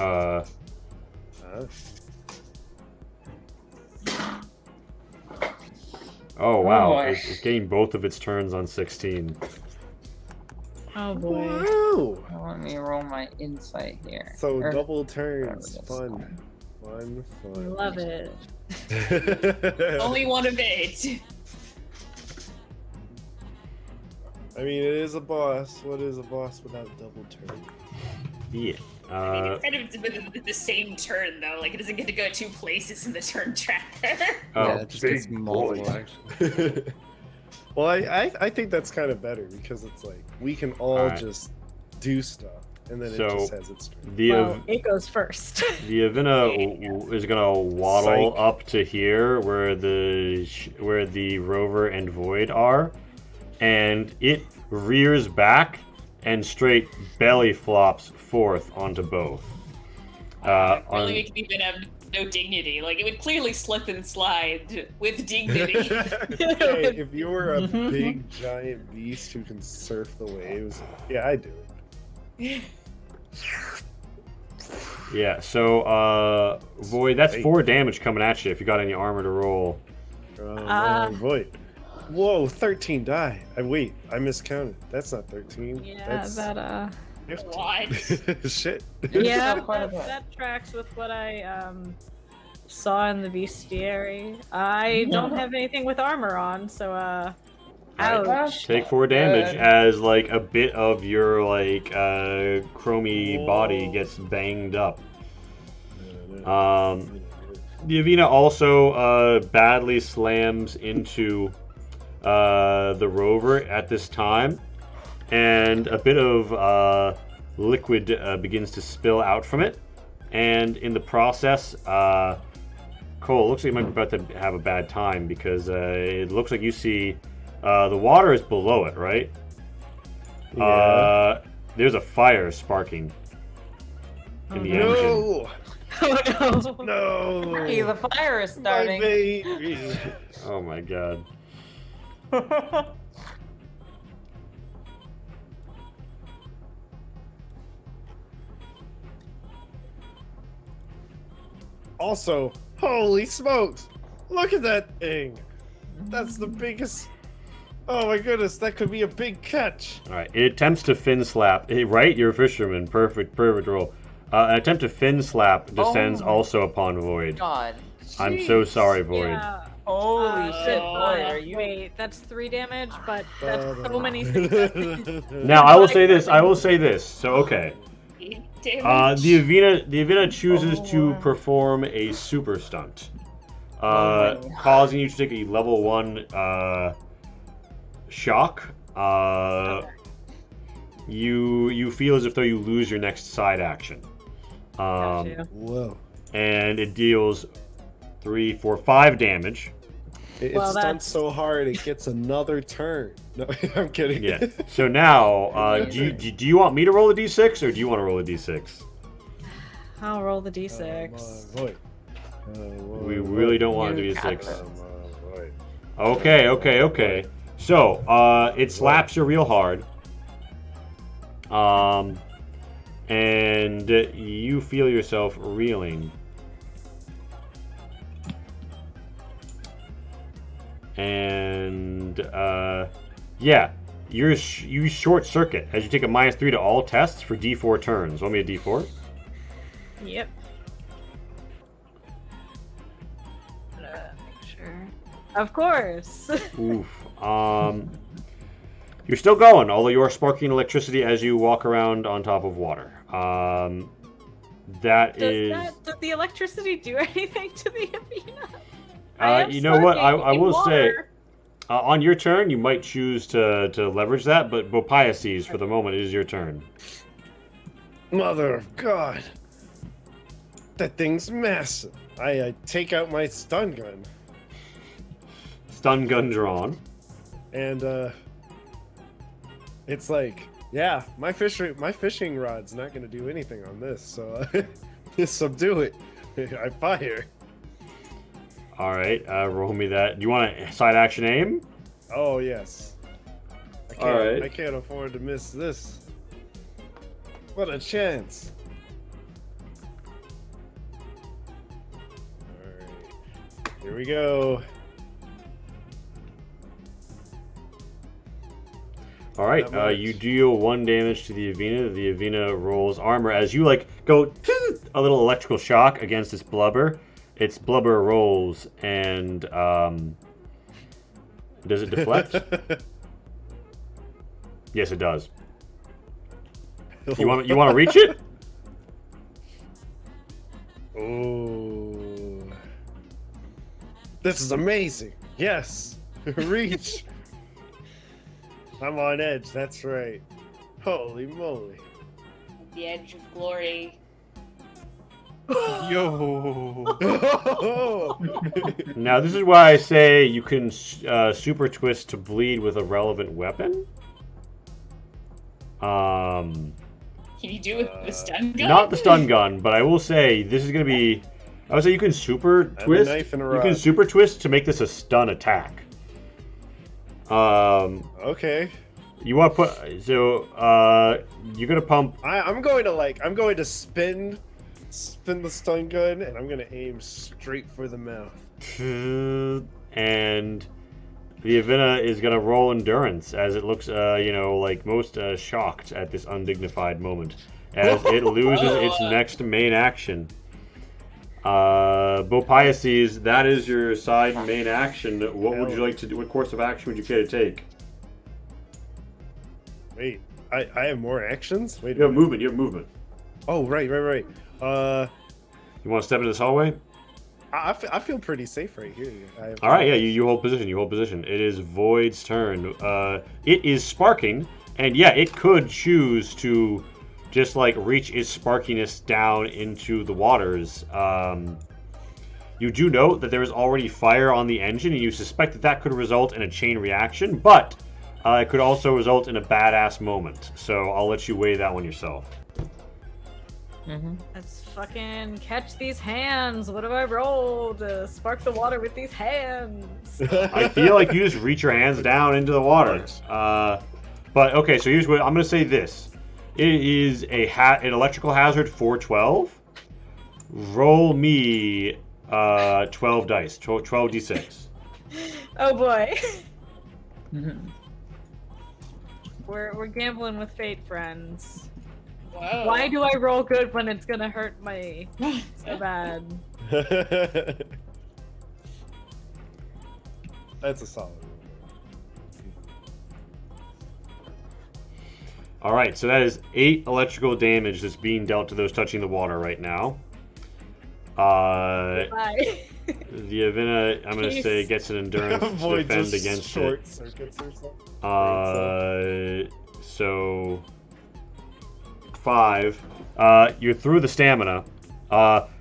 Oh wow, boy. it's getting both of its turns on 16. Oh boy. Woo! Let me roll my insight here. So Or- double turns, that's fun. Love it. Only one of eight. I mean, it is a boss. What is a boss without double turn? Yeah. I mean, it's kind of the same turn though. Like it doesn't get to go two places in the turn tracker. Oh, Yeah, it just gets multiple action. Well, I think that's kind of better because it's like we can all Alright. just do stuff, and then So, it just has its turn. the Well, it goes first. The Avina is gonna waddle Psych. up to here where the rover and void are, and it rears back and straight belly flops forth onto both. Really makes me even have no dignity. Like it would clearly slip and slide with dignity. Hey, if you were a big giant beast who can surf the waves, yeah, I'd do it. Yeah, so void, that's 4 damage coming at you if you got any armor to roll. Ah. Void. Whoa, 13 die. Wait, I miscounted. That's not 13. Yeah, That's that 15. What? Shit. yeah, still quite a that, bit. that tracks with what I saw in the bestiary. I don't have anything with armor on, so ouch. Take 4 damage as like a bit of your like chromy body gets banged up. The Avina also badly slams into the rover at this time, and a bit of liquid begins to spill out from it. And in the process, Cole, looks like you might be about to have a bad time because it looks like you see the water is below it, right? Yeah. There's a fire sparking in the engine. No! Oh no. No! Hey, the fire is My starting. baby! Oh my god. Also, holy smokes! Look at that thing! That's the biggest. Oh my goodness, that could be a big catch! Alright, it attempts to fin slap. Right? You're a fisherman. Perfect roll. An attempt to fin slap descends Oh. also upon Void. God. I'm so sorry, Void. Yeah. Holy shit, Oh. boy, are you? Wait, that's 3 damage, but that's so many successes. Now, I will say this. So, okay. Damage. The Avina chooses to Oh. perform a super stunt, Oh my. causing you to take a level 1 shock. You feel as if though you lose your next side action, Gotcha. Whoa. and it deals 3, 4, 5 damage. It Well, stunts that's- so hard it gets another turn. No, I'm kidding. Yeah. So now, do you want me to roll a d6 or do you want to roll a d6? I'll roll the d6. We really don't want to do a You d6. got Okay. So, it slaps you real hard. And you feel yourself reeling. And, yeah, you short circuit as you take a -3 to all tests for d4 turns. Want me a d4? Yep. Make sure. Of course. Oof. You're still going, although you are sparking electricity as you walk around on top of water. Does the electricity do anything to the Avina? You know what? I will say, water. On your turn, you might choose to leverage that, but Bopiaces, for the moment, it is your turn. Mother of God. That thing's massive. I take out my stun gun. Stun gun drawn. And it's like, yeah, my fishing rod's not gonna do anything on this, so just subdue it. I fire. All right, roll me that. Do you want a side action aim? Oh yes. I can't afford to miss this. What a chance. Alright. Here we go. All right, you deal 1 damage to the Avina. The Avina rolls armor as you go a little electrical shock against its blubber. Its blubber rolls and does it deflect? Yes, it does. You want to reach it? Oh, this is amazing. Yes, reach. I'm on edge. That's right. Holy moly! The edge of glory. Yo. Now this is why I say you can super twist to bleed with a relevant weapon. Can you do it with the stun gun? Not the stun gun, but I will say this is gonna be. I would say you can super twist. Knife and a You rod. can super twist to make this a stun attack. Okay. You want to put you're gonna pump. I'm going to spin the stun gun, and I'm gonna aim straight for the mouth. And the Avina is gonna roll endurance as it looks, like most shocked at this undignified moment as it loses its next main action. Bopiaces, that is your side main action. What would you like to do? What course of action would you care to take? Wait, I have more actions? Wait. You have movement. You have movement. Oh, right. You want to step into this hallway? I feel pretty safe right here. All right, yeah, you hold position. You hold position. It is Void's turn. It is sparking, and yeah, it could choose to just reach its sparkiness down into the waters. You do note that there is already fire on the engine, and you suspect that could result in a chain reaction, but it could also result in a badass moment. So I'll let you weigh that one yourself. Let's fucking catch these hands. What have I rolled to spark the water with these hands? I feel like you just reach your hands down into the water. But okay, so here's what I'm gonna say. This it is an electrical hazard 412. Roll me 12 dice, 12 d6. Oh boy. We're gambling with fate, friends. Whoa. Why do I roll good when it's gonna hurt me so bad? That's a solid one. All right, so that is 8 electrical damage that's being dealt to those touching the water right now. Bye. The Avina, I'm going to say, gets an endurance to Avoid defend just against short it. circuits or something. So 5. You're through the stamina.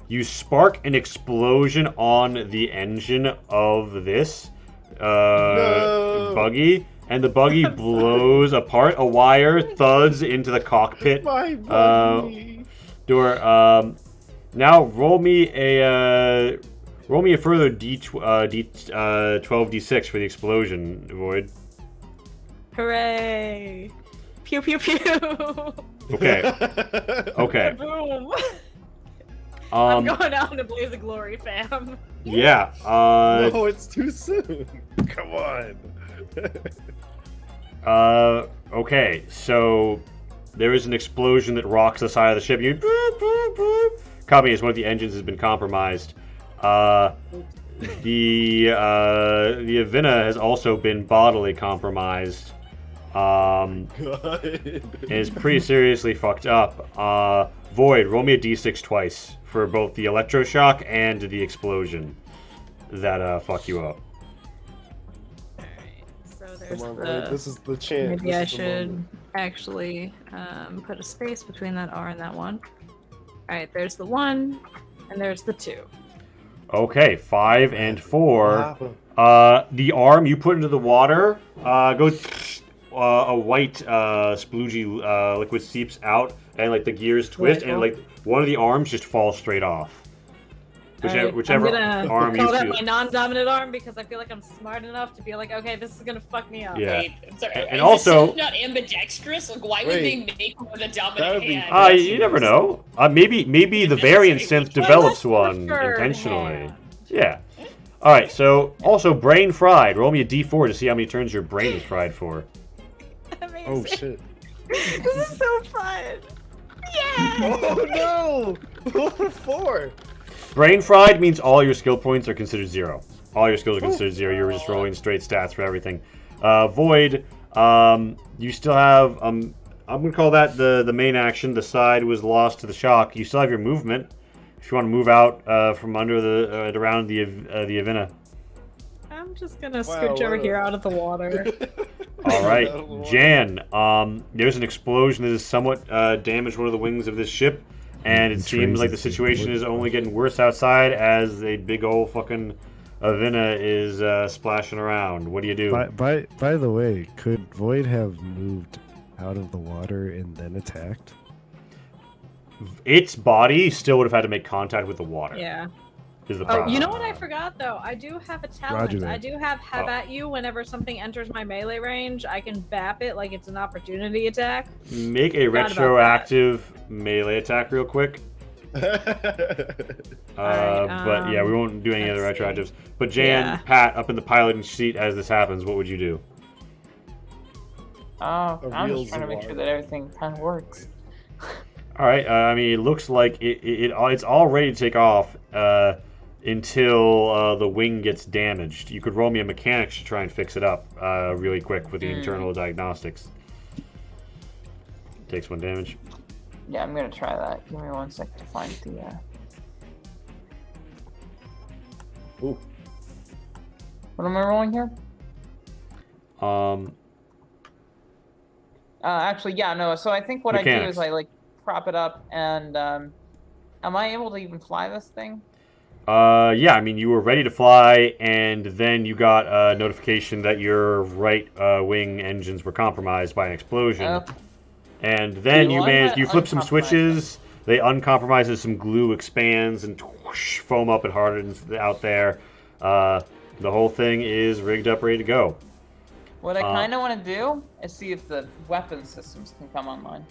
You spark an explosion on the engine of this buggy, and the buggy blows apart. A wire thuds into the cockpit My buggy. door. Now roll me a further d12 d6 for the explosion, Void. Hooray! Pew pew pew. Okay. Okay. Boom. I'm going out in a blaze of glory, fam. Yeah. No, it's too soon. Come on. Okay. So there is an explosion that rocks the side of the ship. You coming as one of the engines has been compromised. The Avina has also been bodily compromised. And is pretty seriously fucked up. Void, roll me a d6 twice for both the electroshock and the explosion that fuck you up. So there's Come on, the. Void, this is the chance. Maybe I should actually put a space between that R and that 1. Alright, there's the 1, and there's the 2. Okay, 5 and 4. The arm you put into the water goes. A white sploogey liquid seeps out, and like the gears twist, and like one of the arms just falls straight off. Whichever arm you call that feel. my non-dominant arm because I feel like I'm smart enough to be like, okay, this is gonna fuck me up. Yeah. Wait, I'm sorry. And Is also, this not ambidextrous? Like, why would they make one with a dominant be hand? you never know. Maybe the variant synth develops one intentionally. hand. Yeah. All right. So also brain fried. Roll me a d4 to see how many turns your brain is fried for. Amazing. Oh shit. This is so fun. Yeah. Oh no! 4. Brain fried means all your skill points are considered 0. All your skills are considered 0. You're just rolling straight stats for everything. Void, you still have I'm gonna call that the main action. The side was lost to the shock. You still have your movement if you want to move out from under the around the Avina. I'm just gonna scooch over here out of the water. All right, Jan. There's an explosion that has somewhat damaged one of the wings of this ship, and it seems like the situation is only getting worse outside as a big old fucking Avina is splashing around. What do you do? By the way, could Void have moved out of the water and then attacked? Its body still would have had to make contact with the water. Yeah. Is the Oh, problem. you know what I forgot though? I do have a talent. Roger that. I do have at you whenever something enters my melee range. I can bap it like it's an opportunity attack. Make a Forgot about retroactive melee attack real quick. Alright, But yeah, we won't do any other let's see. retroactives. But Jan, Yeah. Pat, up in the piloting seat as this happens, what would you do? Oh, A I'm real just trying to make sure Zawar. that everything kind of works. All right. I mean, it looks like it's all ready to take off until the wing gets damaged. You could roll me a mechanics to try and fix it up really quick with the internal diagnostics. Takes 1 damage. Yeah, I'm gonna try that. Give me 1 sec to find the. Ooh. What am I rolling here? Actually, yeah, no. So I think what I do Mechanics. is I like prop it up, and am I able to even fly this thing? Yeah, I mean, you were ready to fly, and then you got a notification that your right wing engines were compromised by an explosion. Oh. And then Okay, you well, I managed, had you flip some uncompromised switches, they uncompromised as some glue expands and whoosh, foam up and hardens out there. The whole thing is rigged up, ready to go. What I kind of want to do is see if the weapon systems can come online.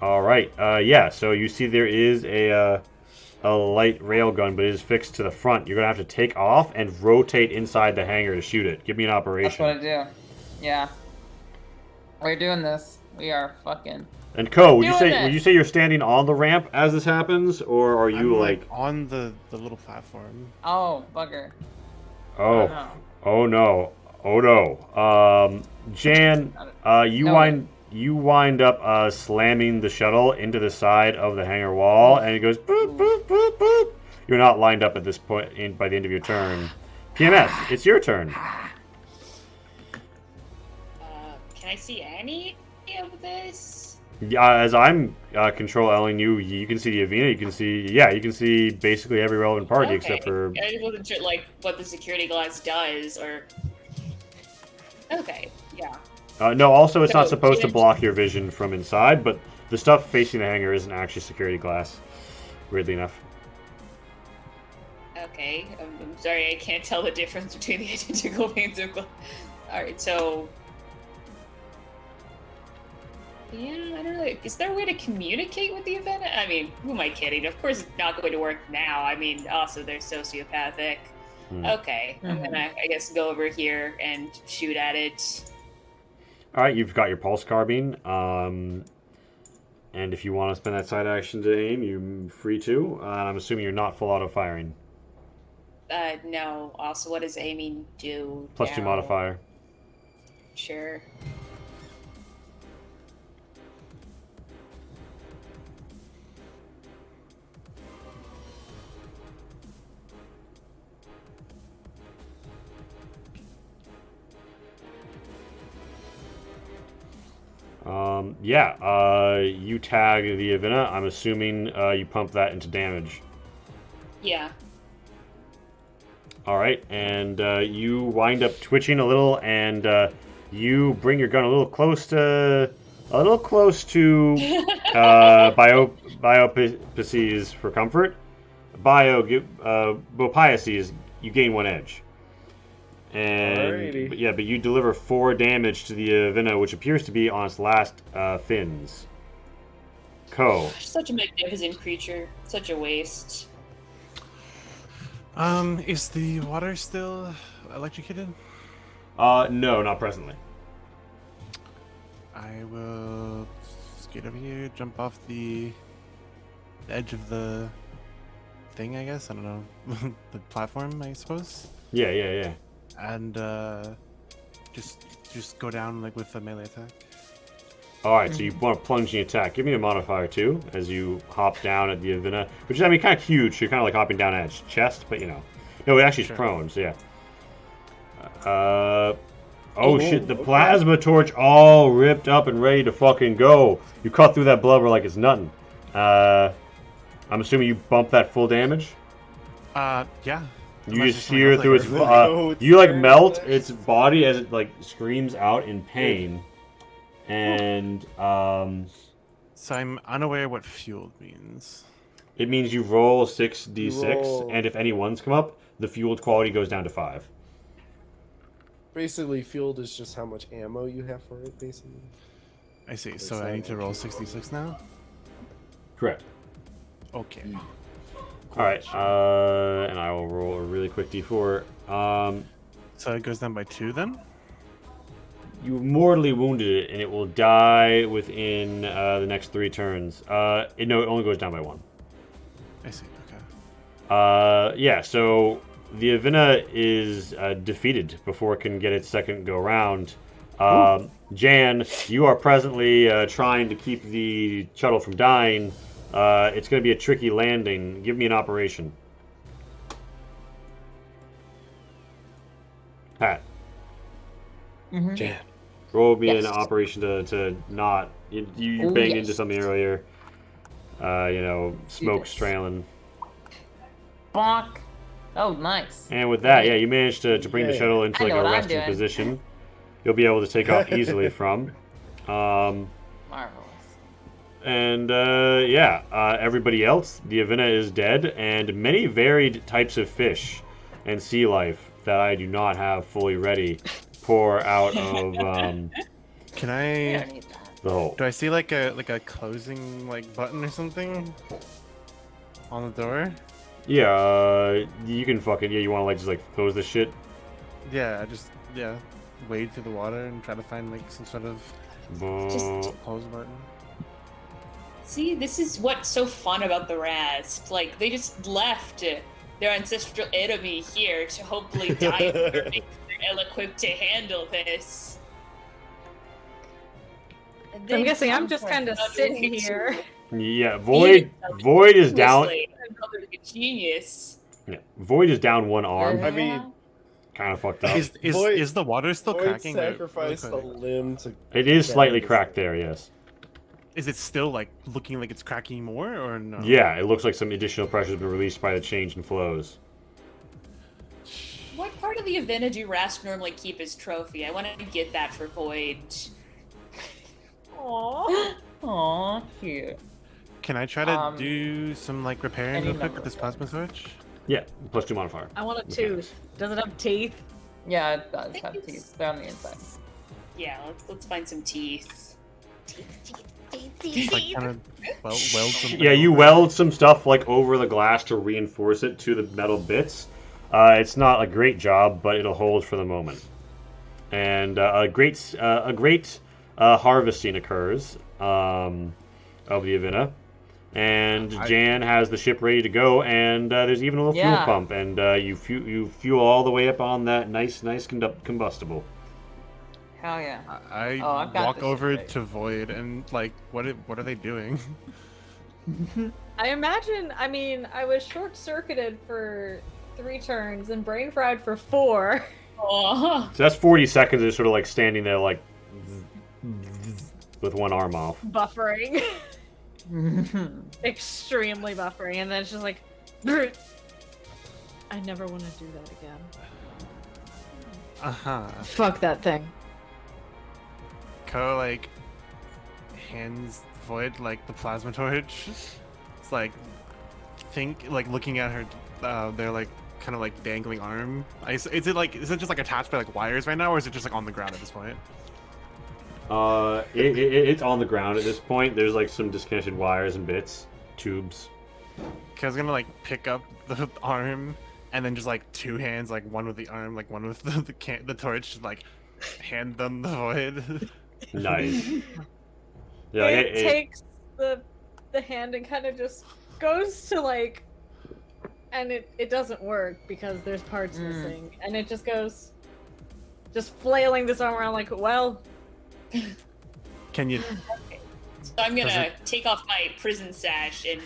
All right, yeah, so you see there is a light railgun, but it is fixed to the front. You're going to have to take off and rotate inside the hangar to shoot it. Give me an operation. That's what I do. Yeah. We're doing this. We are fucking. And Co, would Doing you this. say you're standing on the ramp as this happens, or are you I'm, like on the little platform? Oh, bugger. oh no. oh no oh no Jan, you wind up slamming the shuttle into the side of the hangar wall, and it goes boop boop boop boop. You're not lined up at this point by the end of your turn. PMS, it's your turn. Can I see any of this? Yeah, as I'm control L'ing you, you can see the Avina. You can see basically every relevant party except for. I just wasn't sure, like, what the security glass does, or. Okay, yeah. No, also it's not So, supposed to yeah. block your vision from inside, but the stuff facing the hangar isn't actually security glass. Weirdly enough. Okay, I'm sorry, I can't tell the difference between the identical panes of glass. Alright, so. Yeah, I don't know. Is there a way to communicate with the event? I mean, who am I kidding? Of course it's not going to work now. I mean, also they're sociopathic. Okay, I'm gonna, I guess, go over here and shoot at it. All right, you've got your pulse carbine. And if you want to spend that side action to aim, you're free to. I'm assuming you're not full auto firing. No. Also, what does aiming do? +2 now? modifier. Sure. You tag the Avina. I'm assuming you pump that into damage. Yeah. All right, and you wind up twitching a little, and you bring your gun a little close to Biopices for comfort. Biopiaces, you gain 1 edge. And but you deliver 4 damage to the Avina, which appears to be on its last fins. Such a magnificent creature. Such a waste. Is the water still electrocuted? No, not presently. I will skate over here, jump off the edge of the thing, I guess. I don't know. The platform, I suppose. Yeah. And just go down like with a melee attack. Alright, so you want to plunge the attack. Give me a modifier too, as you hop down at the Avina, which is, I mean, kind of huge. So you're kind of like hopping down at its chest, but you know. No, it actually is prone, so yeah. Shit, the plasma torch all ripped up and ready to fucking go. You cut through that blubber like it's nothing. I'm assuming you bump that full damage? Yeah. You just hear through its you like melt its body as it like screams out in pain. And so I'm unaware what fueled means. It means you roll 6d6, and if any ones come up, the fueled quality goes down to 5. Basically, fueled is just how much ammo you have for it, basically. I see. So I need to roll 66 now? Correct. Okay. Alright, and I will roll a really quick d4. So it goes down by 2 then? You mortally wounded it, and it will die within the next 3 turns. It only goes down by 1. I see, okay. Yeah, so the Avina is defeated before it can get its second go round. Jan, you are presently trying to keep the shuttle from dying. It's going to be a tricky landing. Give me an operation. Pat. Mm-hmm. Jan. Roll me an operation to not... You banged into something earlier. Smoke trailing. Bonk. Oh, nice. And with that, you managed to bring the shuttle into like a resting position. You'll be able to take off easily from. Marvelous. And everybody else, the Avina is dead, and many varied types of fish and sea life that I do not have fully ready pour out of Can I the hole. do I see like a closing like button or something on the door? Yeah, you can fucking you want to like just close this shit? Yeah, I just wade through the water and try to find like some sort of close button. See, this is what's so fun about the Rast. Like, they just left their ancestral enemy here to hopefully die because they're ill-equipped to handle this. I'm guessing I'm just kind of sitting here. Yeah, Void is down. Genius. Yeah, Void is down 1 arm. I mean, kind of fucked up. Is the water still cracking? Sacrificed a limb to. It is slightly cracked there, yes. Is it still like looking like it's cracking more or no? Yeah, it looks like some additional pressure has been released by the change in flows. What part of the Avina do Rast normally keep as trophy? I want to get that for Void. Aww. Aww, cute. Can I try to do some like repairing any real quick number with this of plasma switch? Yeah, +2 modifier. I want a tooth. Does it have teeth? Yeah, it does have teeth. They're on the inside. Yeah, let's find some teeth. Just, like, kind of weld something. Yeah, you over. weld some stuff like over the glass to reinforce it to the metal bits. It's not a great job, but it'll hold for the moment. And a great harvesting occurs. of the Avina. And I- Jan has the ship ready to go, and there's even a little fuel Yeah. pump, and you fuel all the way up on that nice combustible. Hell yeah. I Oh, I've got walk this over shit. to Void and like, what are they doing? I imagine. I mean, I was short-circuited for 3 turns and brain fried for 4. Oh. So that's 40 seconds of sort of like standing there like with one arm off. Buffering. Extremely buffering, and then it's just like. I never want to do that again. Fuck that thing. Ko like hands Void like the plasma torch. It's like looking at her they're like kind of like dangling arm. Is it just like attached by like wires right now, or is it just like on the ground at this point? It's on the ground at this point. There's like some disconnected wires and bits, tubes. Cause I was gonna like pick up the arm and then just like 2 hands, like one with the arm, like one with the torch, just like hand them the Void. Nice. Yeah, It takes the hand and kind of just goes to like, and it doesn't work because there's parts missing, and it just goes, just flailing this arm around like, well. Can you? So I'm gonna take off my prison sash and,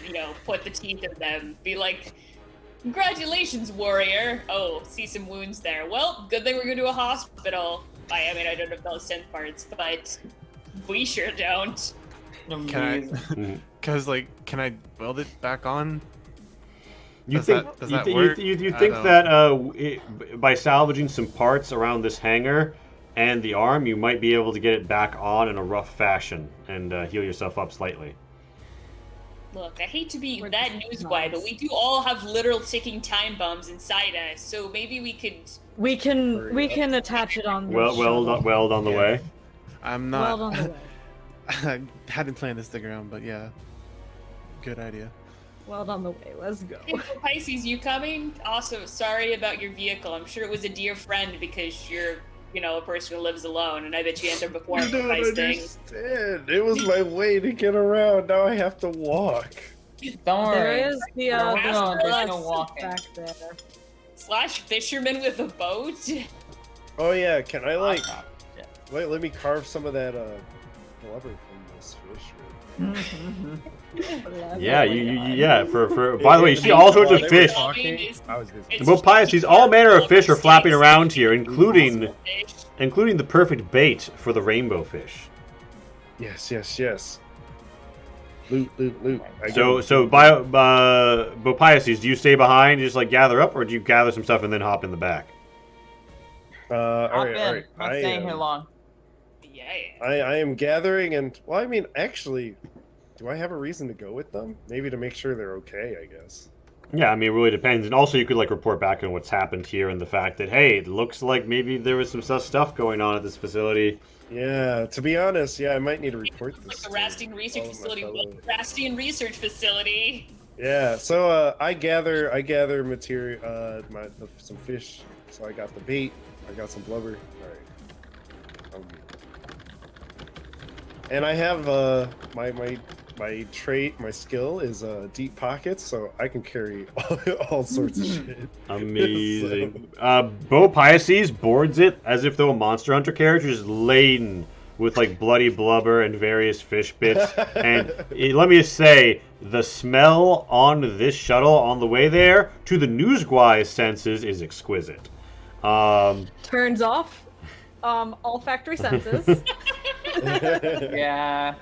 put the teeth in them. Be like, congratulations, warrior. Oh, see some wounds there. Well, good thing we're going to a hospital. I mean, I don't know if those synth parts, but we sure don't. Can I weld it back on? Does that work? You I think don't- that by salvaging some parts around this hangar and the arm, you might be able to get it back on in a rough fashion and heal yourself up slightly? Look, I hate to be We're that just news guy, but nice. we do all have literal ticking time bombs inside us, so maybe we could... We can attach it on the Weld on the Yeah. way. I'm Weld not. on the way. I hadn't planned to stick around, but yeah, good idea. Weld on the way. Let's go. Hey, Pisces, you coming? Also, sorry about your vehicle. I'm sure it was a dear friend because you're, a person who lives alone, and I bet you answered before You don't nice things. understand. It was my way to get around. Now I have to walk. Don't worry. There is the There's no bus walking. back there. / fisherman with a boat? Oh yeah, can I like Yeah. let me carve some of that blubber from this fish? Yeah, yeah. For by the way, you see all sorts of They were fish. talking. I was busy. It's Well, Pius, these all manner of fish are flapping States. around here, including Fish. the perfect bait for the rainbow fish. Yes. Loot. So Bopiaces, do you stay behind, just like gather up, or do you gather some stuff and then hop in the back? all Hop right. in. Not staying here long. Yeah. I am gathering, and well, I mean, actually, do I have a reason to go with them? Maybe to make sure they're okay, I guess. Yeah, I mean, it really depends. And also, you could like report back on what's happened here and the fact that, hey, it looks like maybe there was some stuff going on at this facility. Yeah, to be honest, yeah, I might need to report Like this. the to Rastian Research all of my Facility. fellow- Rastian Research Facility. Yeah, so I gather material, some fish. So I got the bait, I got some blubber. All right, I'm good. And I have my trait, my skill is deep pockets, so I can carry all sorts of shit. Amazing. Bo Piaces boards it as if though a Monster Hunter character is laden with like bloody blubber and various fish bits. And let me just say, the smell on this shuttle on the way there, to the Newsgui's senses, is exquisite. Turns off olfactory senses. Yeah.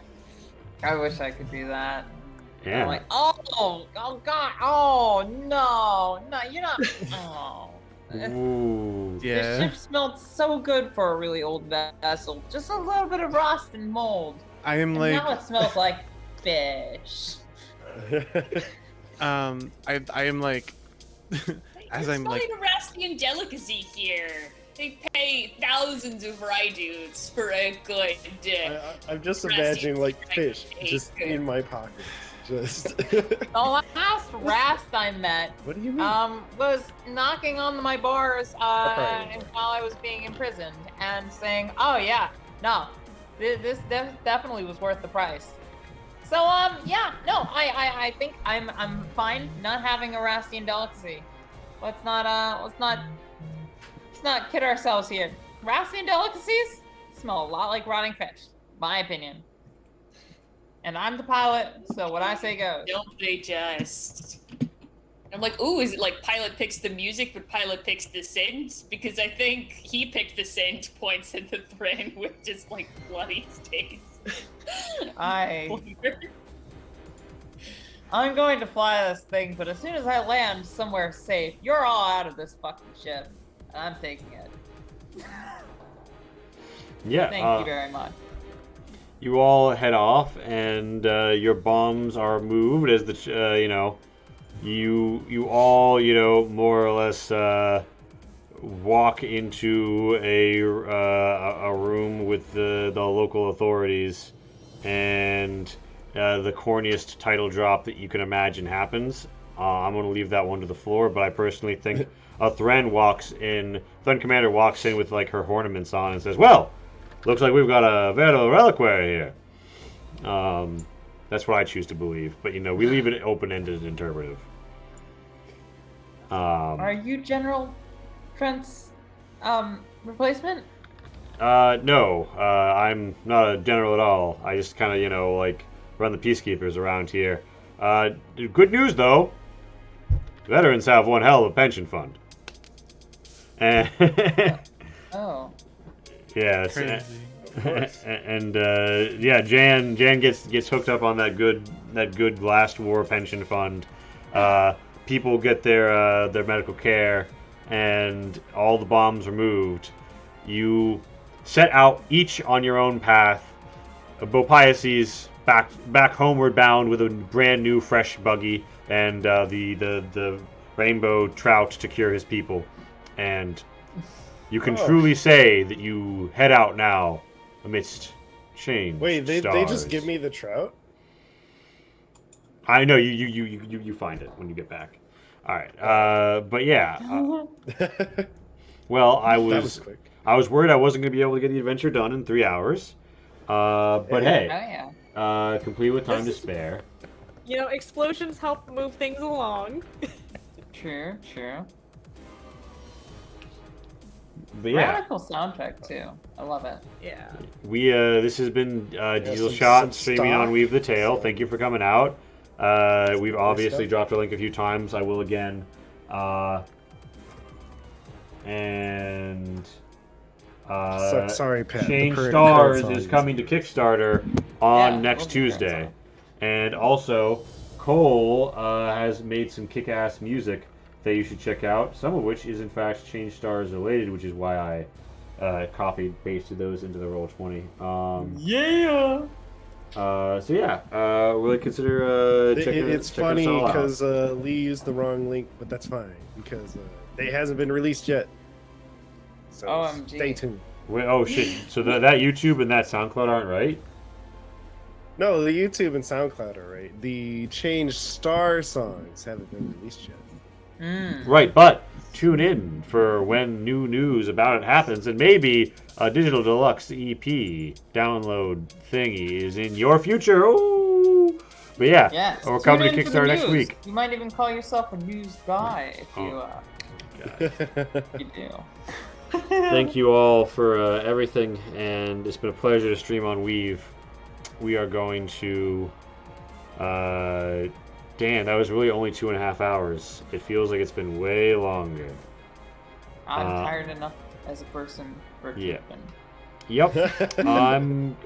I wish I could do that. Yeah. I'm like, oh god, oh no, you're not. Oh. Ooh. The Yeah. ship smelled so good for a really old vessel. Just a little bit of rust and mold. I am And like, now it smells like fish. I am like, as It's I'm not like, a Rastian delicacy here. They pay thousands of Rydudes for a good. I'm just Rusty imagining like like fish steak. just in my pocket. Just. The last Rast I met What do you mean? was knocking on my bars Right. while I was being imprisoned and saying, "Oh yeah, no, this definitely was worth the price." So yeah, no, I think I'm fine not having a Rastian delicacy. Let's not kid ourselves here. Rastian delicacies smell a lot like rotting fish, my opinion. And I'm the pilot, so what I say goes. Don't they just? I'm like, ooh, is it like pilot picks the music, but pilot picks the scent? Because I think he picked the scent, points at the thread with just like bloody stains. I'm going to fly this thing, but as soon as I land somewhere safe, you're all out of this fucking ship. And I'm taking it. Yeah. Thank you very much. You all head off, and your bombs are moved as the you all more or less walk into a room with the local authorities, and the corniest title drop that you can imagine happens. I'm going to leave that one to the floor, but I personally think a Thren commander walks in with like her ornaments on and says, "Well, looks like we've got a veritable reliquary here." That's what I choose to believe, but we leave it open-ended and interpretive. Are you General Trent's replacement? No, I'm not a general at all. I just kind of, like, run the peacekeepers around here. Good news, though. Veterans have one hell of a pension fund. And Oh. Yes. Crazy. And yeah, Jan gets hooked up on that good last war pension fund. People get their medical care, and all the bombs removed. You set out each on your own path. Bopiaces back homeward bound with a brand new fresh buggy, and the rainbow trout to cure his people. And you can truly say that you head out now amidst change. Wait, they stars. just give me the trout? I know you find it when you get back. All right, but yeah. Well, That was quick. I was worried I wasn't going to be able to get the adventure done in 3 hours. But hey, complete with time to spare. Explosions help move things along. True. But yeah, Radical soundtrack too. I love it. Yeah. we this has been Diesel some Shot streaming stock. on Weave the Tale. Thank you for coming out. We've obviously stuff. dropped a link a few times. I will again. And Sorry, Pat. ChangedStars is coming to Kickstarter on Yeah, next we'll be Tuesday. And also, Cole has made some kick-ass music that you should check out, some of which is in fact ChangedStars related, which is why I copied, pasted those into the Roll20. Yeah. So yeah, really consider checking It's check funny us all out. because Lee used the wrong link, but that's fine because it hasn't been released yet. So OMG. stay tuned. Wait, oh shit! So that YouTube and that SoundCloud aren't right? No, the YouTube and SoundCloud are right. The ChangedStar songs haven't been released yet. Right, but tune in for when new news about it happens, and maybe a digital deluxe EP download thingy is in your future. Ooh! But yeah, Yes. we're coming Tune to in for the Kickstarter next news. week. You might even call yourself a news guy if you do. Thank you all for everything, and it's been a pleasure to stream on Weave. We are going to... damn, that was really only 2.5 hours. It feels like it's been way longer. I'm tired enough as a person for Yeah. keeping. Yep. I'm...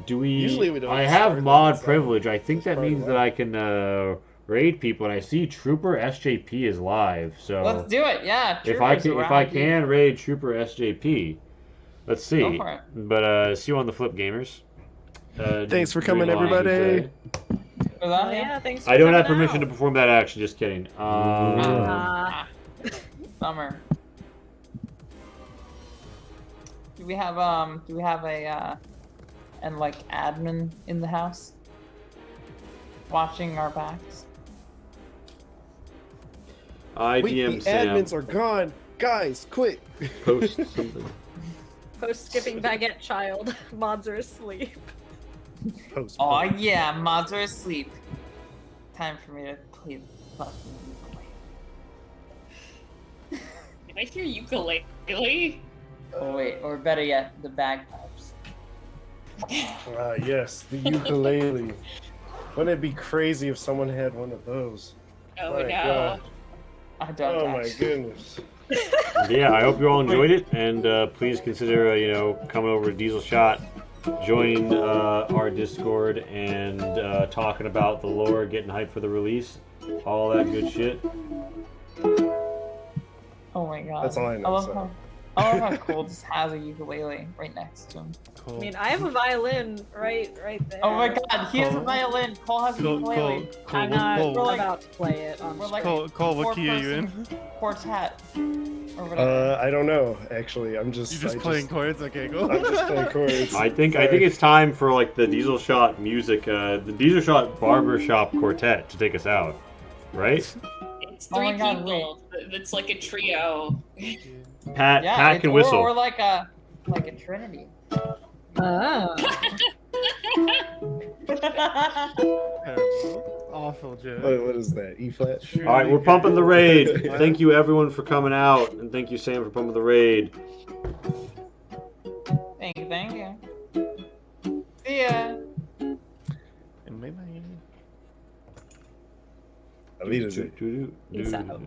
do we... Usually we don't I start have with mod that. privilege. I think that That's means part that of I can raid people, and I see Trooper SJP is live, so... Let's do it. Yeah. If I Troopers can around you. raid Trooper SJP, let's see. Go for it. But see you on the flip, gamers. Thanks for during coming, Live everybody. Tuesday. For that, Yeah, thanks for I don't have coming permission to out. perform that action. Just kidding. Summer. Do we have a admin in the house watching our backs? Wait, IBM the Sam admins are gone. Guys, quick. post something. Post skipping baguette child. Mods are asleep. Post. Oh yeah, mods are asleep. Time for me to play the fucking ukulele. Did I hear ukulele? Oh wait, or better yet, the bagpipes. Yes, the ukulele. Wouldn't it be crazy if someone had one of those? Oh My no. God. I don't Oh my actually. goodness. Yeah, I hope you all enjoyed it, and please consider, coming over to Diesel Shot, joining our Discord, and talking about the lore, getting hyped for the release, all that good shit. Oh my god. That's all I know, so. I love how Cole just has a ukulele right next to him. I mean, I have a violin right there. Oh my god, he has a violin. Cole has a ukulele. I'm not Cole. about to play it. We're like Cole, what key are you in? quartet. Or whatever. I don't know, actually. I'm just... You're just playing chords? Okay, go. I'm just playing chords. I think it's time for like the Diesel Shot music, the Diesel Shot Barbershop Quartet to take us out, right? It's Oh three my God, people. It's like a trio. Pat Yeah, can whistle. Or like a Trinity. Oh. Terrible. Awful joke. What is that? E flat? All right, we're pumping the raid. Thank you everyone for coming out, and thank you Sam for pumping the raid. Thank you. See ya. And maybe. Peace Peace out.